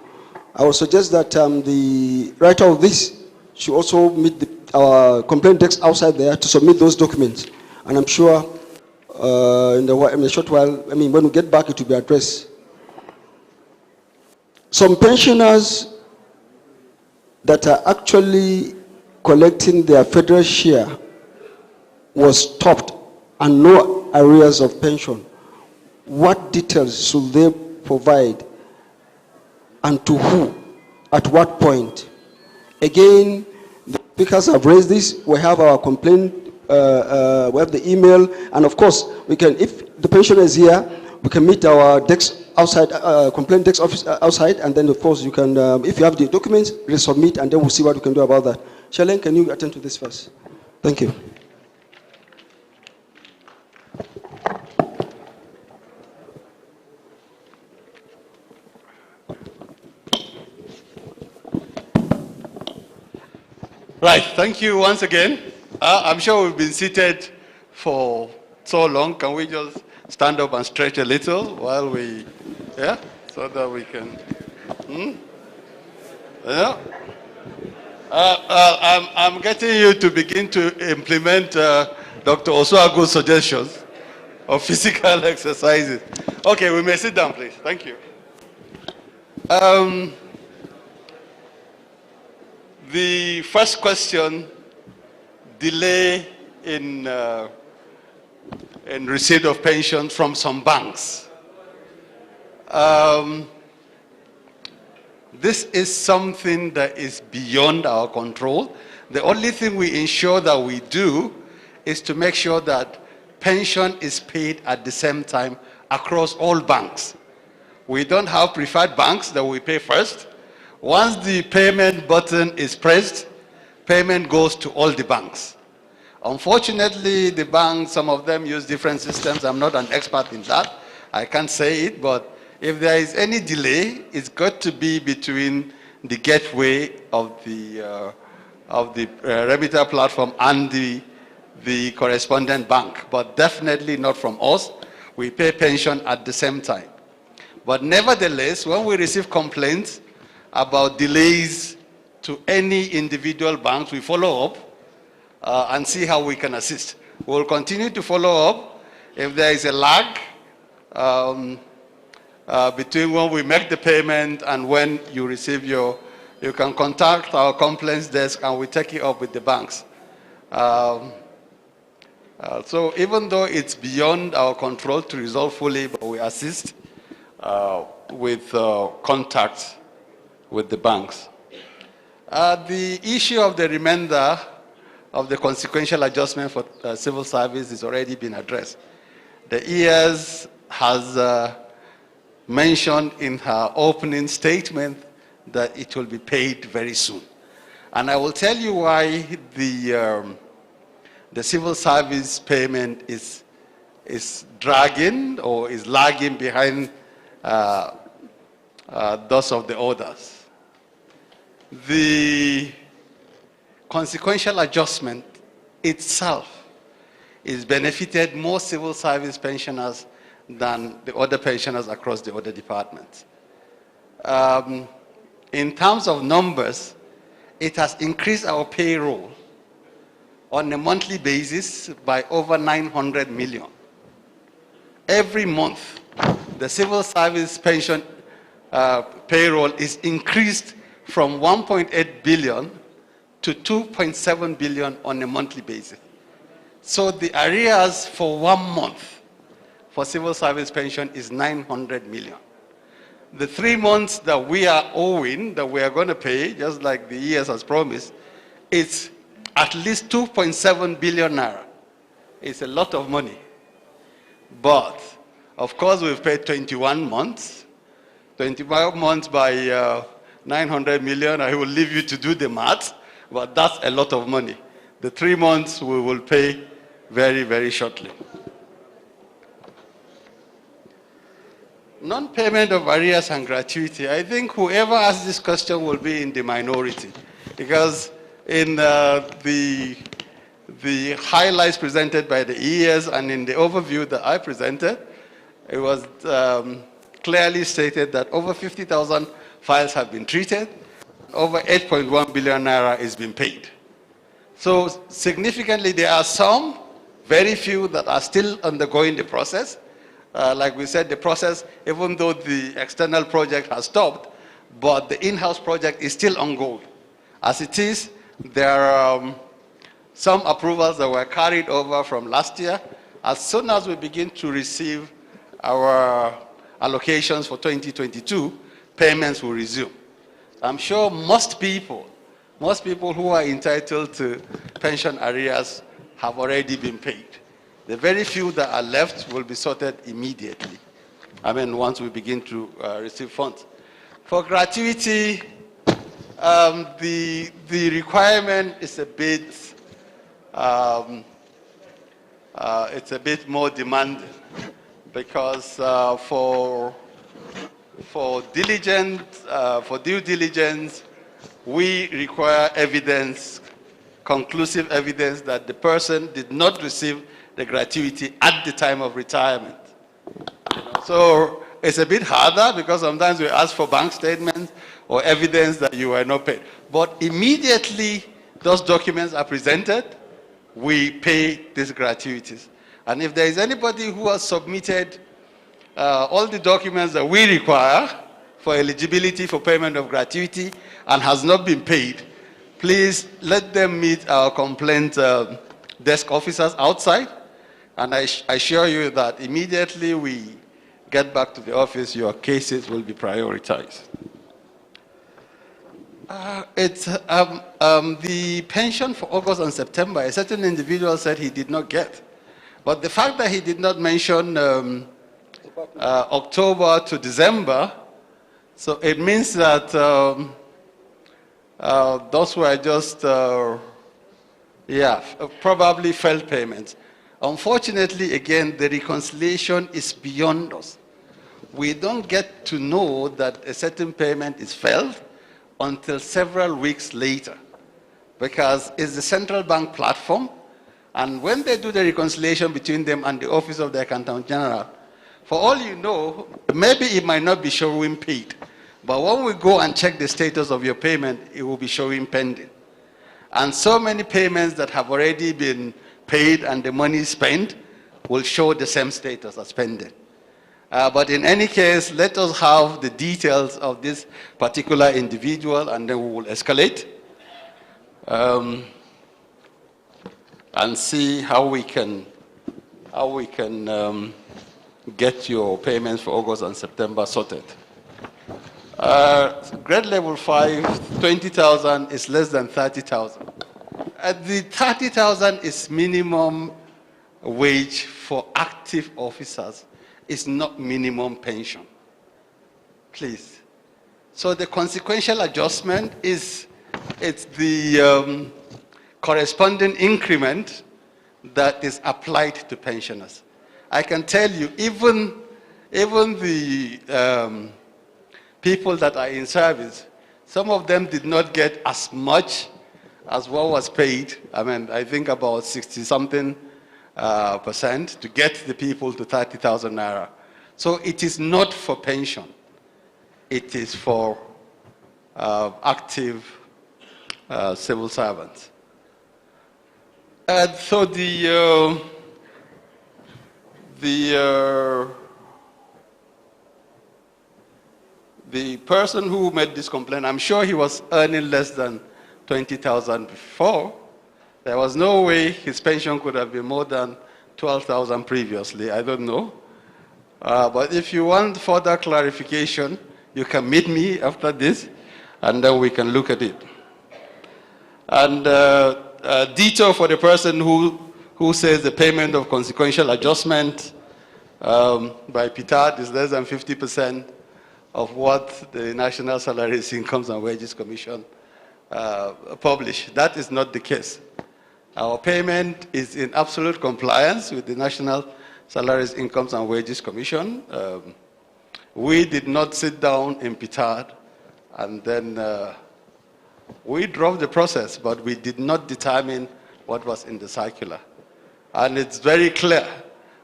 I would suggest that the writer of this should also meet our complaint desk outside there to submit those documents. And I'm sure in a short while, when we get back, it will be addressed. Some pensioners that are actually collecting their federal share was stopped and no arrears of pension. What details should they provide and to who, at what point? Again, the speakers have raised this. We have our complaint, we have the email, and of course, we can, if the pensioner is here, we can meet our desk outside, complaint desk office outside, and then of course you can, if you have the documents, resubmit, and then we'll see what we can do about that. Charlene, can you attend to this first? Thank you. Right, thank you once again. I'm sure we've been seated for so long. Can we just stand up and stretch a little while we, so that we can, I'm getting you to begin to implement Dr. Osuago's suggestions of physical exercises. Okay, we may sit down, please. Thank you. The first question, delay in receipt of pension from some banks. This is something that is beyond our control. The only thing we ensure that we do is to make sure that pension is paid at the same time across all banks. We don't have preferred banks that we pay first. Once the payment button is pressed, payment goes to all the banks. Unfortunately, the banks, some of them use different systems. I'm not an expert in that. I can't say it, but if there is any delay, it's got to be between the gateway of the remitter platform and the correspondent bank, but definitely not from us. We pay pension at the same time. But nevertheless, when we receive complaints about delays to any individual banks, we follow up and see how we can assist. We'll continue to follow up. If there is a lag between when we make the payment and when you receive you can contact our complaints desk and we take it up with the banks. So even though it's beyond our control to resolve fully, but we assist with contact with the banks. The issue of the remainder of the consequential adjustment for civil service has already been addressed. The ES has mentioned in her opening statement that it will be paid very soon. And I will tell you why the civil service payment is dragging or is lagging behind those of the others. The consequential adjustment itself is benefited more civil service pensioners than the other pensioners across the other departments. In terms of numbers, it has increased our payroll on a monthly basis by over 900 million. Every month, the civil service pension payroll is increased from 1.8 billion to 2.7 billion on a monthly basis. So the arrears for 1 month for civil service pension is 900 million. The 3 months that we are owing, that we are going to pay, just like the years has promised, it's at least 2.7 billion naira. It's a lot of money. But, of course, we've paid 21 months. 21 months by 900 million, I will leave you to do the math, but that's a lot of money. The 3 months we will pay very, very shortly. Non-payment of arrears and gratuity. I think whoever asks this question will be in the minority, because in the highlights presented by the ES and in the overview that I presented, it was clearly stated that over 50,000 files have been treated, over 8.1 billion naira is being paid. So significantly, there are some, very few, that are still undergoing the process. Like we said, the process, even though the external project has stopped, but the in-house project is still ongoing. As it is, there are some approvals that were carried over from last year. As soon as we begin to receive our allocations for 2022, payments will resume. I'm sure most people who are entitled to pension arrears have already been paid. The very few that are left will be sorted immediately. I mean, once we begin to receive funds. For gratuity, the requirement is a bit, it's a bit more demanding, because for due diligence, we require evidence, conclusive evidence that the person did not receive the gratuity at the time of retirement. So it's a bit harder, because sometimes we ask for bank statements or evidence that you were not paid. But immediately those documents are presented, we pay these gratuities. And if there is anybody who has submitted all the documents that we require for eligibility for payment of gratuity and has not been paid, please let them meet our complaint desk officers outside. And I assure you that immediately we get back to the office, your cases will be prioritized. The pension for August and September, a certain individual said he did not get. But the fact that he did not mention October to December, so it means that those were just, probably failed payments. Unfortunately, again, the reconciliation is beyond us. We don't get to know that a certain payment is failed until several weeks later, because it's the central bank platform, and when they do the reconciliation between them and the Office of the Accountant General, for all you know, maybe it might not be showing paid, but when we go and check the status of your payment, it will be showing pending. And so many payments that have already been paid and the money spent will show the same status as pending. But in any case, let us have the details of this particular individual, and then we will escalate and see how we can get your payments for August and September sorted. Grade level 5, 20,000 is less than 30,000. The 30,000 is minimum wage for active officers. It's not minimum pension. please. So the consequential adjustment it's the corresponding increment that is applied to pensioners. I can tell you, even the people that are in service, some of them did not get as much as what was paid. I mean, I think about 60-something percent to get the people to 30,000 naira. So it is not for pension. It is for active civil servants. So the person who made this complaint, I'm sure he was earning less than 20,000 before. There was no way his pension could have been more than 12,000 previously. I don't know. But if you want further clarification, you can meet me after this, and then we can look at it. And detail for the person who says the payment of consequential adjustment by Ptad is less than 50% of what the National Salaries, Incomes and Wages Commission published. That is not the case. Our payment is in absolute compliance with the National Salaries, Incomes and Wages Commission. We did not sit down in Ptad and then we drove the process, but we did not determine what was in the circular. And it's very clear.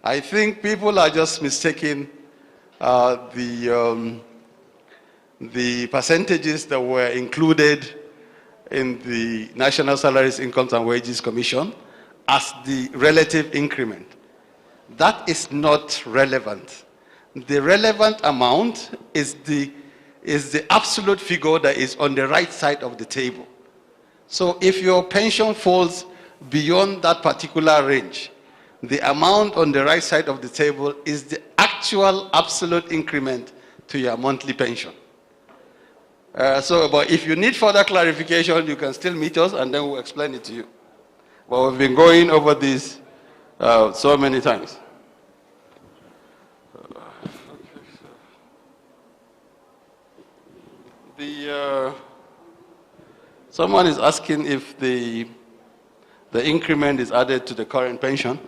I think people are just mistaking the percentages that were included in the National Salaries, Incomes and Wages Commission as the relative increment. That is not relevant. The relevant amount is the absolute figure that is on the right side of the table. So if your pension falls beyond that particular range, the amount on the right side of the table is the actual absolute increment to your monthly pension. But if you need further clarification, you can still meet us and then we'll explain it to you. But we've been going over this so many times. Someone is asking if the increment is added to the current pension.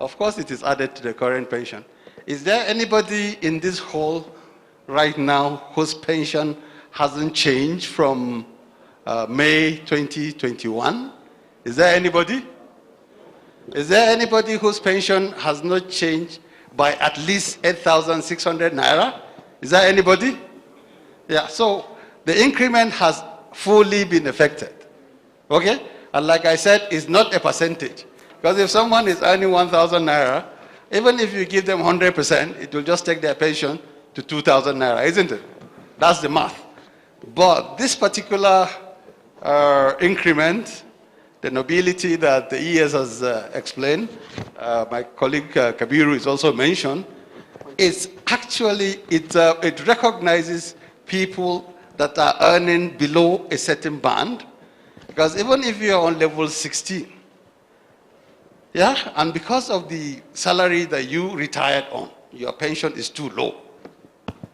Of course it is added to the current pension. Is there anybody in this hall right now whose pension hasn't changed from May 2021? Is there anybody? Is there anybody whose pension has not changed by at least 8,600 naira? Is there anybody? Yeah, so the increment has fully been affected. Okay? And like I said, it's not a percentage. Because if someone is earning 1,000 naira, even if you give them 100%, it will just take their pension to 2,000 naira, isn't it? That's the math. But this particular increment, the nobility that the ES has explained, my colleague Kabiru is also mentioned, is actually, it recognizes people that are earning below a certain band. Because even if you are on level 16, yeah, and because of the salary that you retired on, your pension is too low.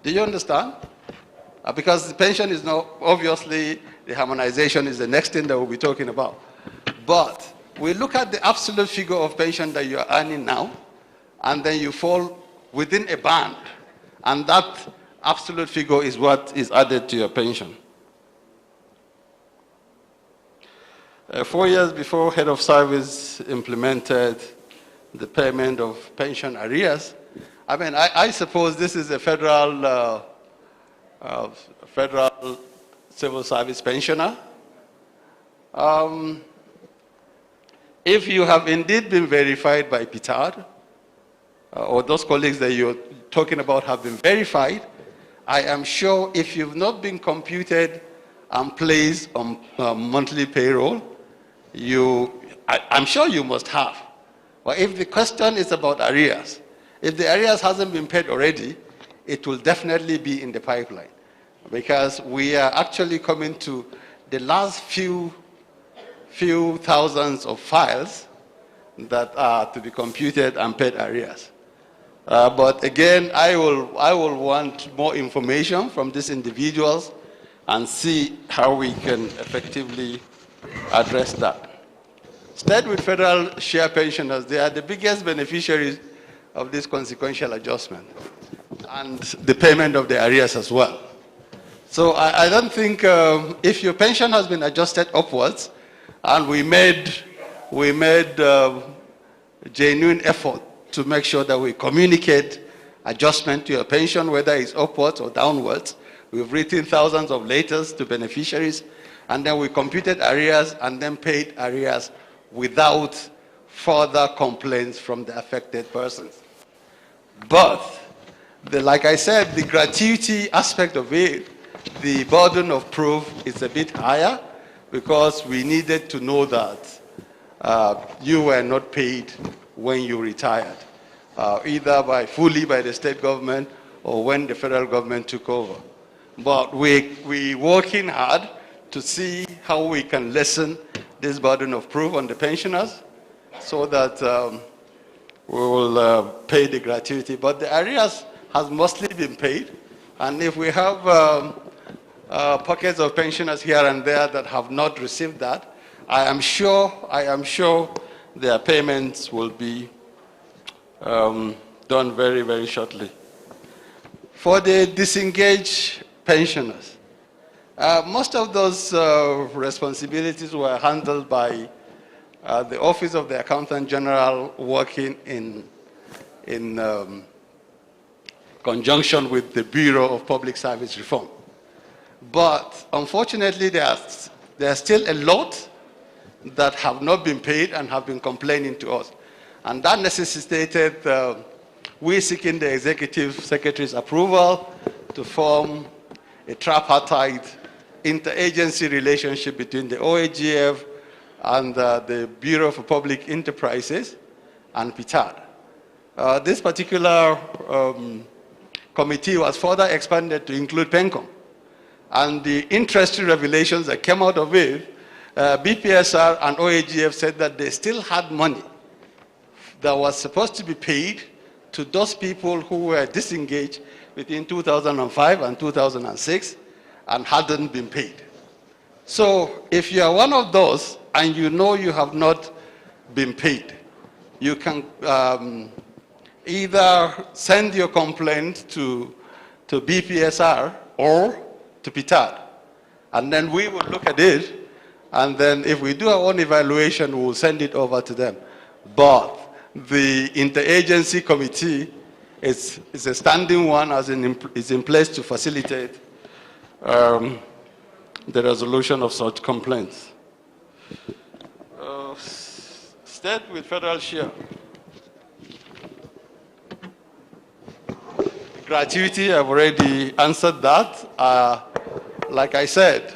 Do you understand? Because the pension is not, obviously, the harmonization is the next thing that we'll be talking about. But we look at the absolute figure of pension that you are earning now, and then you fall within a band, and that absolute figure is what is added to your pension. 4 years before Head of Service implemented the payment of pension arrears, I mean, I suppose this is a federal civil service pensioner. If you have indeed been verified by Ptad, or those colleagues that you're talking about have been verified, I am sure if you've not been computed and placed on monthly payroll, I'm sure you must have. But if the question is about arrears, if the arrears hasn't been paid already, it will definitely be in the pipeline. Because we are actually coming to the last few thousands of files that are to be computed and paid arrears. But again, I will want more information from these individuals and see how we can effectively address that. State with federal share pensioners, they are the biggest beneficiaries of this consequential adjustment and the payment of the arrears as well. So I don't think if your pension has been adjusted upwards and we made genuine effort to make sure that we communicate adjustment to your pension, whether it's upwards or downwards. We've written thousands of letters to beneficiaries, and then we computed arrears and then paid arrears without further complaints from the affected persons. But, like I said, the gratuity aspect of it, the burden of proof is a bit higher because we needed to know that you were not paid when you retired, either fully by the state government or when the federal government took over. But we're working hard to see how we can lessen this burden of proof on the pensioners so that we will pay the gratuity. But the arrears has mostly been paid, and if we have pockets of pensioners here and there that have not received that, I am sure their payments will be done very, very shortly. For the disengaged pensioners, most of those responsibilities were handled by the Office of the Accountant General, working in conjunction with the Bureau of Public Service Reform. But unfortunately, there's still a lot that have not been paid and have been complaining to us. And that necessitated we seeking the Executive Secretary's approval to form a tripartite interagency relationship between the OAGF and the Bureau for Public Enterprises and Ptad. This particular committee was further expanded to include PENCOM. And the interesting revelations that came out of it, BPSR and OAGF said that they still had money that was supposed to be paid to those people who were disengaged between 2005 and 2006 and hadn't been paid. So if you are one of those and you know you have not been paid, you can either send your complaint to BPSR or to Ptad, and then we will look at it, and then if we do our own evaluation, we will send it over to them. But the interagency committee is a standing one, as is in place to facilitate the resolution of such complaints. State with federal share. Gratuity, I've already answered that. Like I said,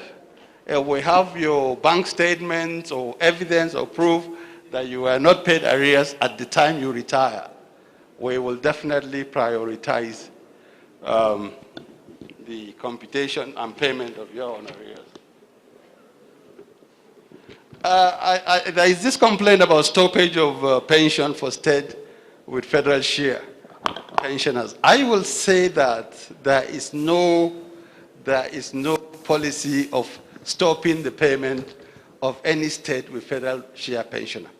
we have your bank statements or evidence or proof that you were not paid arrears at the time you retire. We will definitely prioritize the computation and payment of your own arrears. There is this complaint about stoppage of pension for state with federal share pensioners. I will say that there is no policy of stopping the payment of any state with federal share pensioner.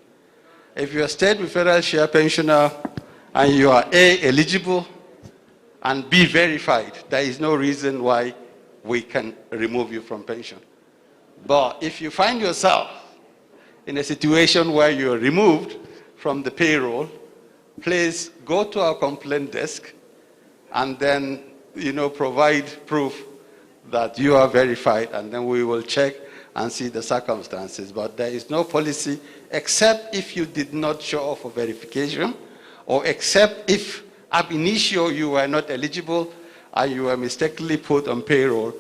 If you're a state with federal share pensioner and you are A, eligible, and B, verified, there is no reason why we can remove you from pension. But if you find yourself in a situation where you're removed from the payroll, please go to our complaint desk and then, provide proof that you are verified, and then we will check and see the circumstances. But there is no policy except if you did not show up for verification, or except if ab initio you were not eligible and you were mistakenly put on payroll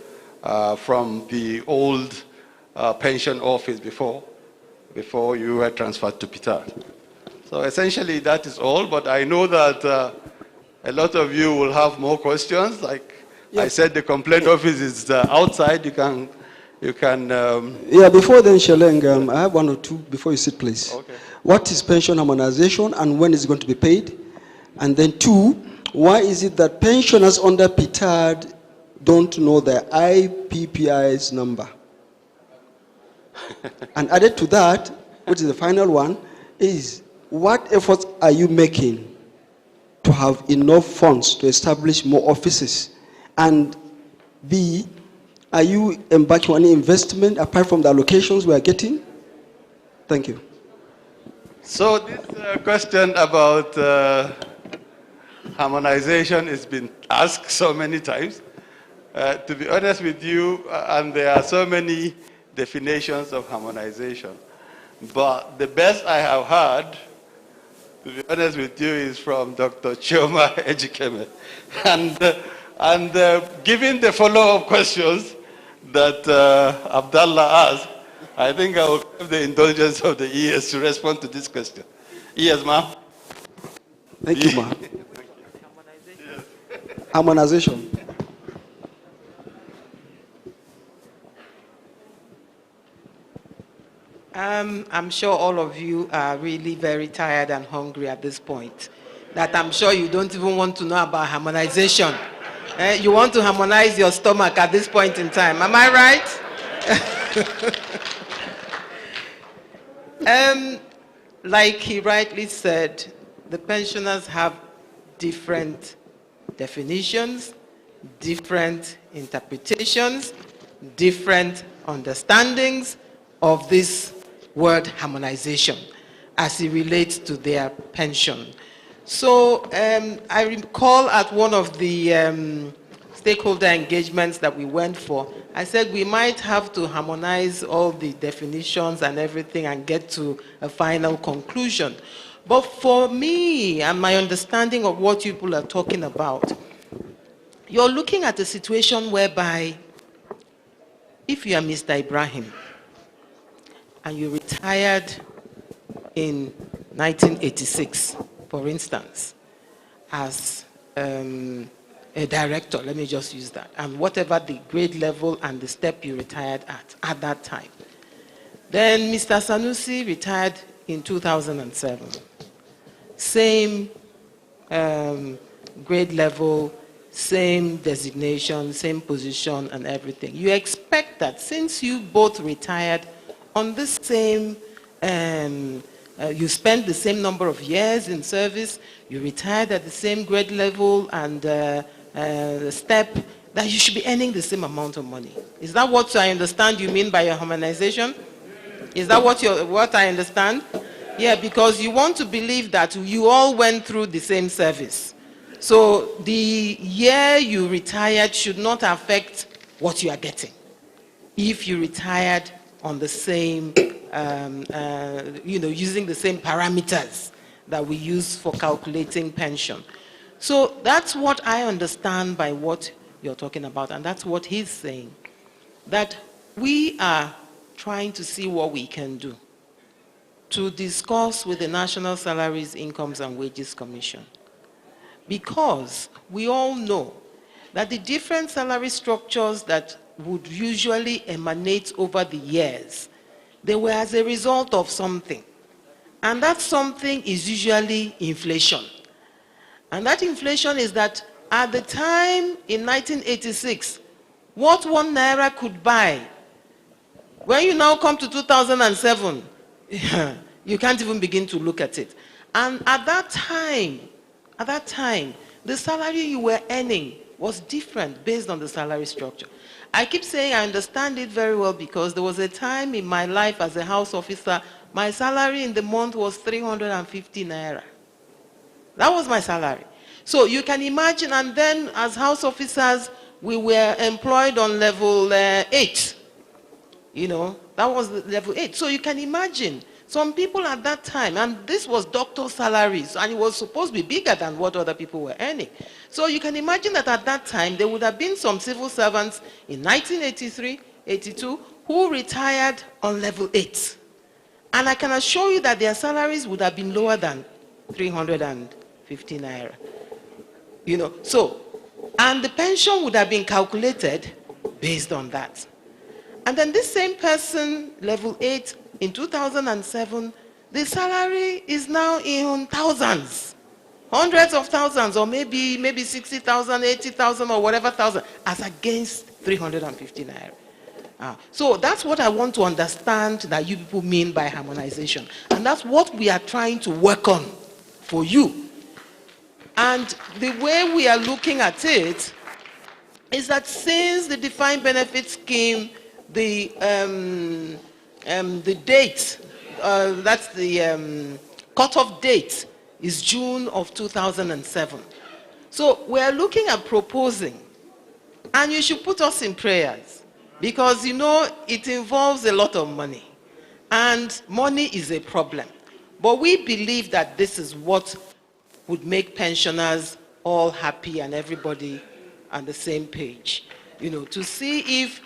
from the old pension office before you were transferred to Ptad. So essentially that is all, but I know that a lot of you will have more questions. Like I said, the complaint office is outside. You can. Yeah, before then, Sheleng, I have one or two before you sit, please. Okay. What is pension harmonization and when is it going to be paid? And then two, why is it that pensioners under Ptad don't know their IPPI's number? And added to that, which is the final one, is what efforts are you making to have enough funds to establish more offices? And B, are you embarking on any investment apart from the allocations we are getting? Thank you. So this question about harmonization has been asked so many times. To be honest with you, and there are so many definitions of harmonization, but the best I have heard, to be honest with you, is from Dr. Chioma Ejikeme. And given the follow-up questions that Abdallah asked, I think I will have the indulgence of the ES to respond to this question. Yes, ma'am. Thank you, ma'am. Harmonization. I'm sure all of you are really very tired and hungry at this point. That I'm sure you don't even want to know about harmonization. You want to harmonize your stomach at this point in time. Am I right? Like he rightly said, the pensioners have different definitions, different interpretations, different understandings of this word harmonization as it relates to their pension. So I recall at one of the stakeholder engagements that we went for, I said we might have to harmonize all the definitions and everything and get to a final conclusion. But for me and my understanding of what people are talking about, you're looking at a situation whereby if you are Mr. Ibrahim and you retired in 1986, for instance, as a director, let me just use that, and whatever the grade level and the step you retired at that time. Then Mr. Sanusi retired in 2007. Same grade level, same designation, same position and everything. You expect that since you both retired on the same, you spent the same number of years in service, you retired at the same grade level and step, that you should be earning the same amount of money. Is that what I understand you mean by your harmonization? Is that what I understand? Yeah, because you want to believe that you all went through the same service. So the year you retired should not affect what you are getting. If you retired on the same, using the same parameters that we use for calculating pension. So that's what I understand by what you're talking about, and that's what he's saying. That we are trying to see what we can do to discuss with the National Salaries, Incomes and Wages Commission. Because we all know that the different salary structures that would usually emanate over the years, they were as a result of something. And that something is usually inflation. And that inflation is that at the time in 1986, what 1 naira could buy, when you now come to 2007, you can't even begin to look at it. And at that time, the salary you were earning was different based on the salary structure. I keep saying I understand it very well because there was a time in my life as a house officer, my salary in the month was 350 naira. That was my salary. So you can imagine, and then as house officers, we were employed on level 8. That was the level 8. So you can imagine, some people at that time, and this was doctor salaries, and it was supposed to be bigger than what other people were earning. So you can imagine that at that time, there would have been some civil servants in 1983, 82, who retired on level 8. And I can assure you that their salaries would have been lower than 350 naira. And the pension would have been calculated based on that. And then this same person, level 8, in 2007, the salary is now in thousands. hundreds of thousands, or maybe 60,000, 80,000, or whatever thousand, as against 350 naira. So that's what I want to understand that you people mean by harmonization. And that's what we are trying to work on for you. And the way we are looking at it is that since the defined benefit scheme, the date, that's the cutoff date, is June of 2007. So we're looking at proposing, and you should put us in prayers, because you know it involves a lot of money, and money is a problem. But we believe that this is what would make pensioners all happy and everybody on the same page. You know, to see if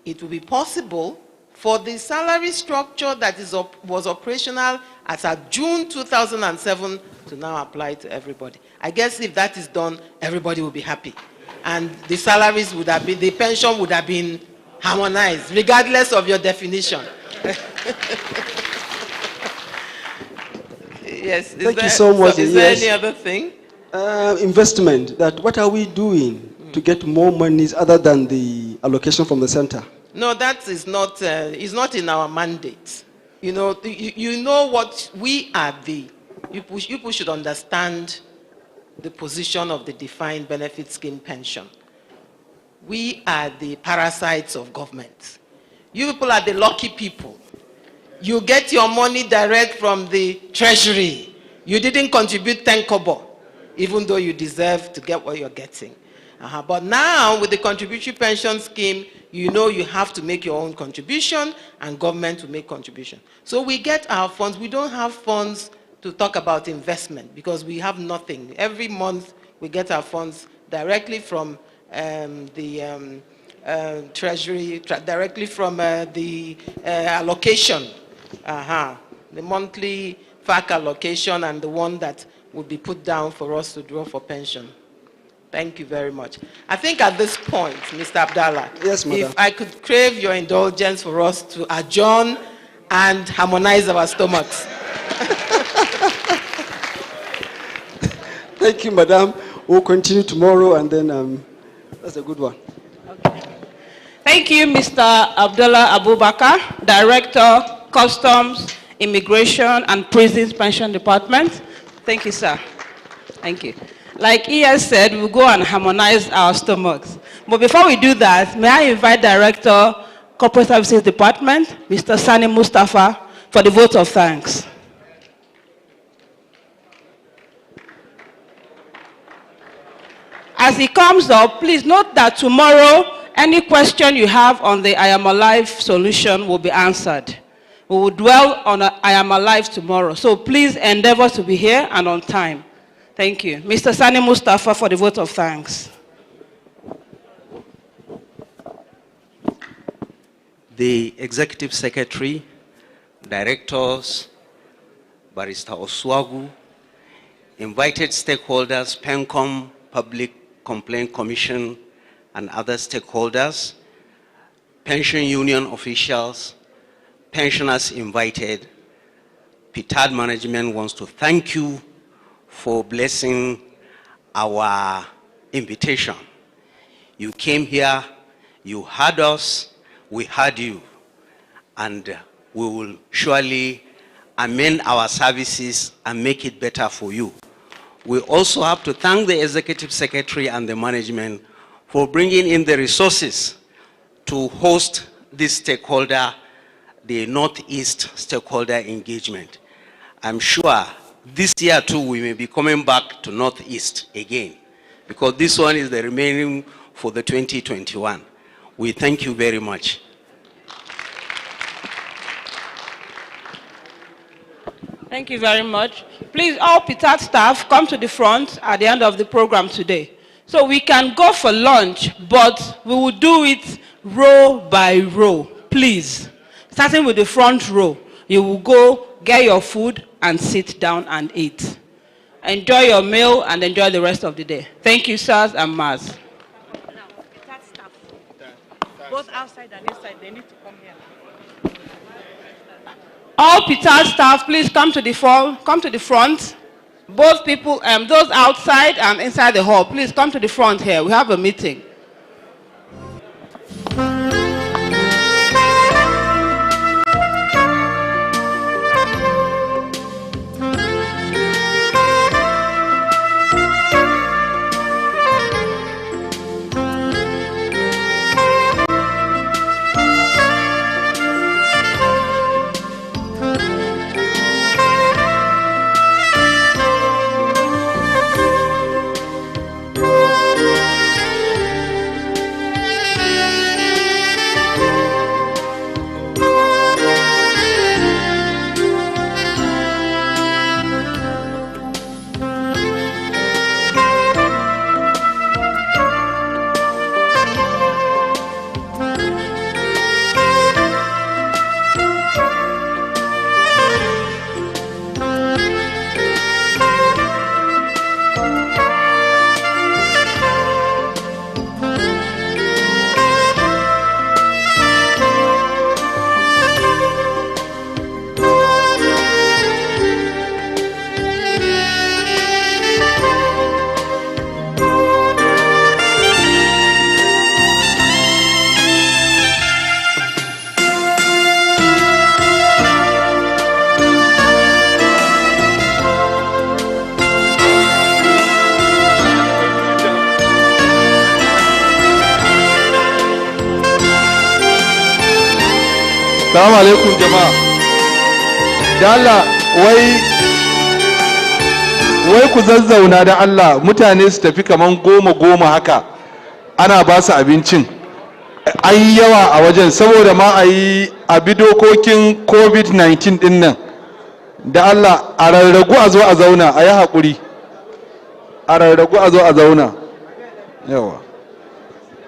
it will be possible for the salary structure that was operational as of June 2007 to now apply to everybody. I guess if that is done, everybody will be happy. And the salaries would have been, the pension would have been harmonized, regardless of your definition. Yes. Thank you so much. Is there any other thing? Investment. What are we doing to get more monies other than the allocation from the center? No, that is not. It's not in our mandate. You know. You know what we are. You people should understand the position of the defined benefit scheme pension. We are the parasites of government. You people are the lucky people. You get your money direct from the treasury. You didn't contribute 10 kobo, even though you deserve to get what you're getting. But now, with the contributory pension scheme, you know you have to make your own contribution, and government will make contribution. So we get our funds. We don't have funds to talk about investment because we have nothing. Every month, we get our funds directly from the treasury, directly from the allocation. The monthly FAC allocation, and the one that would be put down for us to draw for pension. Thank you very much. I think at this point, Mr. Abdallah, yes, madam, if I could crave your indulgence for us to adjourn and harmonize our stomachs. Thank you, madam. We'll continue tomorrow, and then that's a good one. Okay. Thank you, Mr. Abdullah Abubakar, Director, Customs, Immigration and Prisons Pension Department. Thank you, sir. Thank you. Like he has said, we'll go and harmonize our stomachs. But before we do that, may I invite Director, Corporate Services Department, Mr. Sani Mustafa, for the vote of thanks. As he comes up, please note that tomorrow, any question you have on the I Am Alive solution will be answered. We will dwell on I Am Alive tomorrow. So please endeavor to be here and on time. Thank you. Mr. Sani Mustafa for the vote of thanks. The Executive Secretary, Directors, Barrister Oswagu, invited stakeholders, PENCOM, Public Complaint Commission, and other stakeholders, pension union officials, pensioners invited. Ptad management wants to thank you for blessing our invitation. You came here, you heard us, we heard you, and we will surely amend our services and make it better for you. We also have to thank the Executive Secretary and the management for bringing in the resources to host this stakeholder, the Northeast stakeholder engagement. I'm sure this year too we may be coming back to Northeast again, because this one is the remaining for the 2021. We thank you very much. Thank you very much. Please, all Ptad staff, come to the front at the end of the program today. So we can go for lunch, but we will do it row by row, please. Starting with the front row, you will go get your food and sit down and eat. Enjoy your meal and enjoy the rest of the day. Thank you, sirs and ma'as. Now, Ptad staff, both outside and inside, they need to come here. All Ptad staff, please come to the front Both people, those outside and inside the hall, please come to the front here. We have a meeting. Assalamu alaikum jama'a. Da Allah wai ku zazzauna da Allah mutane su tafi kaman goma haka ana ba su abincin. Ai yawa a wajen saboda ma a bi dokokin COVID-19 din nan. Da Allah a rarragu a zo a zauna a yi haƙuri. A rarragu a zo a zauna. Yawa.